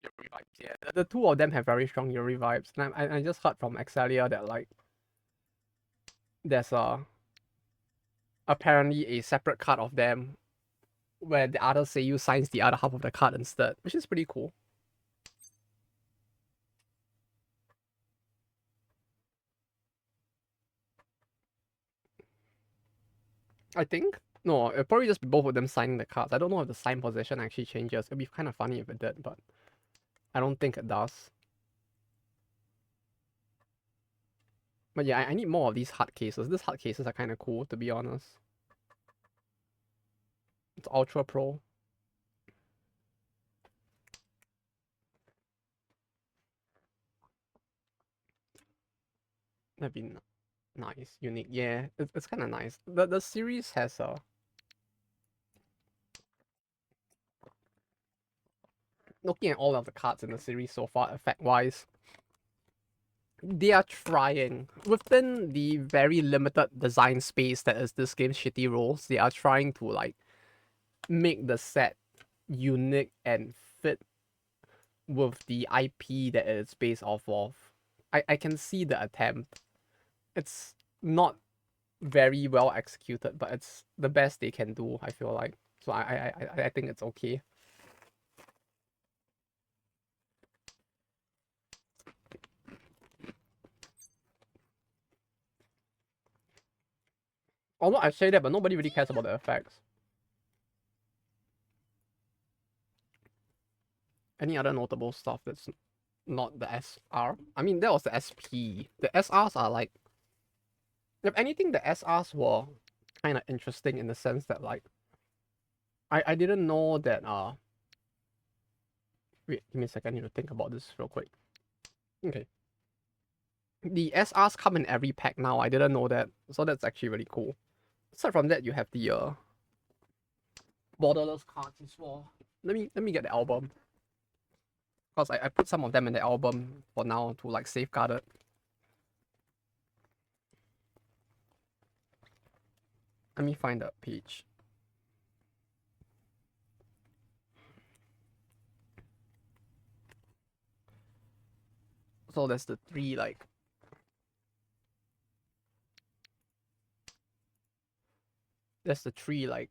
Yuri vibes, yeah. The two of them have very strong Yuri vibes. And I just heard from Excelia that like there's apparently a separate card of them where the other Seiyu signs the other half of the card instead, which is pretty cool. I think. No, it'll probably just be both of them signing the cards. I don't know if the sign position actually changes. It'd be kind of funny if it did, but I don't think it does. But yeah, I need more of these hard cases. These hard cases are kind of cool, to be honest. It's Ultra Pro. That'd be nice, unique. Yeah, it's kind of nice. The series has a. Looking at all of the cards in the series so far, effect wise, they are trying within the very limited design space that is this game's shitty rules. They are trying to like make the set unique and fit with the IP that it's based off of. I can see the attempt. It's not very well executed, but it's the best they can do, I feel like. So I think it's okay. Although I say that, but nobody really cares about the effects. Any other notable stuff that's not the SR? I mean, that was the SP. The SRs are like, if anything, the SRs were kind of interesting in the sense that like, I didn't know that wait, give me a second. I need to think about this real quick. Okay. The SRs come in every pack now. I didn't know that, so that's actually really cool. Aside from that, you have the borderless cards as well. Let me get the album. Because I put some of them in the album for now to like safeguard it. Let me find that page. So there's the three like there's the three like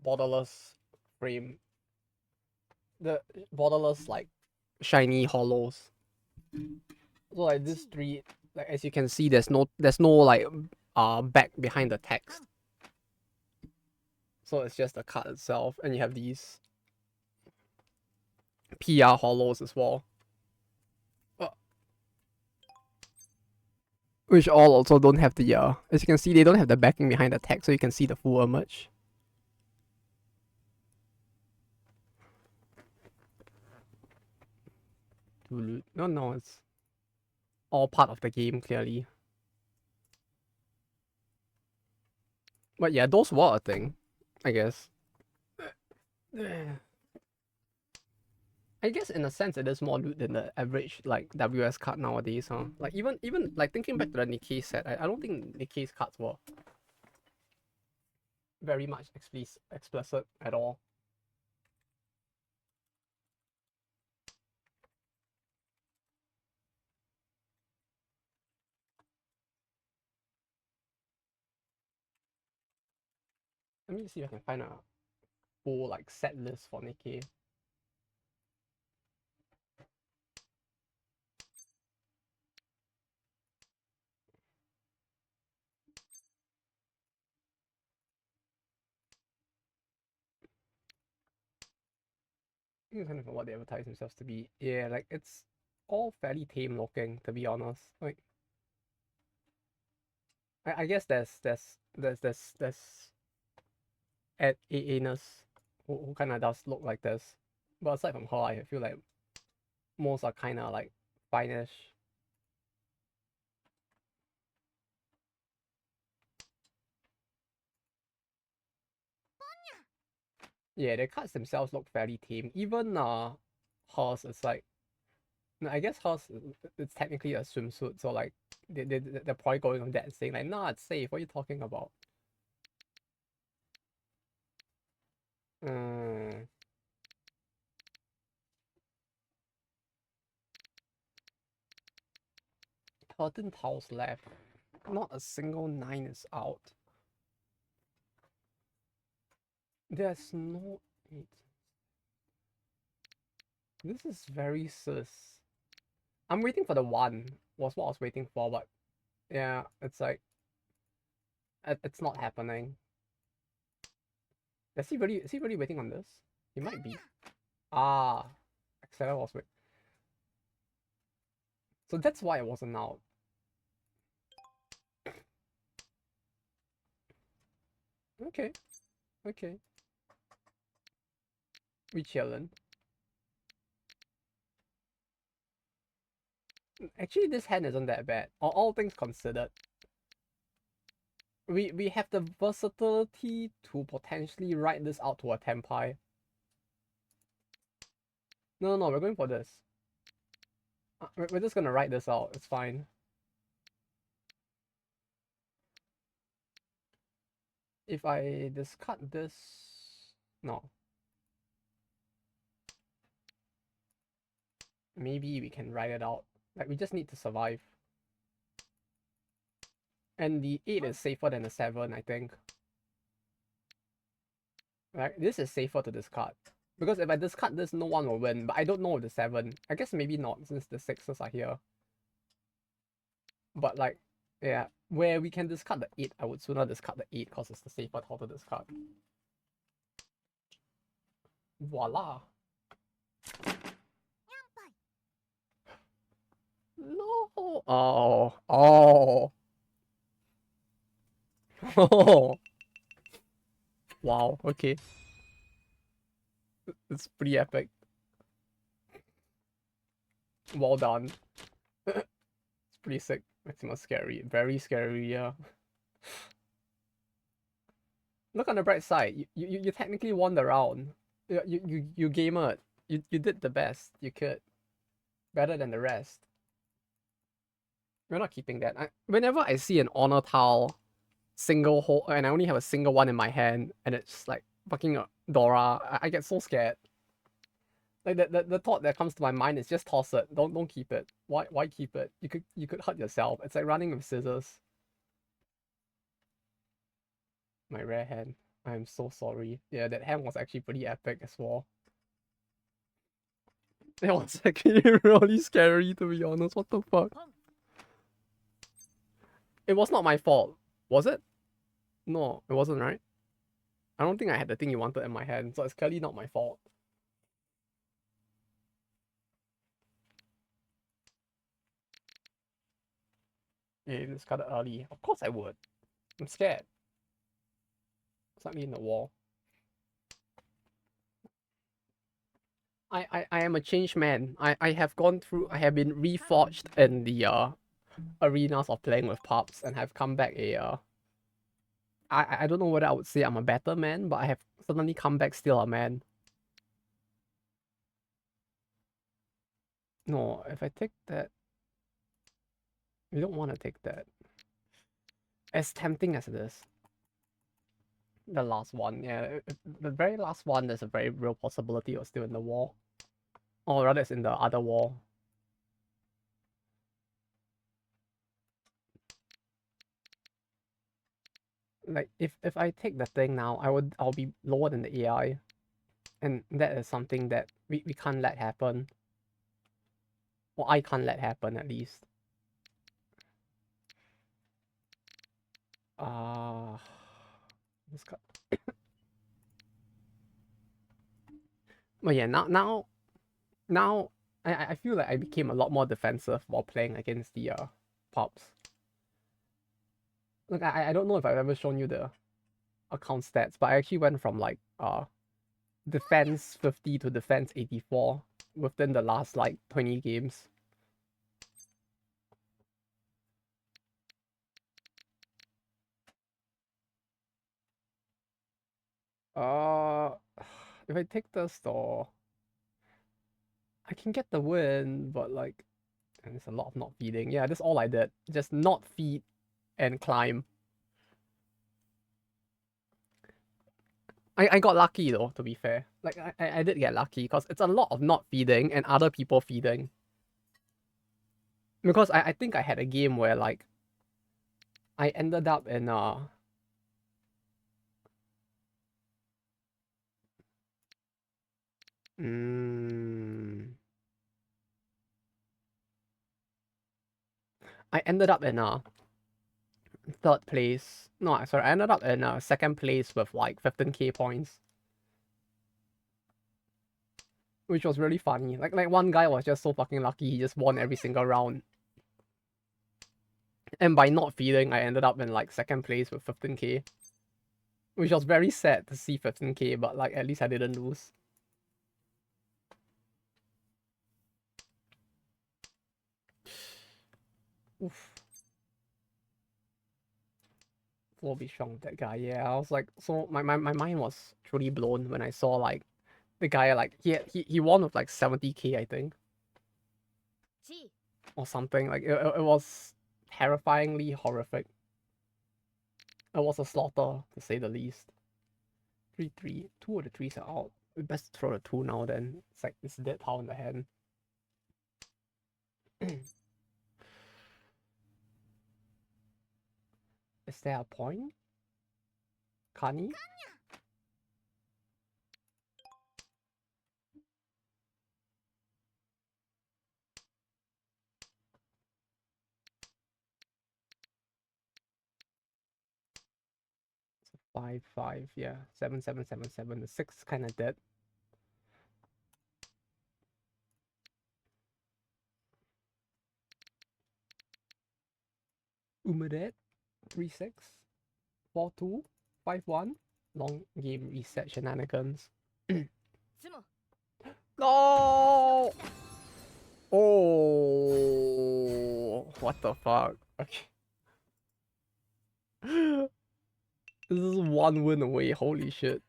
borderless frame. The borderless like shiny hollows. So like these three, like as you can see, there's no like back behind the text. So it's just the card itself, and you have these PR hollows as well. Which all also don't have the as you can see, they don't have the backing behind the text, so you can see the full image. No, it's all part of the game, clearly. But yeah, those were a thing, I guess. I guess in a sense it is more loot than the average like WS card nowadays, huh? Like even like thinking back to the Nikkei set, I don't think Nikkei's cards were very much explicit at all. Let me see if I can find a full like set list for Nikkei. I think it's kind of what they advertise themselves to be. Yeah, like it's all fairly tame looking, to be honest. Like I guess there's at Anus who kind of does look like this. But aside from her, I feel like most are kind of like fine-ish. Yeah, the cards themselves look fairly tame. Even hers is like, no, I guess hers it's technically a swimsuit, so like they're probably going on that and saying like, nah, it's safe. What are you talking about? Mm, 13 tiles left. Not a single 9 is out. There's no 8. This is very sus. I'm waiting for the 1, was what I was waiting for, but yeah, it's like, it's not happening. Is he really waiting on this? He might be. Ah, Excel was wait. So that's why it wasn't out. Okay, okay. We chillin'. Actually, this hand isn't that bad. All things considered. We have the versatility to potentially write this out to a tempai. No, we're going for this. We're just gonna write this out. It's fine. If I discard this, no. Maybe we can write it out. Like we just need to survive. And the 8 is safer than the 7, I think. Right? This is safer to discard. Because if I discard this, no one will win. But I don't know with the 7. I guess maybe not, since the 6s are here. But like, yeah, where we can discard the 8, I would sooner discard the 8 because it's the safer tile to discard. Voila. No. Oh. Oh. Oh. Wow. Okay. It's pretty epic. Well done. It's pretty sick. Maxima scary. Very scary, yeah. Look on the bright side. You technically won the round. You gamered. You did the best you could. Better than the rest. We're not keeping that. Whenever I see an honor tile single hole and I only have a single one in my hand and it's like fucking Dora, I get so scared. Like the thought that comes to my mind is just toss it. Don't keep it. Why keep it? You could hurt yourself. It's like running with scissors. My rare hand. I'm so sorry. Yeah, that hand was actually pretty epic as well. It was actually really scary to be honest. What the fuck? It was not my fault. Was it? No, it wasn't, right? I don't think I had the thing you wanted in my hand, so it's clearly not my fault. Yeah, discard it early. Of course I would. I'm scared. Slap me in the wall. I am a changed man. I have gone through. I have been reforged in the arenas of playing with pups and have come back a I don't know whether I would say I'm a better man, but I have suddenly come back still a man. No, if I take that, you don't want to take that. As tempting as it is. The last one, yeah. The very last one, there's a very real possibility of still in the wall. Or rather, it's in the other wall. Like, if I take the thing now, I'll be lower than the AI. And that is something that we can't let happen. Or I can't let happen, at least. Uh... This got... But yeah, now I feel like I became a lot more defensive while playing against the pups. Look, I don't know if I've ever shown you the account stats, but I actually went from like defense 50 to defense 84 within the last like 20 games. Uh If I take this though, I can get the win, but like, and it's a lot of not feeding. Yeah, that's all I did. Just not feed and climb. I got lucky though, to be fair. Like I did get lucky because it's a lot of not feeding and other people feeding. Because I think I had a game where like I ended up in mm, I ended up in third place. No, sorry, I ended up in second place with like 15k points. Which was really funny. Like one guy was just so fucking lucky, he just won every single round. And by not feeding, I ended up in like second place with 15k. Which was very sad to see 15k, but like at least I didn't lose. Oof. Will be strong, that guy. Yeah, I was like, so my mind was truly blown when I saw like the guy like he won with like 70k, I think, or something. Like it was terrifyingly horrific. It was a slaughter to say the least. 3-3. Two of the threes are out. We best throw the two now then. It's like it's dead power in the hand. Is there a point? Kani? 5-5, yeah. 7-7-7-7. The 6 is kinda dead. Umadet, 3-6. 4-2. 5-1. Long game reset shenanigans. No! Oh, what the fuck? Okay. This is one win away, holy shit.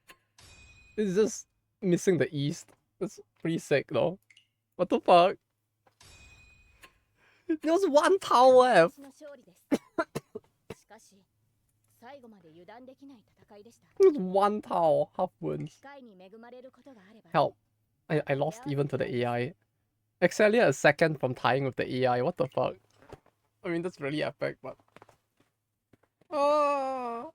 It's just missing the east. That's pretty sick though. What the fuck? There's one tile left. There's one tile, half wins. Help. I lost even to the AI. Excelia a second from tying with the AI, what the fuck? I mean, that's really epic, but... Oh.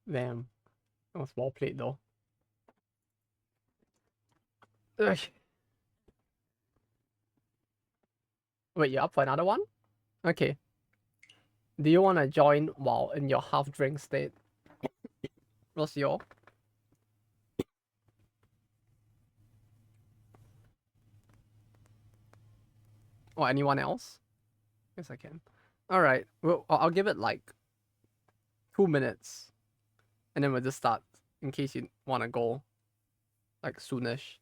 Damn. That was well played though. Ugh. Wait, you're up for another one? Okay. Do you want to join while in your half drink state? What's your? Or anyone else? Yes, I can. Alright. Well, I'll give it like 2 minutes. And then we'll just start in case you want to go like soonish.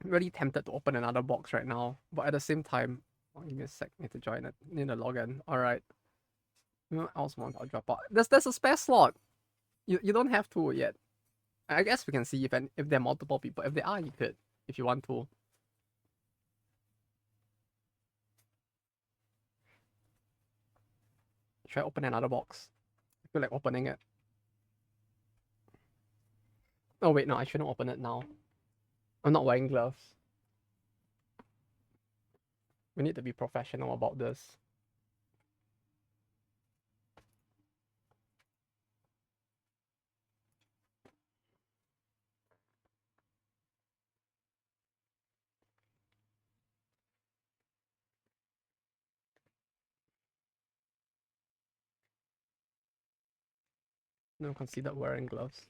I'm really tempted to open another box right now. But at the same time, give me a sec. Need to join it. Need to log in. Alright. What else want? I'll drop out. There's a spare slot. You don't have to yet. I guess we can see if there are multiple people. If there are, you could. If you want to. Should I open another box? I feel like opening it. Oh wait, no, I shouldn't open it now. I'm not wearing gloves. We need to be professional about this. No considered wearing gloves.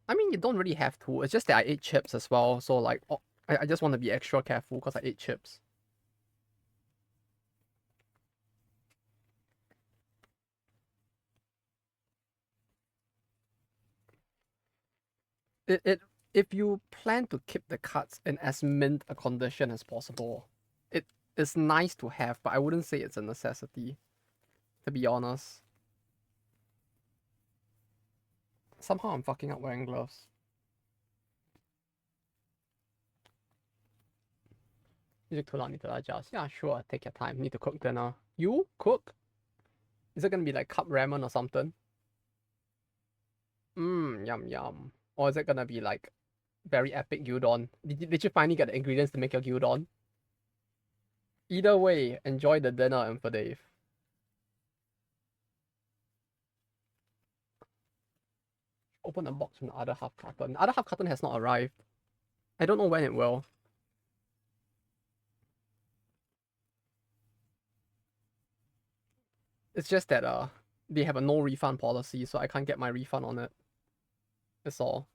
I mean, you don't really have to. It's just that I ate chips as well, so like I just want to be extra careful because I ate chips. It if you plan to keep the cards in as mint a condition as possible, it is nice to have, but I wouldn't say it's a necessity, to be honest. Somehow I'm fucking up wearing gloves. Music too loud, need to adjust. Yeah, sure, take your time. Need to cook dinner. You cook? Is it gonna be like cup ramen or something? Yum yum. Or is it gonna be like very epic gyudon? Did you finally get the ingredients to make your gyudon? Either way, enjoy the dinner, and for Dave. Open a box from the other half carton. The other half carton has not arrived. I don't know when it will. It's just that they have a no refund policy, so I can't get my refund on it. That's all.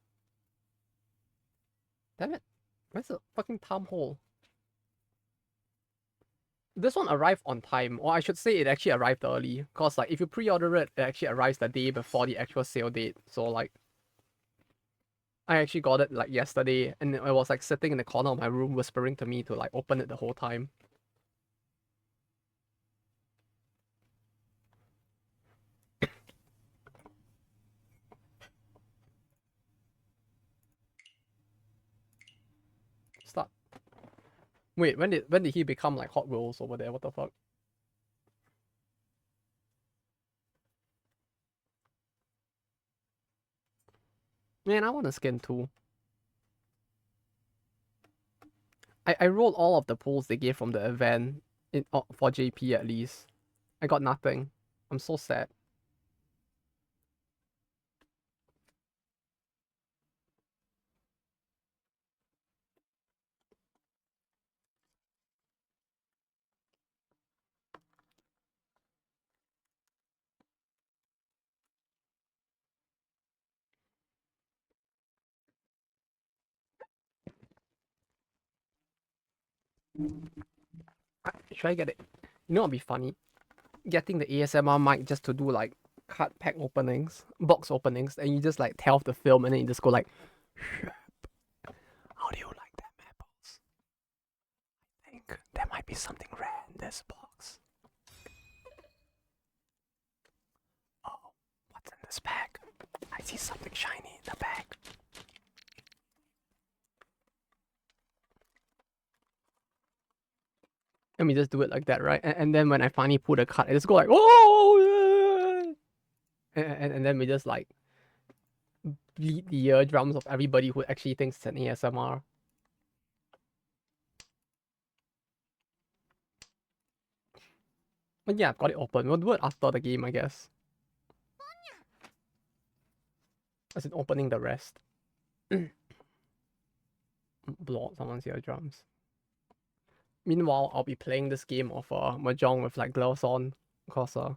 Damn it. Where's the fucking time hole? This one arrived on time, or I should say it actually arrived early. Cause like if you pre-order it, it actually arrives the day before the actual sale date. So like I actually got it like yesterday, and I was like sitting in the corner of my room whispering to me to like open it the whole time. Start. Wait, when did he become like Hot Wheels over there? What the fuck? Man, I want a skin too. I rolled all of the pulls they gave from the event for JP at least. I got nothing. I'm so sad. Should I get it? You know what'd be funny? Getting the ASMR mic just to do like card pack openings, box openings, and you just like tear off the film and then you just go like, how do you like them apples? I think there might be something rare in this box. Oh, what's in this bag? I see something shiny in the bag. Let me just do it like that, right? And then when I finally pull the card, I just go like, oh, yeah! And then we just like bleed the eardrums of everybody who actually thinks it's an ASMR. But yeah, I've got it open. We'll do it after the game, I guess. As in opening the rest. Blow out someone's eardrums. Meanwhile, I'll be playing this game of Mahjong with like gloves on. Cause I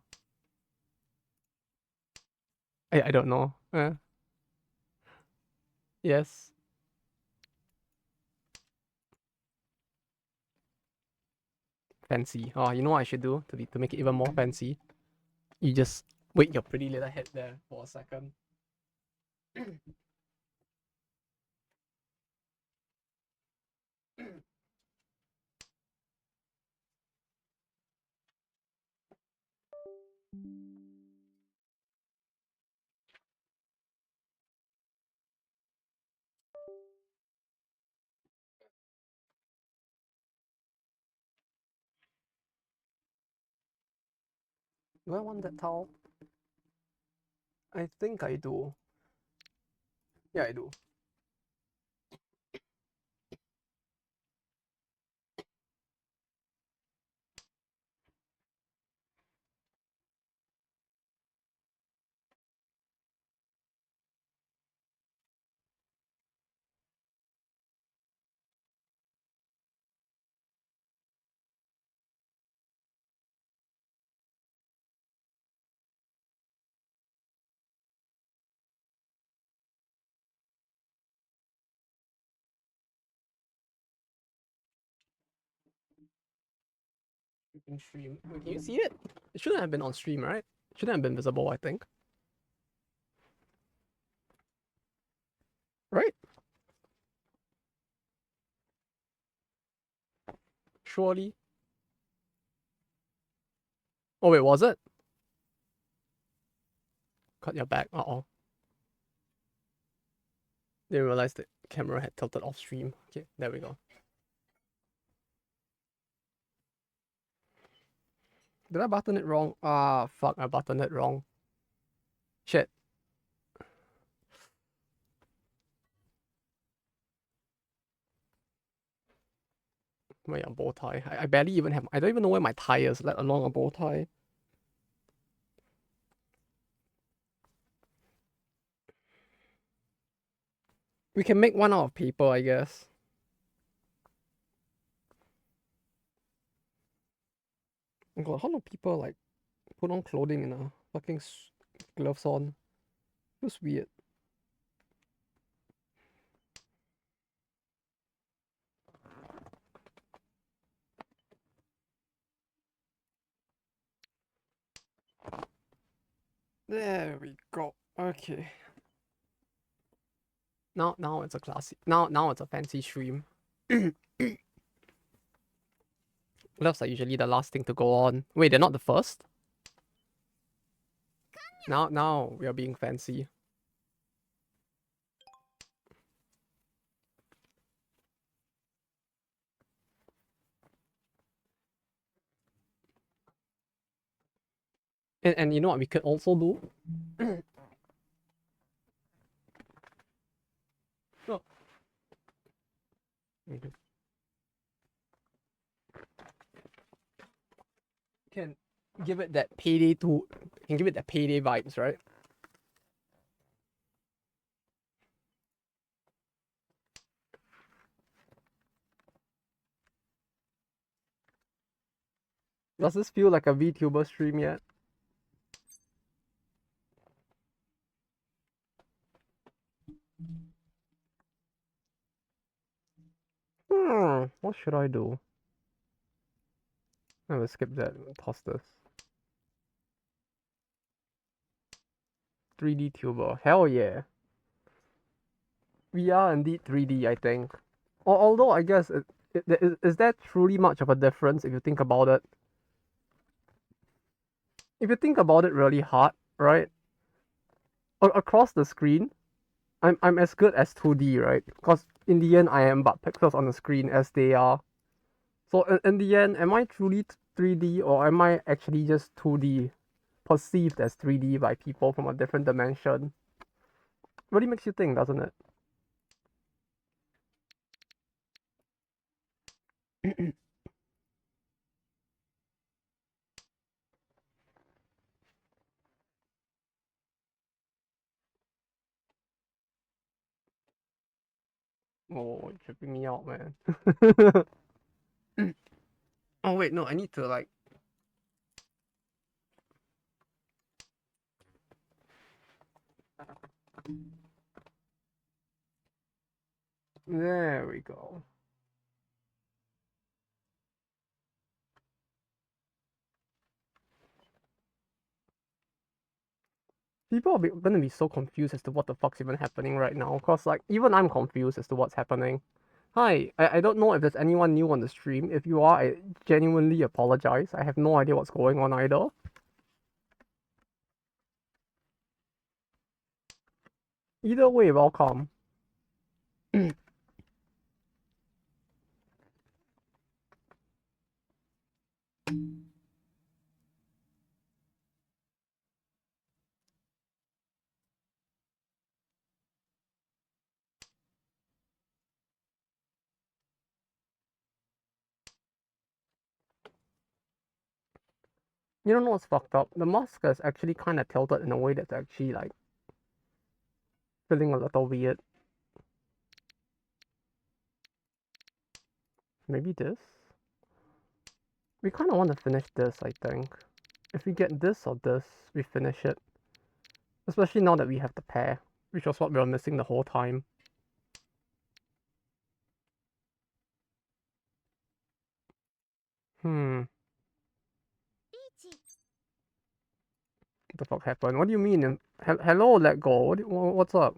don't know. Yes. Fancy. Oh, you know what I should do to make it even more fancy? You just wait your pretty little head there for a second. Do I want that towel? I think I do. Yeah, I do. In stream. Wait, can you see it? It shouldn't have been on stream, right? It shouldn't have been visible, I think. Right? Surely. Oh wait, was it? Cut your back. Uh-oh. Didn't realize the camera had tilted off stream. Okay, there we go. Did I button it wrong? Ah, fuck, I buttoned it wrong. Shit. Wait, a bow tie. I barely even have. I don't even know where my tie is, let alone a bow tie. We can make one out of paper, I guess. Oh god, how do people like put on clothing and fucking gloves on? Feels weird. There we go. Okay. Now it's a classy. Now it's a fancy stream. Gloves are usually the last thing to go on. Wait, they're not the first? Now we are being fancy. And you know what we could also do? Oh. Can give it that payday can give it that payday vibes, right? Does this feel like a VTuber stream yet? What should I do? I'm gonna skip that and toss this. 3D tuber. Hell yeah. We are indeed 3D, I think. Although I guess is that truly much of a difference if you think about it? If you think about it really hard, right? Across the screen, I'm as good as 2D, right? Because in the end, I am but pixels on the screen as they are. So in the end, am I truly 3D or am I actually just 2D, perceived as 3D by people from a different dimension? Really makes you think, doesn't it? Oh, you're tripping me out, man. Oh wait, no, I need to like. There we go. People are gonna be so confused as to what the fuck's even happening right now. Cause like even I'm confused as to what's happening. Hi, I don't know if there's anyone new on the stream. If you are, I genuinely apologize. I have no idea what's going on either. Either way, welcome. You don't know what's fucked up? The mask is actually kind of tilted in a way that's actually like feeling a little weird. Maybe this? We kind of want to finish this, I think. If we get this or this, we finish it. Especially now that we have the pair, which was what we were missing the whole time. Hmm. the fuck happened? What do you mean? Hello, let go. What's up?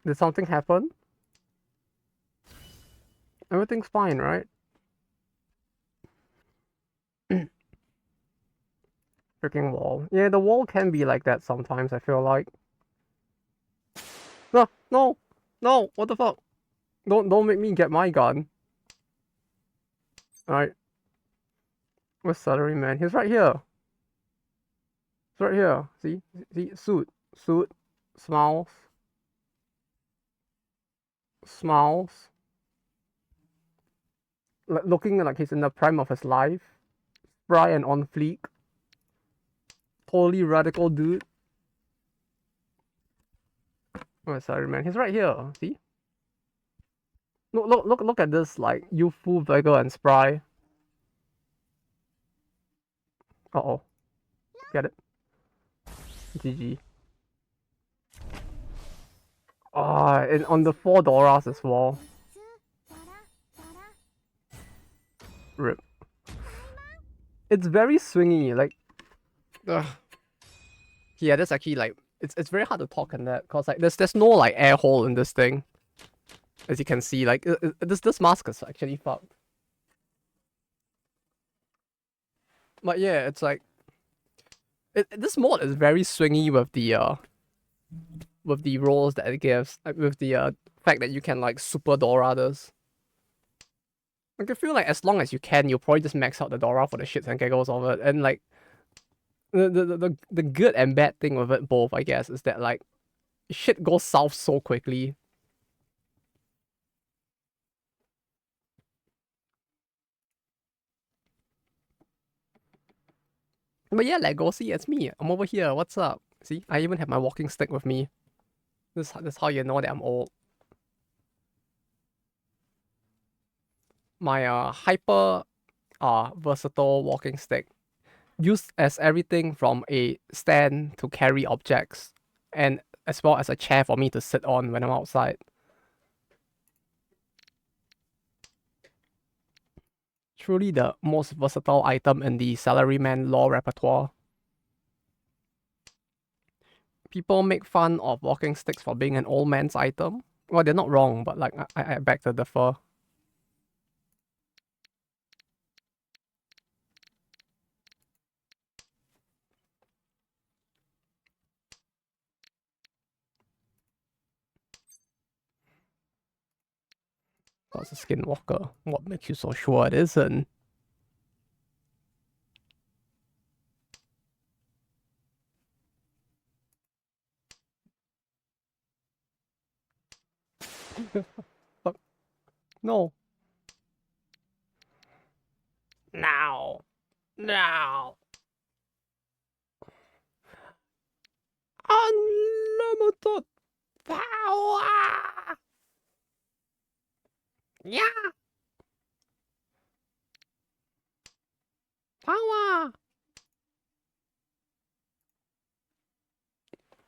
Did something happen? Everything's fine, right? Freaking wall. Yeah, the wall can be like that sometimes, I feel like. No, no, no, what the fuck? Don't make me get my gun. Alright. Where's Salary Man? He's right here. He's right here. See? See? Suit. Suit. Smiles. Smiles. Looking like he's in the prime of his life. Spry and on fleek. Totally radical dude. Where's Salary Man? He's right here. See? Look at this, like, youthful vigor and spry. Uh-oh. Get it? GG. Ah, and on the 4 Doras as well. Rip. It's very swingy, like... Ugh. Yeah, that's actually, like... It's very hard to talk in that, because, like, there's no, like, air hole in this thing. As you can see, like, this mask is actually fucked. But yeah, it's like... this mod is very swingy with the rolls that it gives, like, with the fact that you can, like, super Dora this. Like, I feel like as long as you can, you'll probably just max out the Dora for the shits and giggles of it. And, like, the good and bad thing with it both, I guess, is that, like, shit goes south so quickly. But yeah, like, go see, it's me. I'm over here. What's up? See, I even have my walking stick with me. This is how you know that I'm old. My hyper versatile walking stick, used as everything from a stand to carry objects, and as well as a chair for me to sit on when I'm outside. Truly the most versatile item in the salaryman lore repertoire. People make fun of walking sticks for being an old man's item. Well, they're not wrong, but like I beg to differ. As a skinwalker, what makes you so sure it isn't? Fuck. No. Now. Now. Unlimited power. Yeah. Power.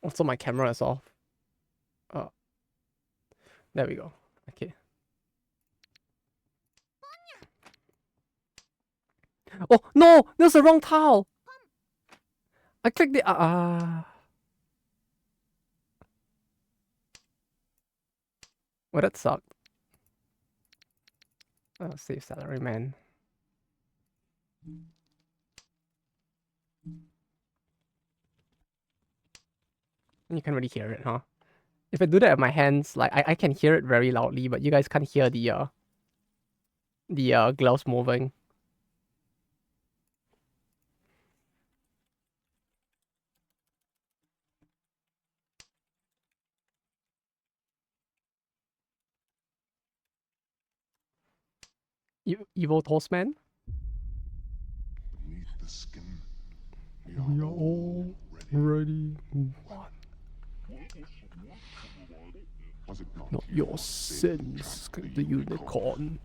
Also, my camera is off. There we go. Okay. Oh no! That's the wrong tile. I clicked the Well, that sucked. Save salary, man. You can't really hear it, huh? If I do that with my hands, like I can hear it very loudly, but you guys can't hear the gloves moving. Evil Toastman? Beneath the skin, We are all ready. Was it Not your sins, the unicorn.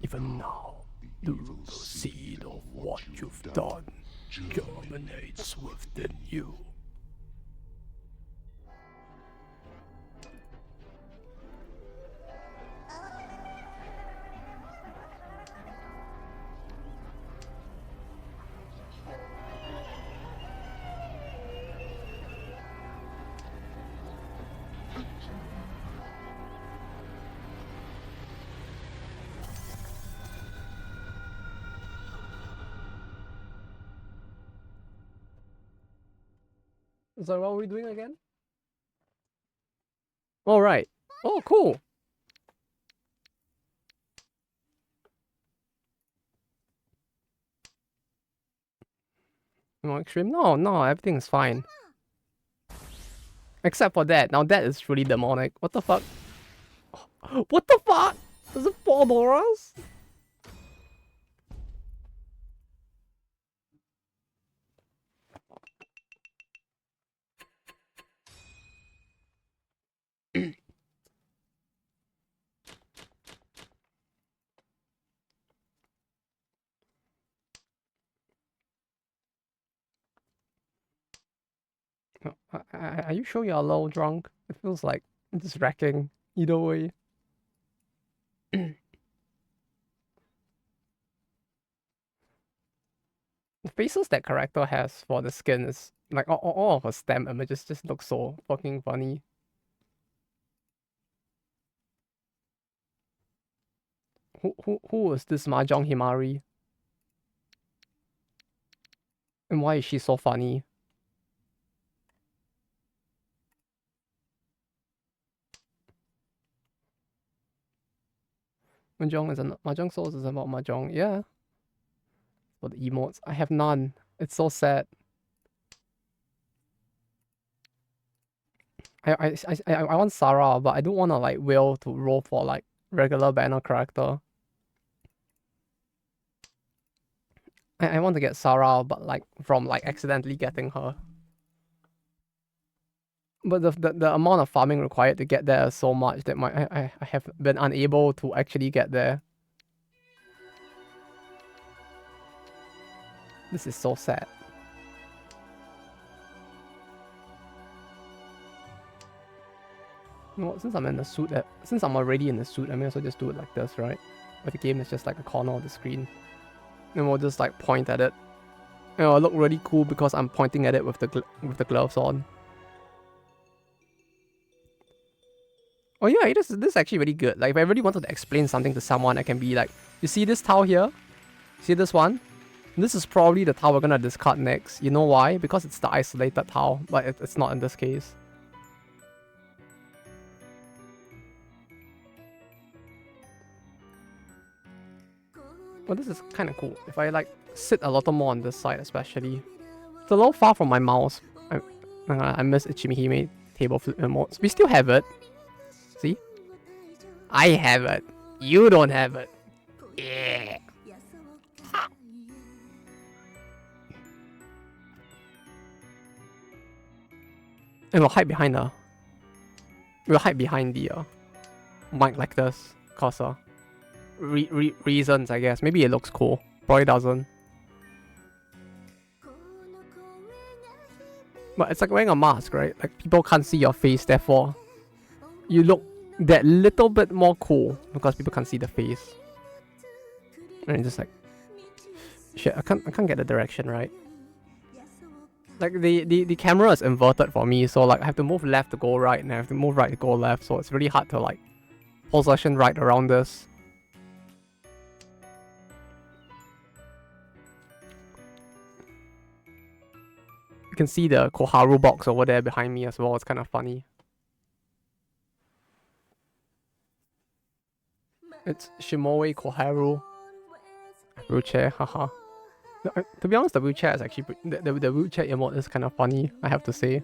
Even now, the seed of what you've done germinates within you. So what are we doing again? All right. Oh, cool. More extreme? No, no, everything's fine. Except for that. Now that is really demonic. What the fuck? What the fuck? Is it $4? Are you sure you're a little drunk? It feels like it's wrecking. Either way. The faces that character has for the skin is like all of her stem images just look so fucking funny. Who is this Mahjong Himari? And why is she so funny? Mahjong Souls is about Mahjong, yeah. For the emotes, I have none. It's so sad. I want Sarah, but I don't want to like will to roll for like regular banner character. I want to get Sarah, but like from like accidentally getting her. But the amount of farming required to get there is so much that I have been unable to actually get there. This is so sad. You know what, since I'm in the suit, since I'm already in the suit, I may as well just do it like this, right? Where the game is just like a corner of the screen. And we'll just like point at it. And it'll look really cool because I'm pointing at it with the gloves on. Oh yeah, this is actually really good. Like if I really wanted to explain something to someone, I can be like, you see this tile here? See this one? This is probably the tile we're gonna discard next. You know why? Because it's the isolated tile, but it's not in this case. Well, this is kind of cool. If I like sit a lot more on this side, especially. It's a little far from my mouse. I miss Ichimihime table flip emotes. We still have it. See? I have it. You don't have it. Yeah. And we'll hide behind the... We'll hide behind the mic like this. Cause reasons, I guess. Maybe it looks cool. Probably doesn't. But it's like wearing a mask, right? Like people can't see your face, therefore you look that little bit more cool because people can't see the face. And it's just like shit, I can't get the direction right. Like the camera is inverted for me, so like I have to move left to go right and I have to move right to go left, so it's really hard to like position right around this. You can see the Koharu box over there behind me as well. It's kind of funny. It's Shimoe Koharu. Wheelchair, haha. To be honest, the wheelchair is actually... The wheelchair emote is kind of funny, I have to say.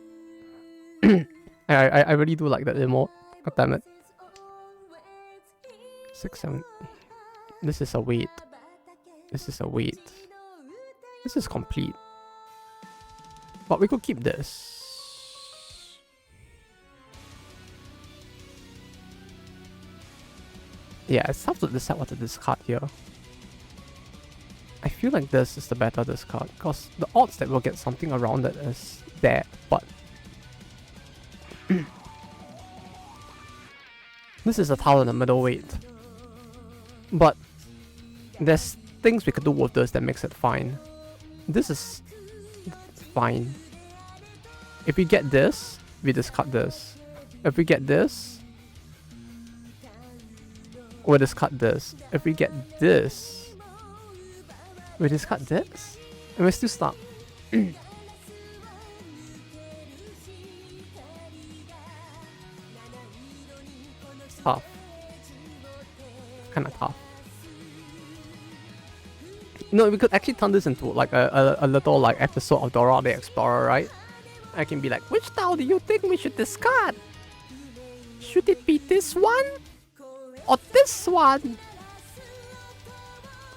I really do like that emote. God damn it. 6, 7... This is a wait. This is a wait. This is complete. But we could keep this. Yeah, it's tough to decide what to discard here. I feel like this is the better discard, because the odds that we'll get something around it is there, but... This is a tile in the middle weight. But there's things we could do with this that makes it fine. This is fine. If we get this, we discard this. If we get this, we'll discard this. If we get this, we discard this, and we're still stuck. tough. Kind of tough. No, we could actually turn this into like a little like episode of Dora the Explorer, right? I can be like, which tile do you think we should discard? Should it be this one? Or this one?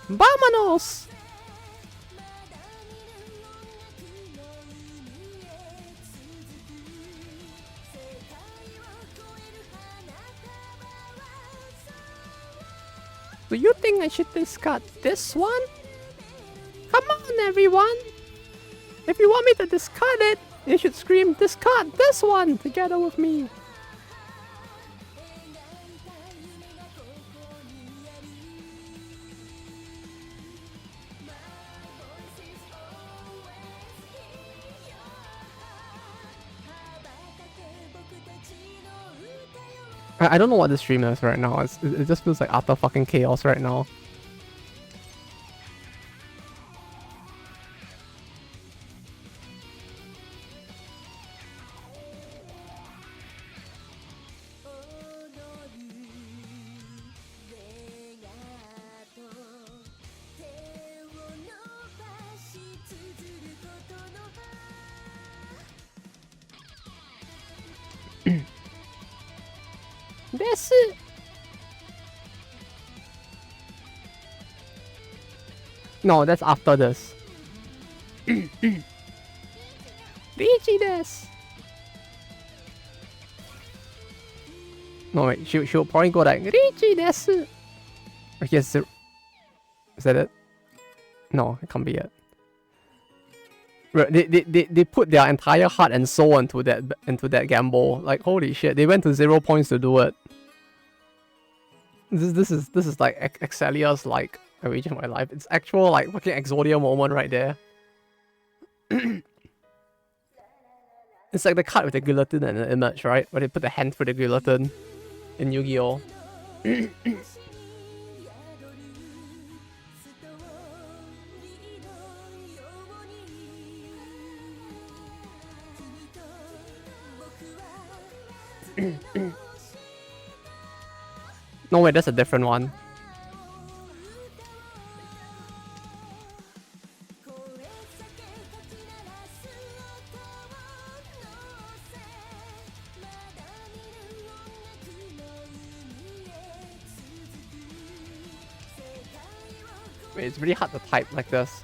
Vámonos! Do you think I should discard this one? Come on, everyone! If you want me to discard it, you should scream, discard this one together with me. I don't know what this stream is right now. It just feels like utter fucking chaos right now. That's it. No, that's after this. Richie this. No wait, she'll probably go like Richie this. Or yes, is that it? No, it can't be it. They put their entire heart and soul into that gamble. Like holy shit, they went to 0 points to do it. This is like Excelia's like a region of my life. It's actual like fucking Exodia moment right there. It's like the card with the guillotine and the image, right? Where they put the hand through the guillotine in Yu-Gi-Oh. No wait, that's a different one. Wait, it's really hard to type like this.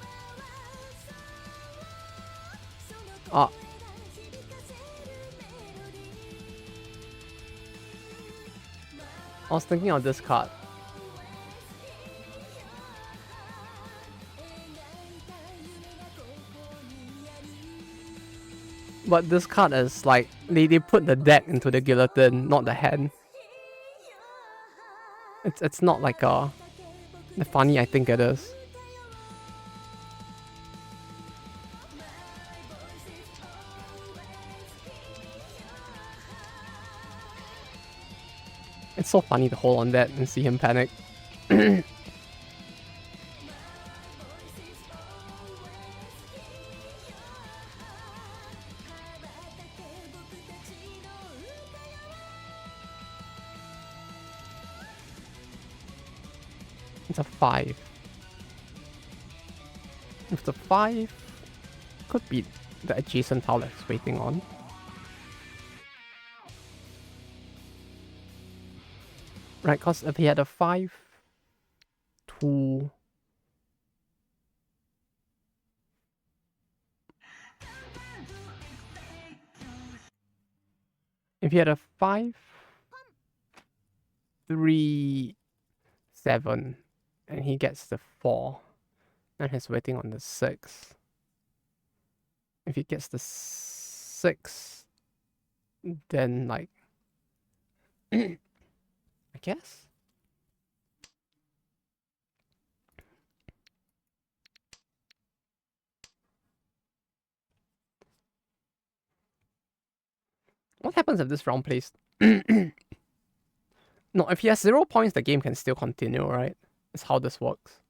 Ah. I was thinking of this card. But this card is like, they put the deck into the guillotine, not the hand. It's not like the funny I think it is. It's so funny to hold on that and see him panic. It's a 5. If the 5 could be the adjacent tile that's waiting on. Right, because if he had a 5, 2... If he had a 5, 3, 7, and he gets the 4, and he's waiting on the 6. If he gets the 6, then like... I guess? What happens if this round plays? No, if he has 0 points, the game can still continue, right? That's how this works.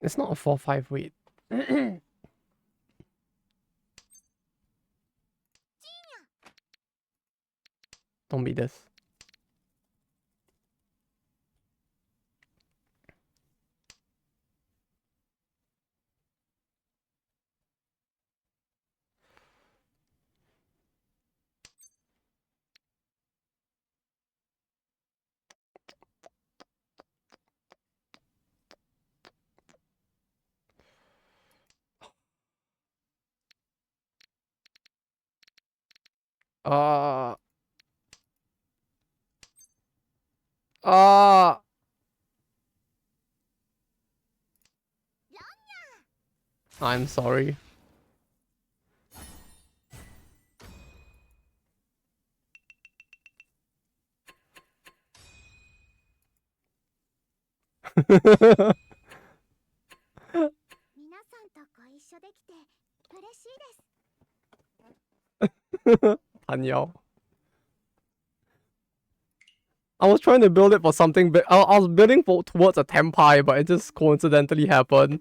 It's not a 4-5 weight. Don't be this. Uh, uh, I'm sorry. Tanyao. I was trying to build it for something big. I was building towards a tempai, but it just coincidentally happened.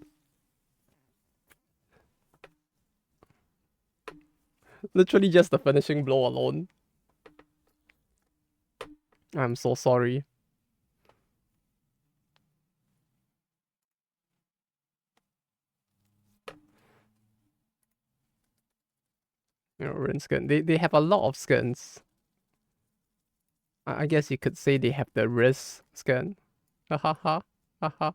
Literally just the finishing blow alone. I'm so sorry. You know, Rin skin. They have a lot of skins. I guess you could say they have the wrist skin. Ha ha ha. Ha ha.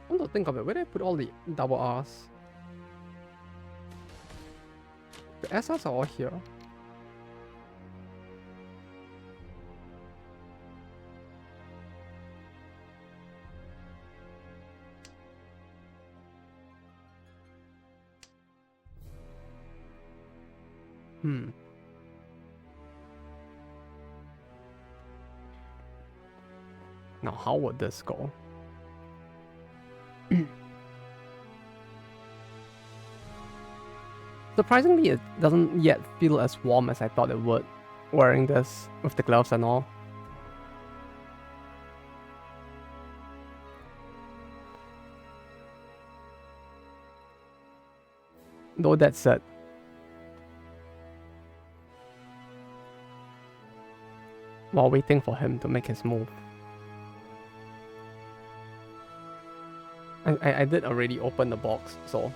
Come to think of it, where did I put all the double R's? The SRs are all here. Now, how would this go? Surprisingly, it doesn't yet feel as warm as I thought it would, wearing this with the gloves and all. Though that said, while waiting for him to make his move, I did already open the box, so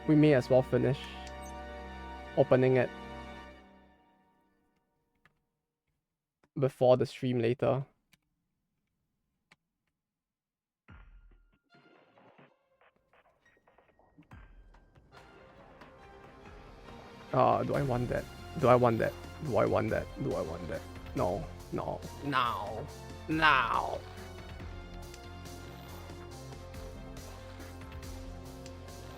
we may as well finish opening it before the stream later. Do I want that? Do I want that? Do I want that? Do I want that? No, no, now, now.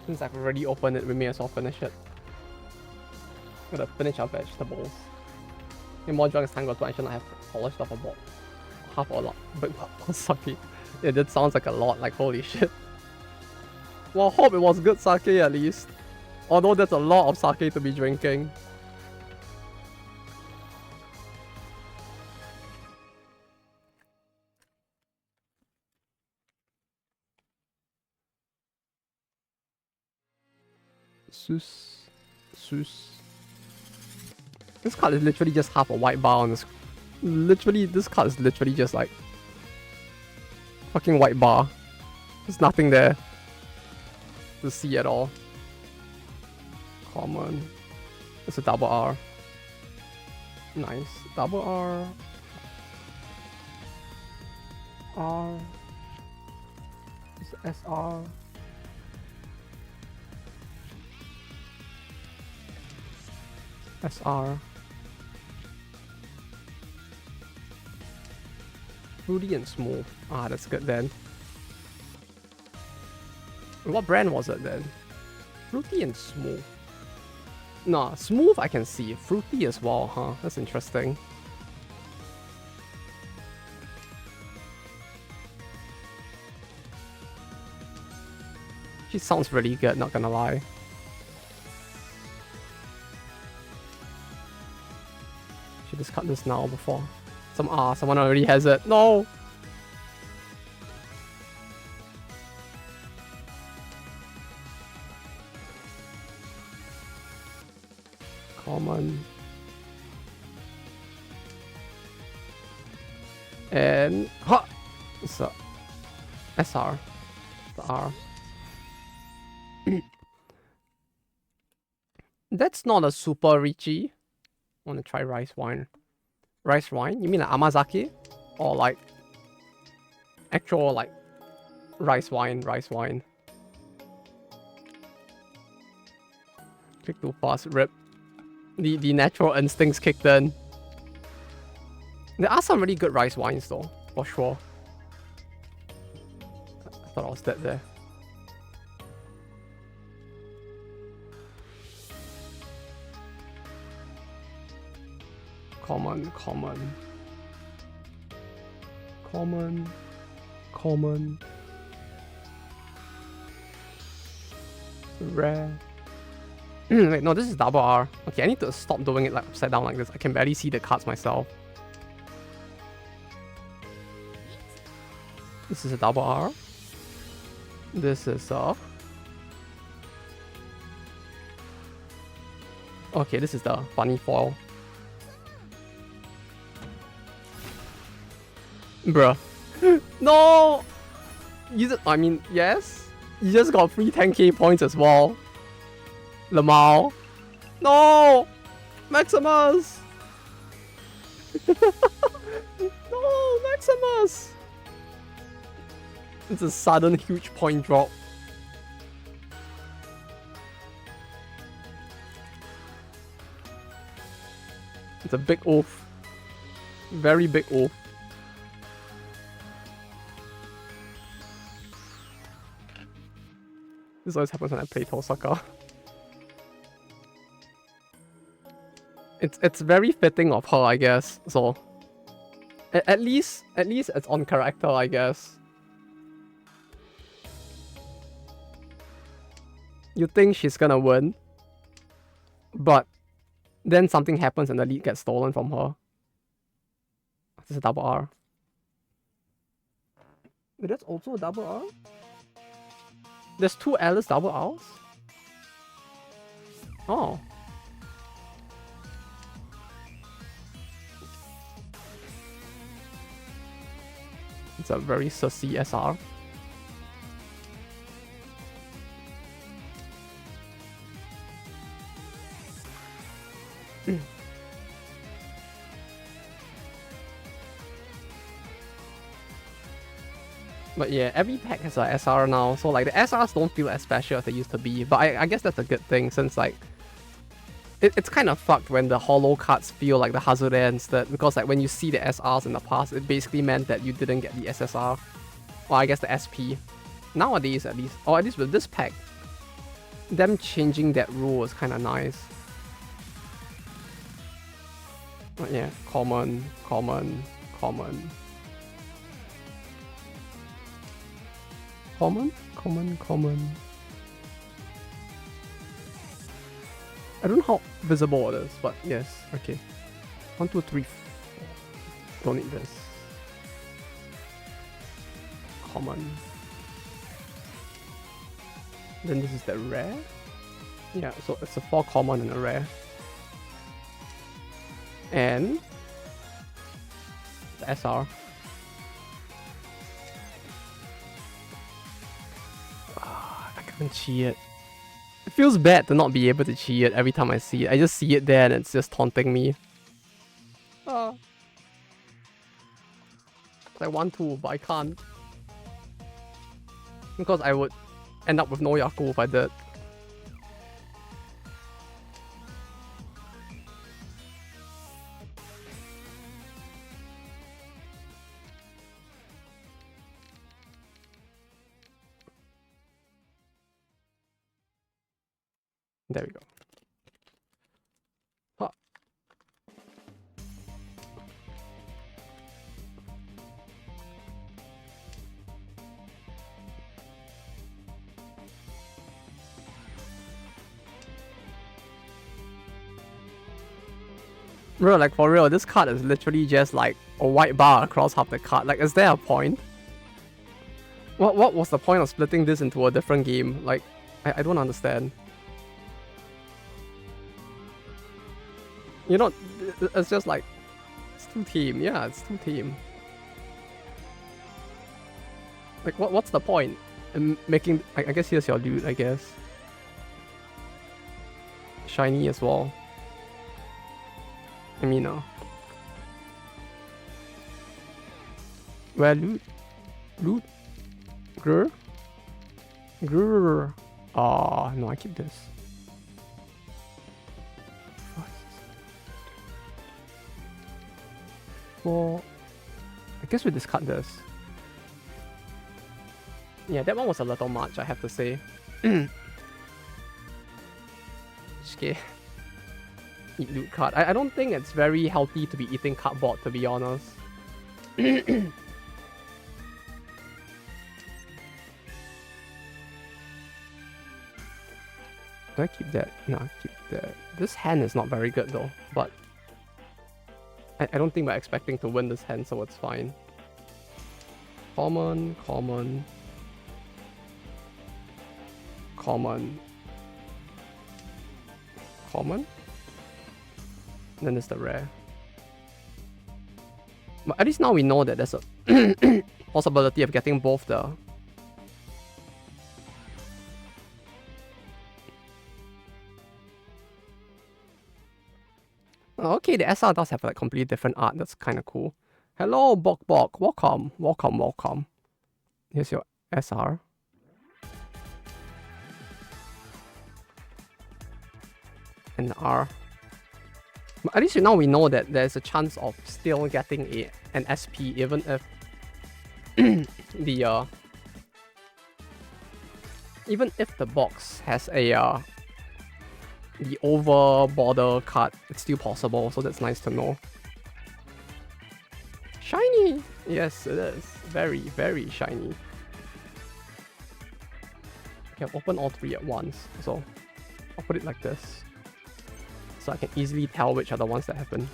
Since I've already opened it, we may as well finish it. Gotta finish our vegetables. In Mahjong time goes by, I shouldn't have polished off about half a lot. But sake. Yeah, that sounds like a lot, like holy shit. Well, hope it was good sake at least. Although there's a lot of sake to be drinking. Sus. This card is literally just half a white bar on this. Literally, this card is literally just like fucking white bar. There's nothing there to see at all. Common. It's a double R. Nice. Double R. R. It's SR. SR. Fruity and smooth. Ah, that's good then. What brand was it then? Fruity and smooth. Nah, smooth I can see. Fruity as well, huh? That's interesting. She sounds really good, not gonna lie. Should just cut this now before. Someone already has it. No! Common. And ha! It's a SR. The R. That's not a super richy. I want to try rice wine. Rice wine? You mean like amazake? Or like actual like rice wine? Click too fast, rip. The natural instincts kicked in. There are some really good rice wines though, for sure. I thought I was dead there. Common. Rare. Wait, no, this is double R. Okay, I need to stop doing it like upside down like this. I can barely see the cards myself. This is a double R. This is okay, this is the funny foil. Bruh. No! I mean, yes? You just got free 10k points as well. Lamau. No! Maximus! No, Maximus! It's a sudden huge point drop. It's a big oof. Very big oof. This always happens when I play Tosaka. It's very fitting of her, I guess. So at least it's on character, I guess. You think she's gonna win, but then something happens and the lead gets stolen from her. This is a double R. That's also a double R? There's two Alice double R's? Oh. It's a very sussy SR. But yeah, every pack has a SR now, so like the SRs don't feel as special as they used to be. But I guess that's a good thing, since like it's kind of fucked when the holo cards feel like the Hazure instead, because like when you see the SRs in the past, it basically meant that you didn't get the SSR, or I guess the SP. Nowadays at least, or at least with this pack, them changing that rule is kind of nice. But yeah, common. Common. I don't know how visible it is, but yes, okay. 1, 2, 3, 4. Don't need this. Common. Then this is the rare. Yeah, so it's a 4 common and a rare. And the SR. I can't cheat it. It feels bad to not be able to cheat it every time I see it. I just see it there and it's just taunting me. I want to, but I can't. Because I would end up with no Yaku if I did. There we go. Huh. Bro, like for real, this card is literally just like a white bar across half the card. Like, is there a point? What was the point of splitting this into a different game? Like, I don't understand. You know, it's just like, it's 2-team. Yeah, it's 2-team. Like, what's the point? And making, I guess here's your loot, I guess. Shiny as well. I mean, where loot? Loot? Grr? Grr. Oh, no, I keep this. Well, I guess we discard this. Yeah, that one was a little much, I have to say. Okay. Eat loot card. I don't think it's very healthy to be eating cardboard, to be honest. Do I keep that? No, I keep that. This hand is not very good though, but I don't think we're expecting to win this hand, so it's fine. Common, common, common, common. Then there's the rare. But at least now we know that there's a possibility of getting both the... Okay, the SR does have like completely different art. That's kind of cool. Hello, Bok Bok. Welcome, welcome, welcome. Here's your SR. And the R. But at least now we know that there's a chance of still getting an SP even if the box has a the over border card, it's still possible, so that's nice to know. Shiny! Yes, it is. Very, very shiny. Okay, I'll open all three at once, so I'll put it like this. So I can easily tell which are the ones that happen.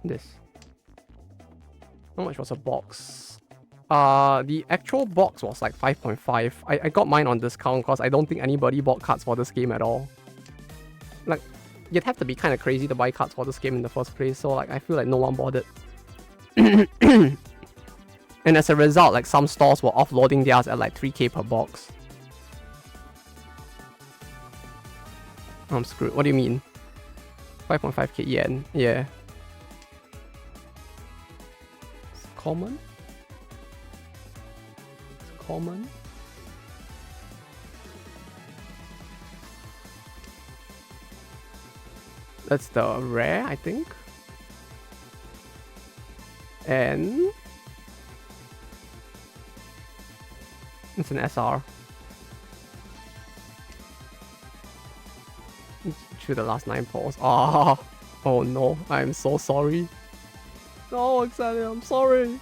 This. How much was a box? The actual box was like 5.5. I got mine on discount because I don't think anybody bought cards for this game at all. Like, you'd have to be kind of crazy to buy cards for this game in the first place, so like I feel like no one bought it. And as a result, like some stores were offloading theirs at like 3k per box. I'm screwed. What do you mean? 5.5k yen. Yeah. It's common. It's common. That's the rare, I think. And it's an SR. Through the last 9 pulls. Oh, oh no, I'm so sorry. No, exactly, I'm sorry.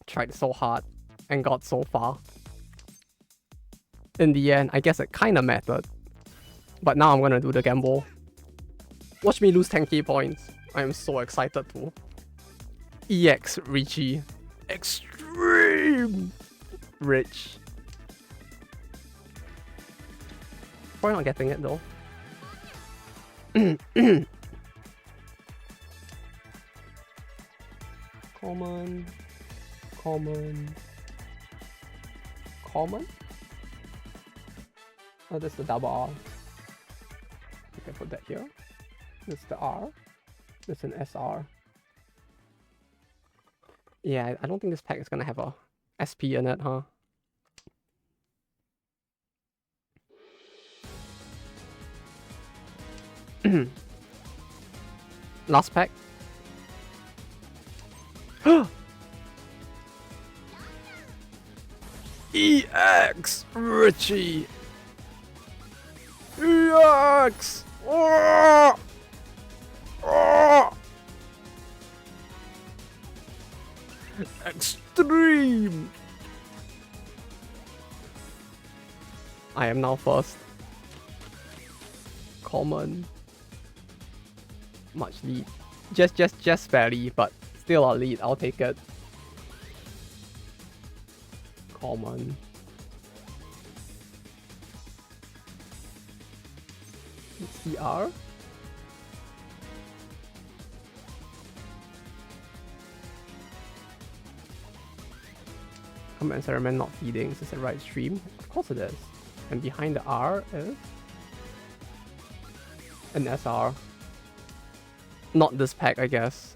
Tried so hard and got so far. In the end, I guess it kinda mattered. But now I'm gonna do the gamble. Watch me lose 10k points. I am so excited to. EX Richie. Extreme rich. Probably not getting it though. Common. Common. Common? Oh, that's the double R. You can put that here. That's the R. That's an SR. Yeah, I don't think this pack is gonna have a SP in it, huh? Last pack. EX Richie. EX. Oh! Oh! Extreme. I am now first. Common. Much lead. Just barely, but still a lead. I'll take it. Common. CR. Comment and ceremony not feeding. Is this the right stream? Of course it is. And behind the R is an SR. Not this pack, I guess.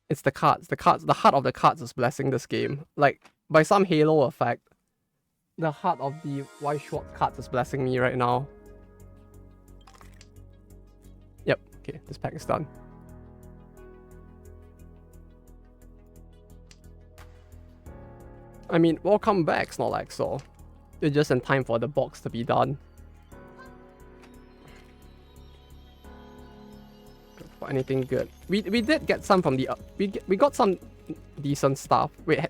It's the cards. The heart of the cards is blessing this game. Like, by some halo effect, the heart of the Weiss Schwarz cards is blessing me right now. Yep, okay, this pack is done. I mean, welcome back, Snorlax, so it's just in time for the box to be done. For anything good. We did get some from the... we got some decent stuff. Wait,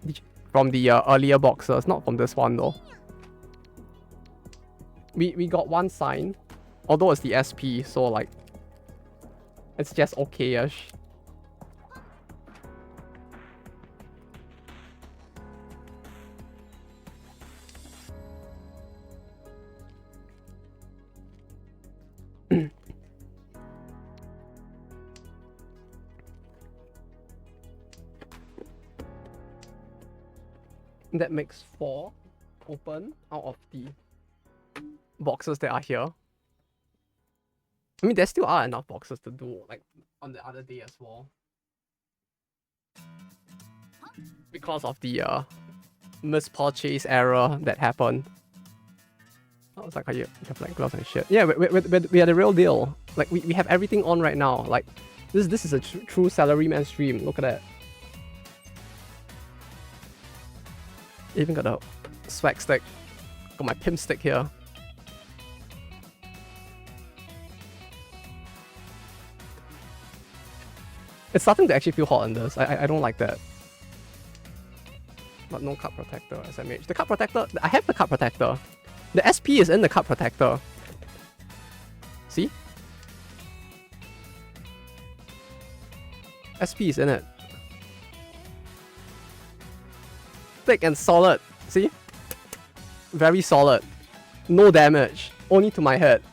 from the earlier boxes, not from this one though. We got one sign, although it's the SP, so like... it's just okay-ish. That makes 4 open out of the boxes that are here. I mean, there still are enough boxes to do, like, on the other day as well. Because of the mispurchase error that happened. I was like, you have like gloves and shit. Yeah, we are the real deal. Like, we have everything on right now. Like, this is a true salaryman stream. Look at that. Even got a swag stick. Got my pimp stick here. It's starting to actually feel hot on this. I don't like that. But no cup protector, SMH. The cup protector, I have the cup protector. The SP is in the cup protector. See? SP is in it. Thick and solid. See? Very solid. No damage. Only to my head.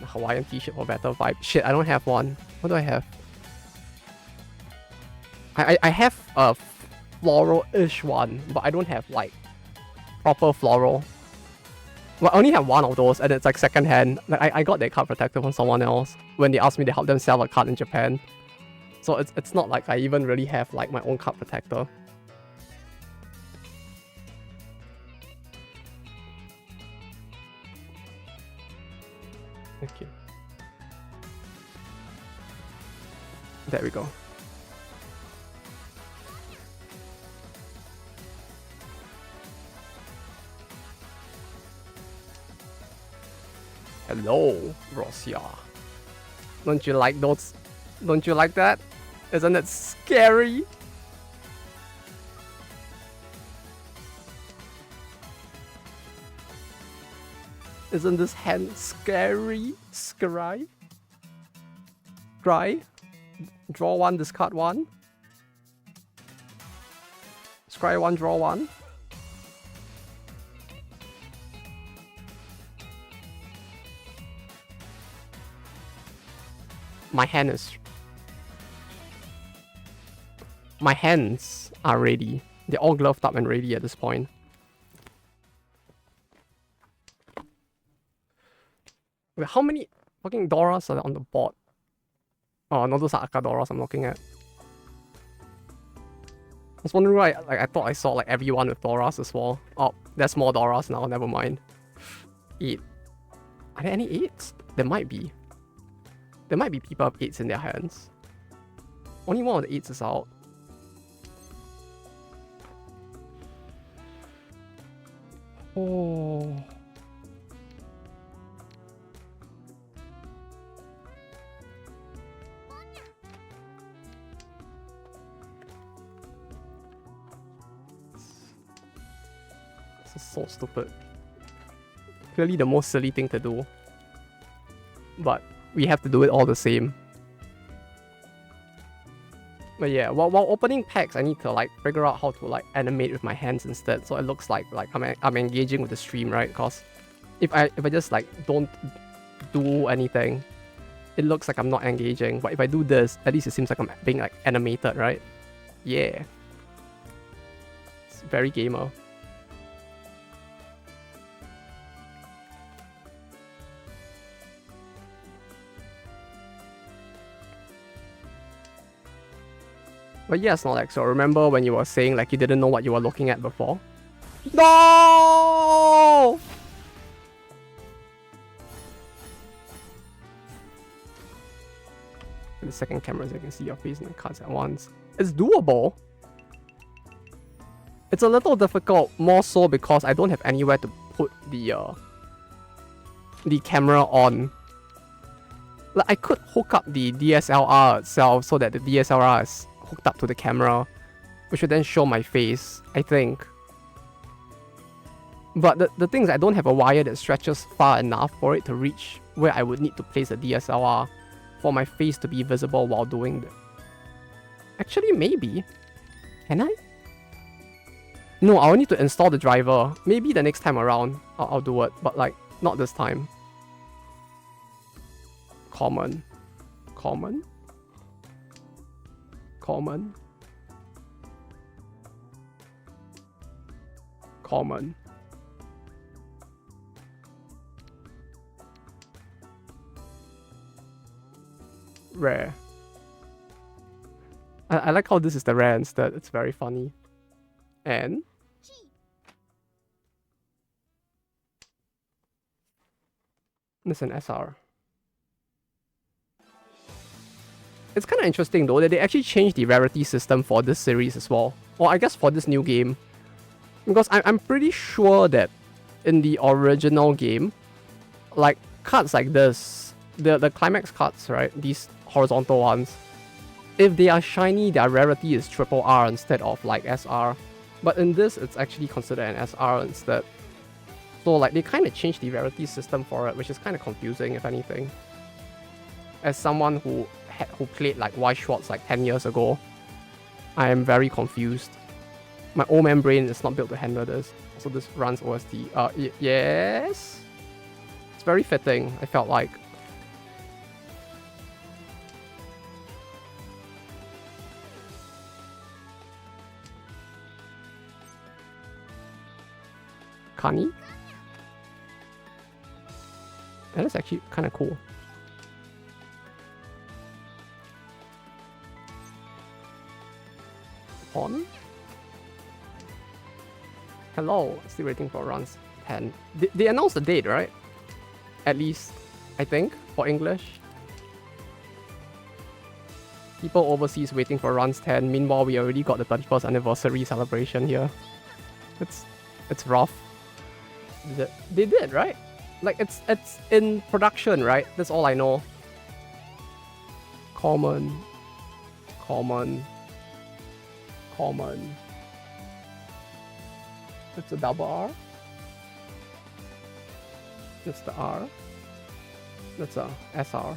A Hawaiian t-shirt for better vibe. Shit, I don't have one. What do I have? I have a floral-ish one, but I don't have like proper floral. Well, I only have one of those, and it's like secondhand. Like I got that card protector from someone else when they asked me to help them sell a card in Japan. So it's not like I even really have like my own card protector. Okay. There we go. Hello, Rosia. Don't you like those? Don't you like that? Isn't it scary? Isn't this hand scary? Scry? Scry? Draw one, discard one. Scry one, draw one. My hands are ready. They're all gloved up and ready at this point. Wait, how many fucking Doras are on the board? Oh, no, those are Akadoras I'm looking at. was wondering why, like, I thought I saw, like, everyone with Doras as well. Oh, there's more Doras now, never mind. 8. Are there any 8s? There might be. There might be people with 8s in their hands. Only one of the 8s is out. Oh. This is so stupid. Clearly the most silly thing to do. But we have to do it all the same. But yeah, while opening packs, I need to like figure out how to like animate with my hands instead, so it looks like I'm engaging with the stream, right? Because if I just like don't do anything, it looks like I'm not engaging. But if I do this, at least it seems like I'm being like animated, right? Yeah, it's very gamer. But yeah, Snorlax, so remember when you were saying like you didn't know what you were looking at before? No! The second camera so you can see your face and the cards at once. It's doable. It's a little difficult, more so because I don't have anywhere to put the camera on. Like I could hook up the DSLR itself so that the DSLR is hooked up to the camera, which would then show my face, I think. But the thing is I don't have a wire that stretches far enough for it to reach where I would need to place a DSLR for my face to be visible while doing that. Actually, maybe. Can I? No, I'll need to install the driver. Maybe the next time around I'll do it, but like, not this time. Common. Common. Common. Common. Rare. I like how this is the rare instead. It's very funny. And this is an SR. It's kind of interesting though that they actually changed the rarity system for this series as well. Or I guess for this new game. Because I'm pretty sure that in the original game, like cards like this, the climax cards, right? These horizontal ones, if they are shiny, their rarity is triple R instead of like SR. But in this, it's actually considered an SR instead. So like they kind of changed the rarity system for it, which is kind of confusing if anything. As someone who played like Weiss Schwarz like 10 years ago, I am very confused. My old man brain is not built to handle this. So this runs OST. Yes? It's very fitting, I felt like. Kani? That is actually kind of cool. On? Hello, still waiting for runs 10. They announced the date, right? At least, I think, for English. People overseas waiting for runs 10. Meanwhile, we already got the 31st anniversary celebration here. It's rough. They did, right? Like it's in production, right? That's all I know. Common. It's a double R. That's the R. That's a SR.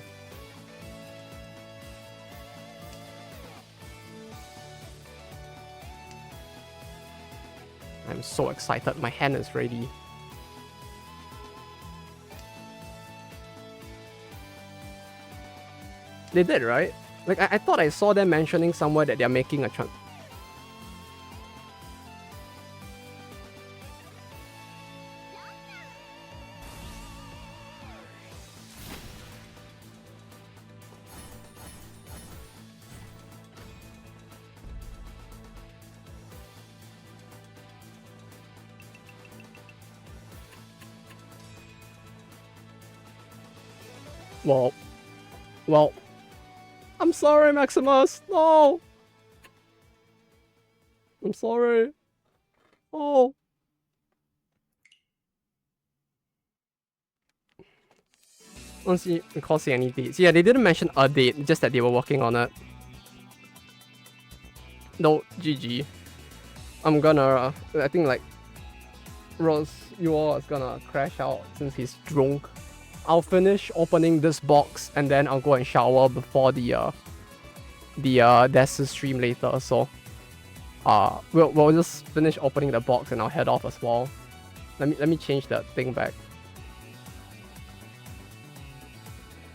I'm so excited. My hand is ready. They did, right? Like, I thought I saw them mentioning somewhere that they're making a Well, well, I'm sorry, Maximus. No. I'm sorry. Oh. Don't see, can't see any dates. Yeah, they didn't mention a date, just that they were working on it. No, GG. I'm gonna, I think like, Rose, you all is gonna crash out since he's drunk. I'll finish opening this box and then I'll go and shower before the Desu stream later. So, we'll just finish opening the box and I'll head off as well. Let me change that thing back.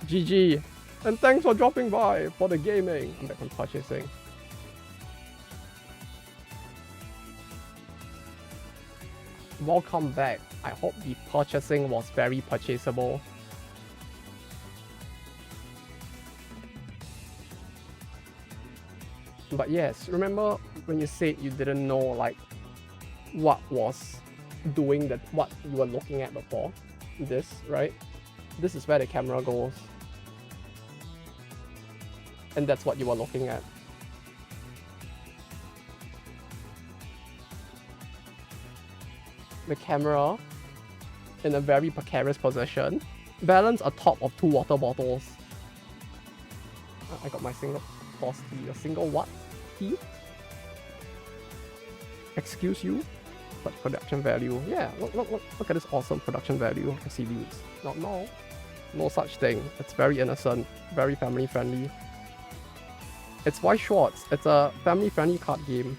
GG, and thanks for dropping by for the gaming. I'm back on purchasing. Welcome back. I hope the purchasing was very purchasable. But yes, remember when you said you didn't know like what was doing that, what you were looking at before? This, right? This is where the camera goes. And that's what you were looking at. The camera in a very precarious position, balanced atop of 2 water bottles. I got my single boss key. A single what key? Excuse you? But production value. Yeah, look at this awesome production value. SCVs. No such thing. It's very innocent, very family friendly. It's Weiss Schwarz. It's a family friendly card game.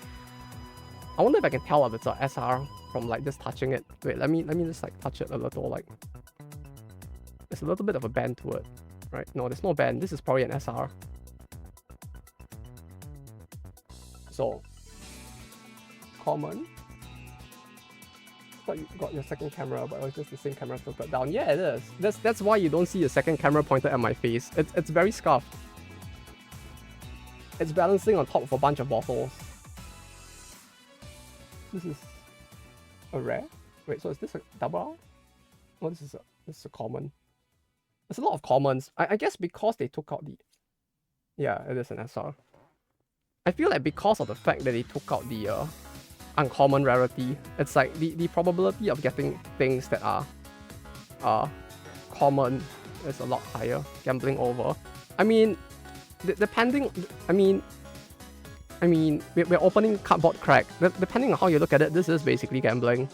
I wonder if I can tell if it's a SR from like just touching it. Wait, let me just like touch it a little. Like, there's a little bit of a bend to it, right? No, there's no bend. This is probably an SR. So, common. Thought you got your second camera, but it was just the same camera tilted down. Yeah, it is. That's why you don't see a second camera pointed at my face. It's very scuffed. It's balancing on top of a bunch of bottles. This is a rare? Wait, so is this a double R? Oh, this is a common. There's a lot of commons. I guess because they took out the... Yeah, it is an SR. I feel like because of the fact that they took out the uncommon rarity, it's like the probability of getting things that are common is a lot higher. Gambling over. I mean, depending... I mean, we're opening cardboard crack. Depending on how you look at it, this is basically gambling.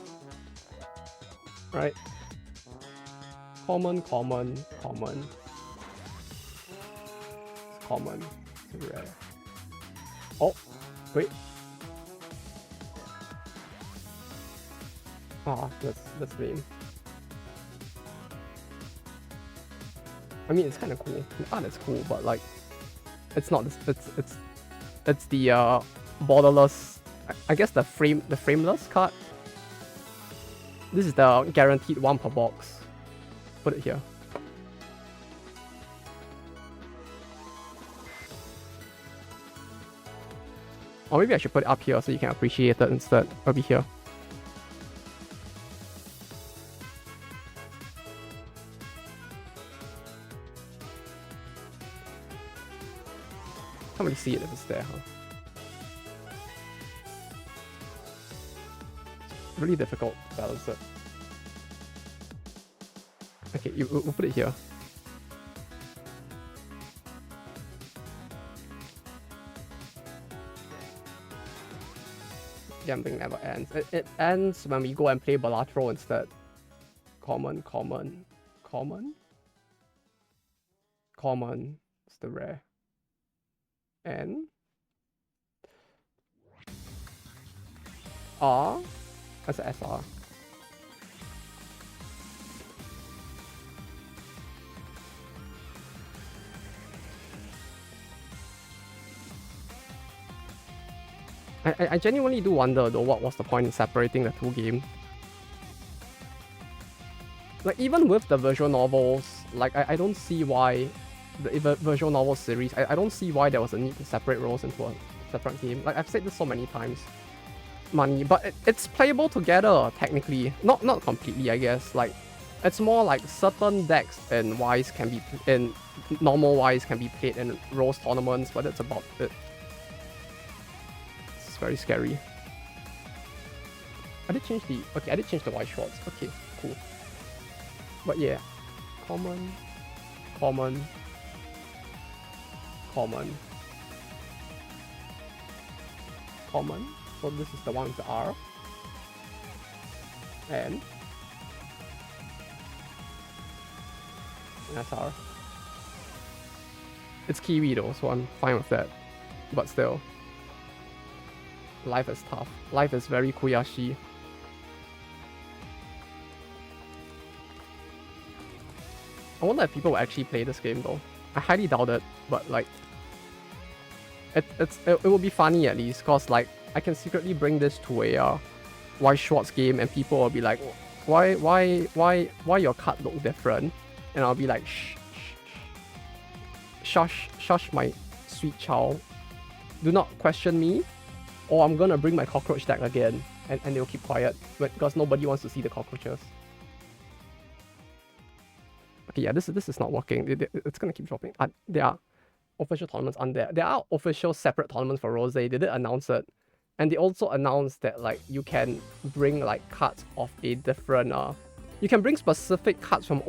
Right? Common. It's rare. Oh, wait. Ah, that's lame. I mean, it's kind of cool. The art is cool, but like, it's not. It's the borderless. I guess the frameless card. This is the guaranteed 1 per box. Put it here. Or maybe I should put it up here so you can appreciate it instead. It'll be here. Can't really see it if it's there, huh? It's really difficult to balance it. Okay, we'll put it here. Gambling never ends. It ends when we go and play Balatro instead. Common. It's the rare. And R. That's an SR. I genuinely do wonder though what was the point in separating the two games. Like even with the visual novels, like I don't see why the visual novel series, I don't see why there was a need to separate Rose into a separate game. Like I've said this so many times. Money, but it's playable together technically. Not completely, I guess. Like It's more like certain decks in Weiss can be in normal Weiss can be played in Rose tournaments, but that's about it. It's very scary. I did change the Weiss Schwarz. Okay, cool. But yeah, common, common, common, common. So this is the one with the R. And SR. It's Kiwi though, so I'm fine with that. But still, life is tough. Life is very Kuyashi. I wonder if people will actually play this game though. I highly doubt it, but like, it will be funny at least, cause like I can secretly bring this to a Weiss Schwarz game, and people will be like, why your card look different? And I'll be like, shush, my sweet child. Do not question me, or I'm gonna bring my cockroach deck again, and they'll keep quiet, because nobody wants to see the cockroaches. Okay, yeah, this is not working. It's gonna keep dropping. There are official tournaments on there. There are official separate tournaments for Rose. They did announce it, and they also announced that like you can bring like cards of a different you can bring specific cards from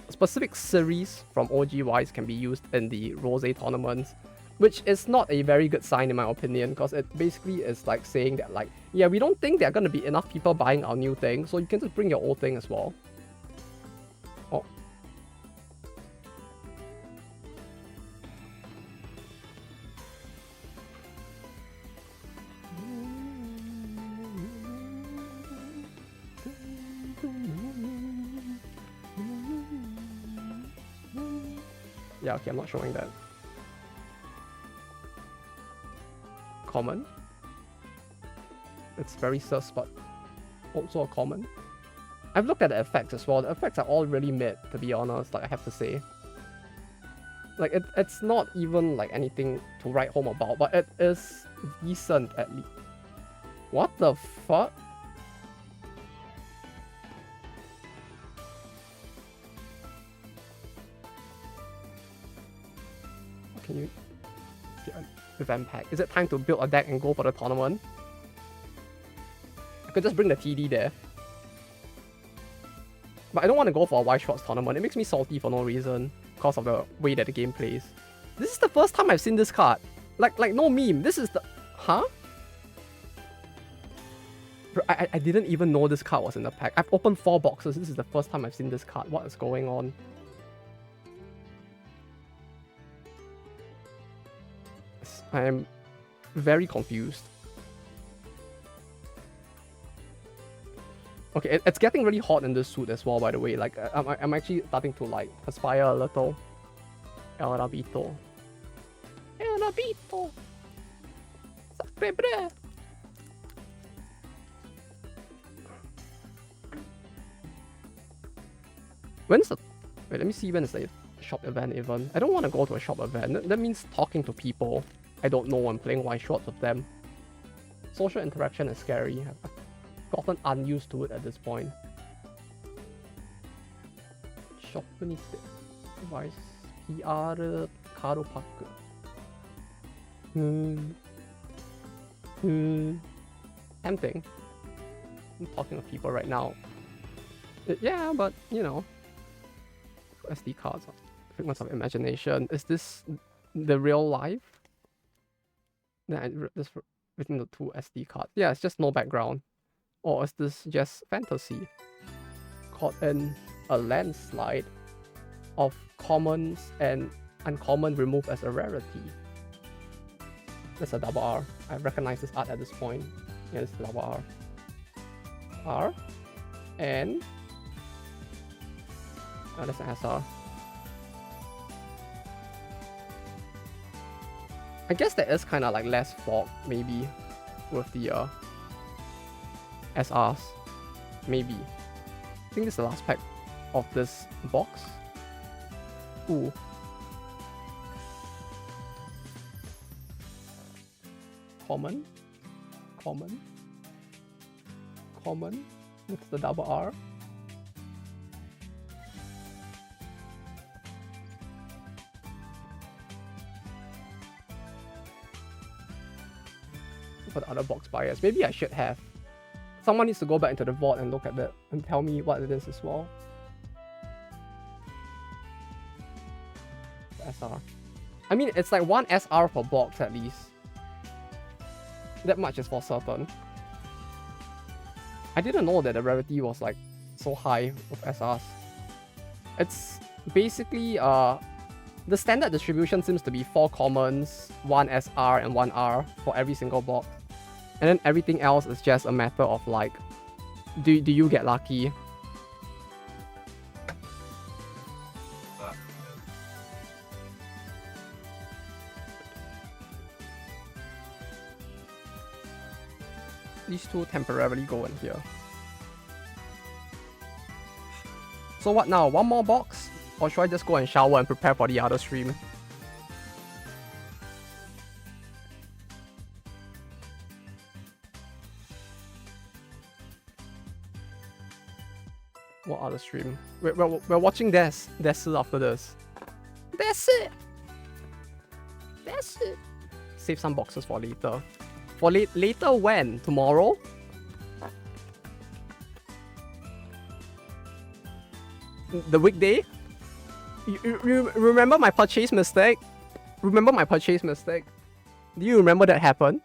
specific series from OG Weiss can be used in the Rose tournaments, which is not a very good sign in my opinion, because it basically is like saying that like, yeah, we don't think there are gonna be enough people buying our new thing, so you can just bring your old thing as well. Oh. Yeah, okay, I'm not showing that. Common. It's very sus, but also a common. I've looked at the effects as well. The effects are all really mid, to be honest, like I have to say. Like, it's not even like anything to write home about, but it is decent at least. What the fuck? Can you get an event pack? Is it time to build a deck and go for the tournament? I could just bring the TD there. But I don't want to go for a Weiss Schwarz tournament. It makes me salty for no reason, because of the way that the game plays. This is the first time I've seen this card. Like no meme. This is the... Huh? Bro, I didn't even know this card was in the pack. I've opened 4 boxes. This is the first time I've seen this card. What is going on? I am very confused. Okay, it's getting really hot in this suit as well, by the way. Like, I'm actually starting to, like, perspire a little. El Rabito. El Rabito! When's the... Wait, let me see when is the shop event even. I don't want to go to a shop event. That means talking to people I don't know, I'm playing Weiss Schwarz with them. Social interaction is scary. I've gotten unused to it at this point. Shopに行って Weiss PR カードパック。Tempting. I'm talking to people right now. Yeah, but you know, SD cards, figments of imagination. Is this the real life? This written the 2 SD cards. Yeah, it's just no background. Or is this just fantasy? Caught in a landslide of commons and uncommon removed as a rarity. That's a double R. I recognize this art at this point. Yeah, it's double R. R. And... Oh, that's an SR. I guess there is kind of like less fog, maybe, with the SRs. Maybe. I think this is the last pack of this box. Ooh. Common. Common. Common. That's the double R. for the other box buyers. Maybe I should have. Someone needs to go back into the vault and look at that and tell me what it is as well. SR. I mean, it's like 1 SR per box at least. That much is for certain. I didn't know that the rarity was like so high with SRs. It's basically the standard distribution seems to be 4 commons, 1 SR and 1 R for every single box. And then everything else is just a matter of like, do you get lucky? These two temporarily go in here. So what now? One more box? Or should I just go and shower and prepare for the other stream? What other stream? We're watching Desu after this. That's it! That's it! Save some boxes for later. For later when? Tomorrow? The weekday? You remember my purchase mistake? Remember my purchase mistake? Do you remember that happened?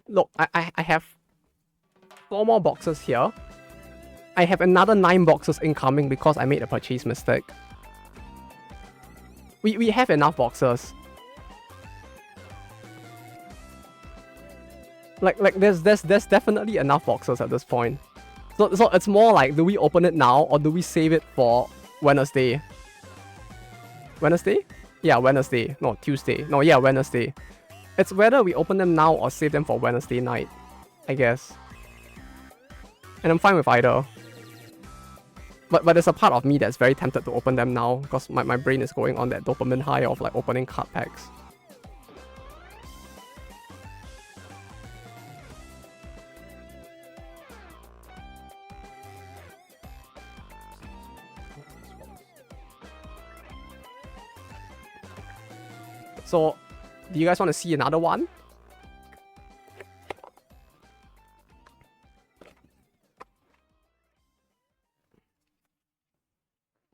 Look, I have 4 more boxes here. I have another 9 boxes incoming because I made a purchase mistake. We have enough boxes. Like there's definitely enough boxes at this point. So it's more like, do we open it now or do we save it for Wednesday? Wednesday? Yeah, Wednesday. No, Tuesday. No, yeah, Wednesday. It's whether we open them now or save them for Wednesday night, I guess. And I'm fine with either. But there's a part of me that's very tempted to open them now because my brain is going on that dopamine high of like opening card packs. So, do you guys want to see another one?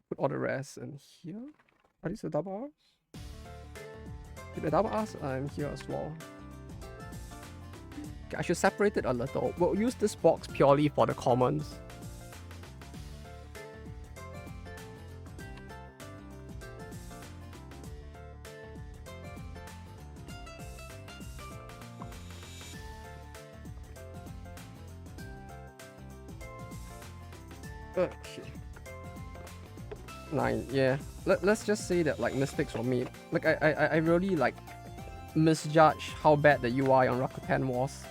Put all the rest in here. Are these the double R's? The double R's are in here as well. Okay, I should separate it a little. We'll use this box purely for the commons. Okay. 9, yeah. Let's just say that like mistakes were made. Like I really like misjudged how bad the UI on Rakuten was.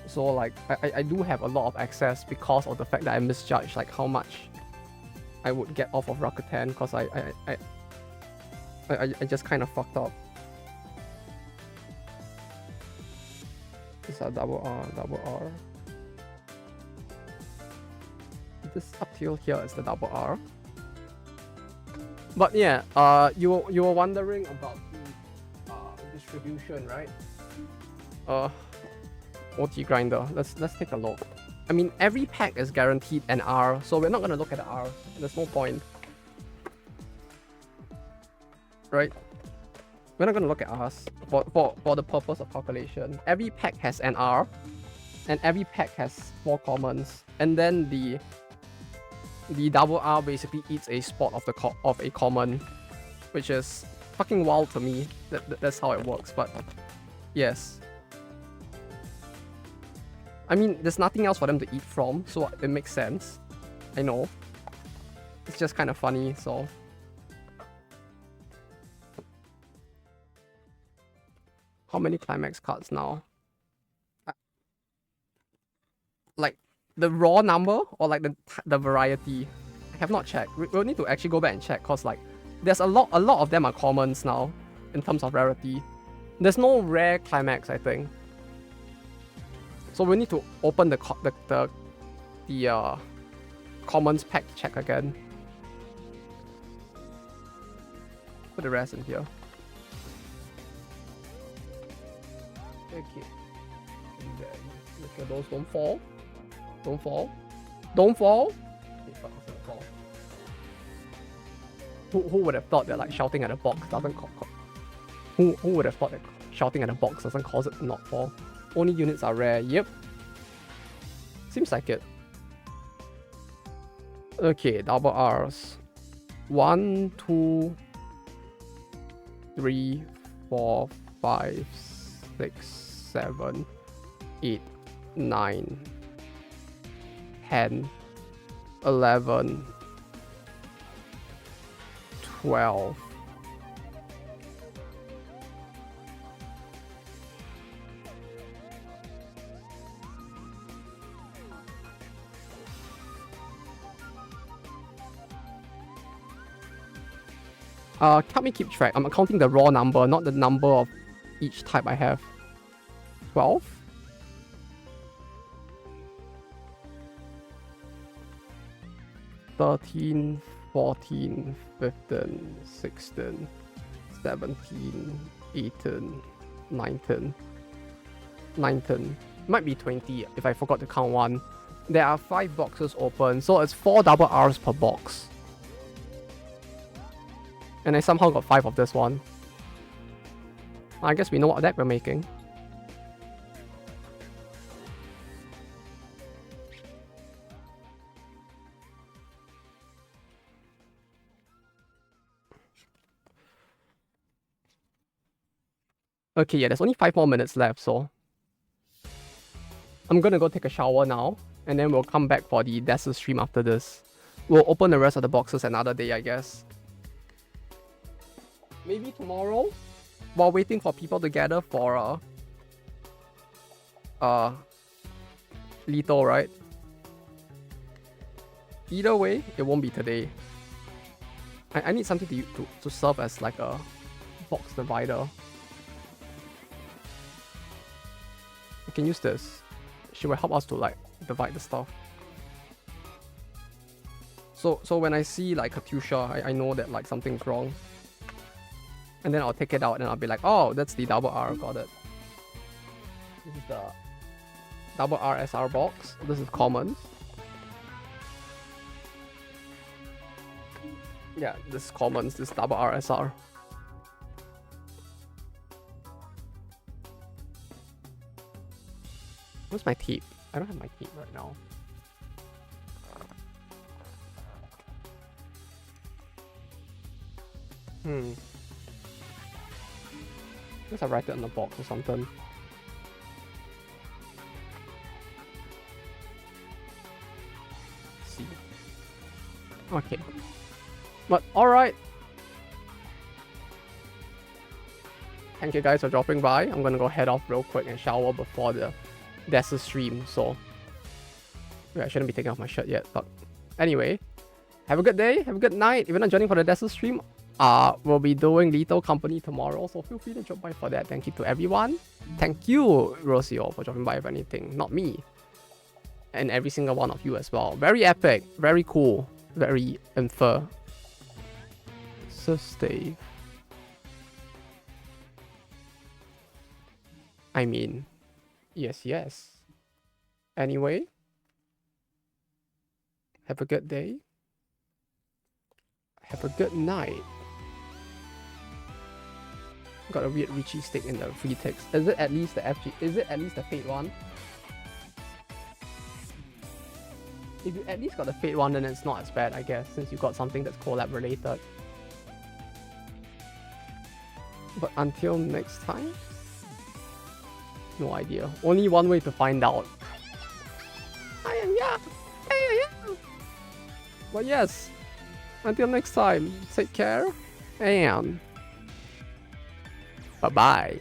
So like I do have a lot of access because of the fact that I misjudged like how much I would get off of Rakuten because I just kind of fucked up. This is double R. This up till here is the double R. But yeah, you were wondering about the distribution, right? OT grinder. Let's take a look. I mean, every pack is guaranteed an R, so we're not gonna look at the R. There's no point, right? We're not gonna look at R's for the purpose of calculation. Every pack has an R, and every pack has 4 commons, and then the double R basically eats a spot of a common, which is fucking wild to me. That's how it works, but yes. I mean, there's nothing else for them to eat from, so it makes sense. I know. It's just kind of funny, so. How many climax cards now? Like, the raw number or like the variety? I have not checked. We'll need to actually go back and check because like there's a lot of them are commons now in terms of rarity. There's no rare climax, I think. So we need to open the commons pack to check again. Put the rest in here. Okay. And then make sure those don't fall. Don't fall. Don't fall. Okay, fuck, it's gonna fall. Who would have thought that like shouting at a box doesn't who would have thought that shouting at a box doesn't cause it to not fall? Only units are rare. Yep. Seems like it. Okay, double R's. 1, 2, 3, 4, 5, 6, 7, 8, 9, 10, 11, 12. Help me keep track. I'm counting the raw number, not the number of each type I have. 12? 13, 14, 15, 16, 17, 18, 19, 19. Might be 20 if I forgot to count one. There are 5 boxes open, so it's 4 double R's per box. And I somehow got 5 of this one. I guess we know what deck we're making. Okay, yeah, there's only 5 more minutes left, so I'm gonna go take a shower now, and then we'll come back for the Desert stream after this. We'll open the rest of the boxes another day, I guess. Maybe tomorrow, while waiting for people to gather for lethal, right? Either way, it won't be today. I need something to serve as like a box divider. We can use this. She will help us to like divide the stuff. So when I see like Katusha, I know that like something's wrong. And then I'll take it out and I'll be like, oh, that's the double R, got it. This is the double R SR box. This is commons. Yeah, this is commons, this double R SR. Where's my tape? I don't have my tape right now. I guess I write it on the box or something. Let's see. Okay. But alright. Thank you guys for dropping by. I'm gonna go head off real quick and shower before the Desert stream, so I shouldn't be taking off my shirt yet, but anyway, have a good day, have a good night. If you're not joining for the Desert stream, we'll be doing Lethal Company tomorrow, so feel free to drop by for that. Thank you to everyone. Thank you, Rosio, for dropping by, if anything, not me. And every single one of you as well. Very epic, very cool, very infer. So stay. I mean, yes. Anyway, have a good day. Have a good night. Got a weird Richie stick in the free text. Is it at least the FG? Is it at least the Fate one? If you at least got the Fate one, then it's not as bad, I guess, since you got something that's collab related. But until next time, no idea. Only one way to find out. But yes, until next time, take care and bye-bye.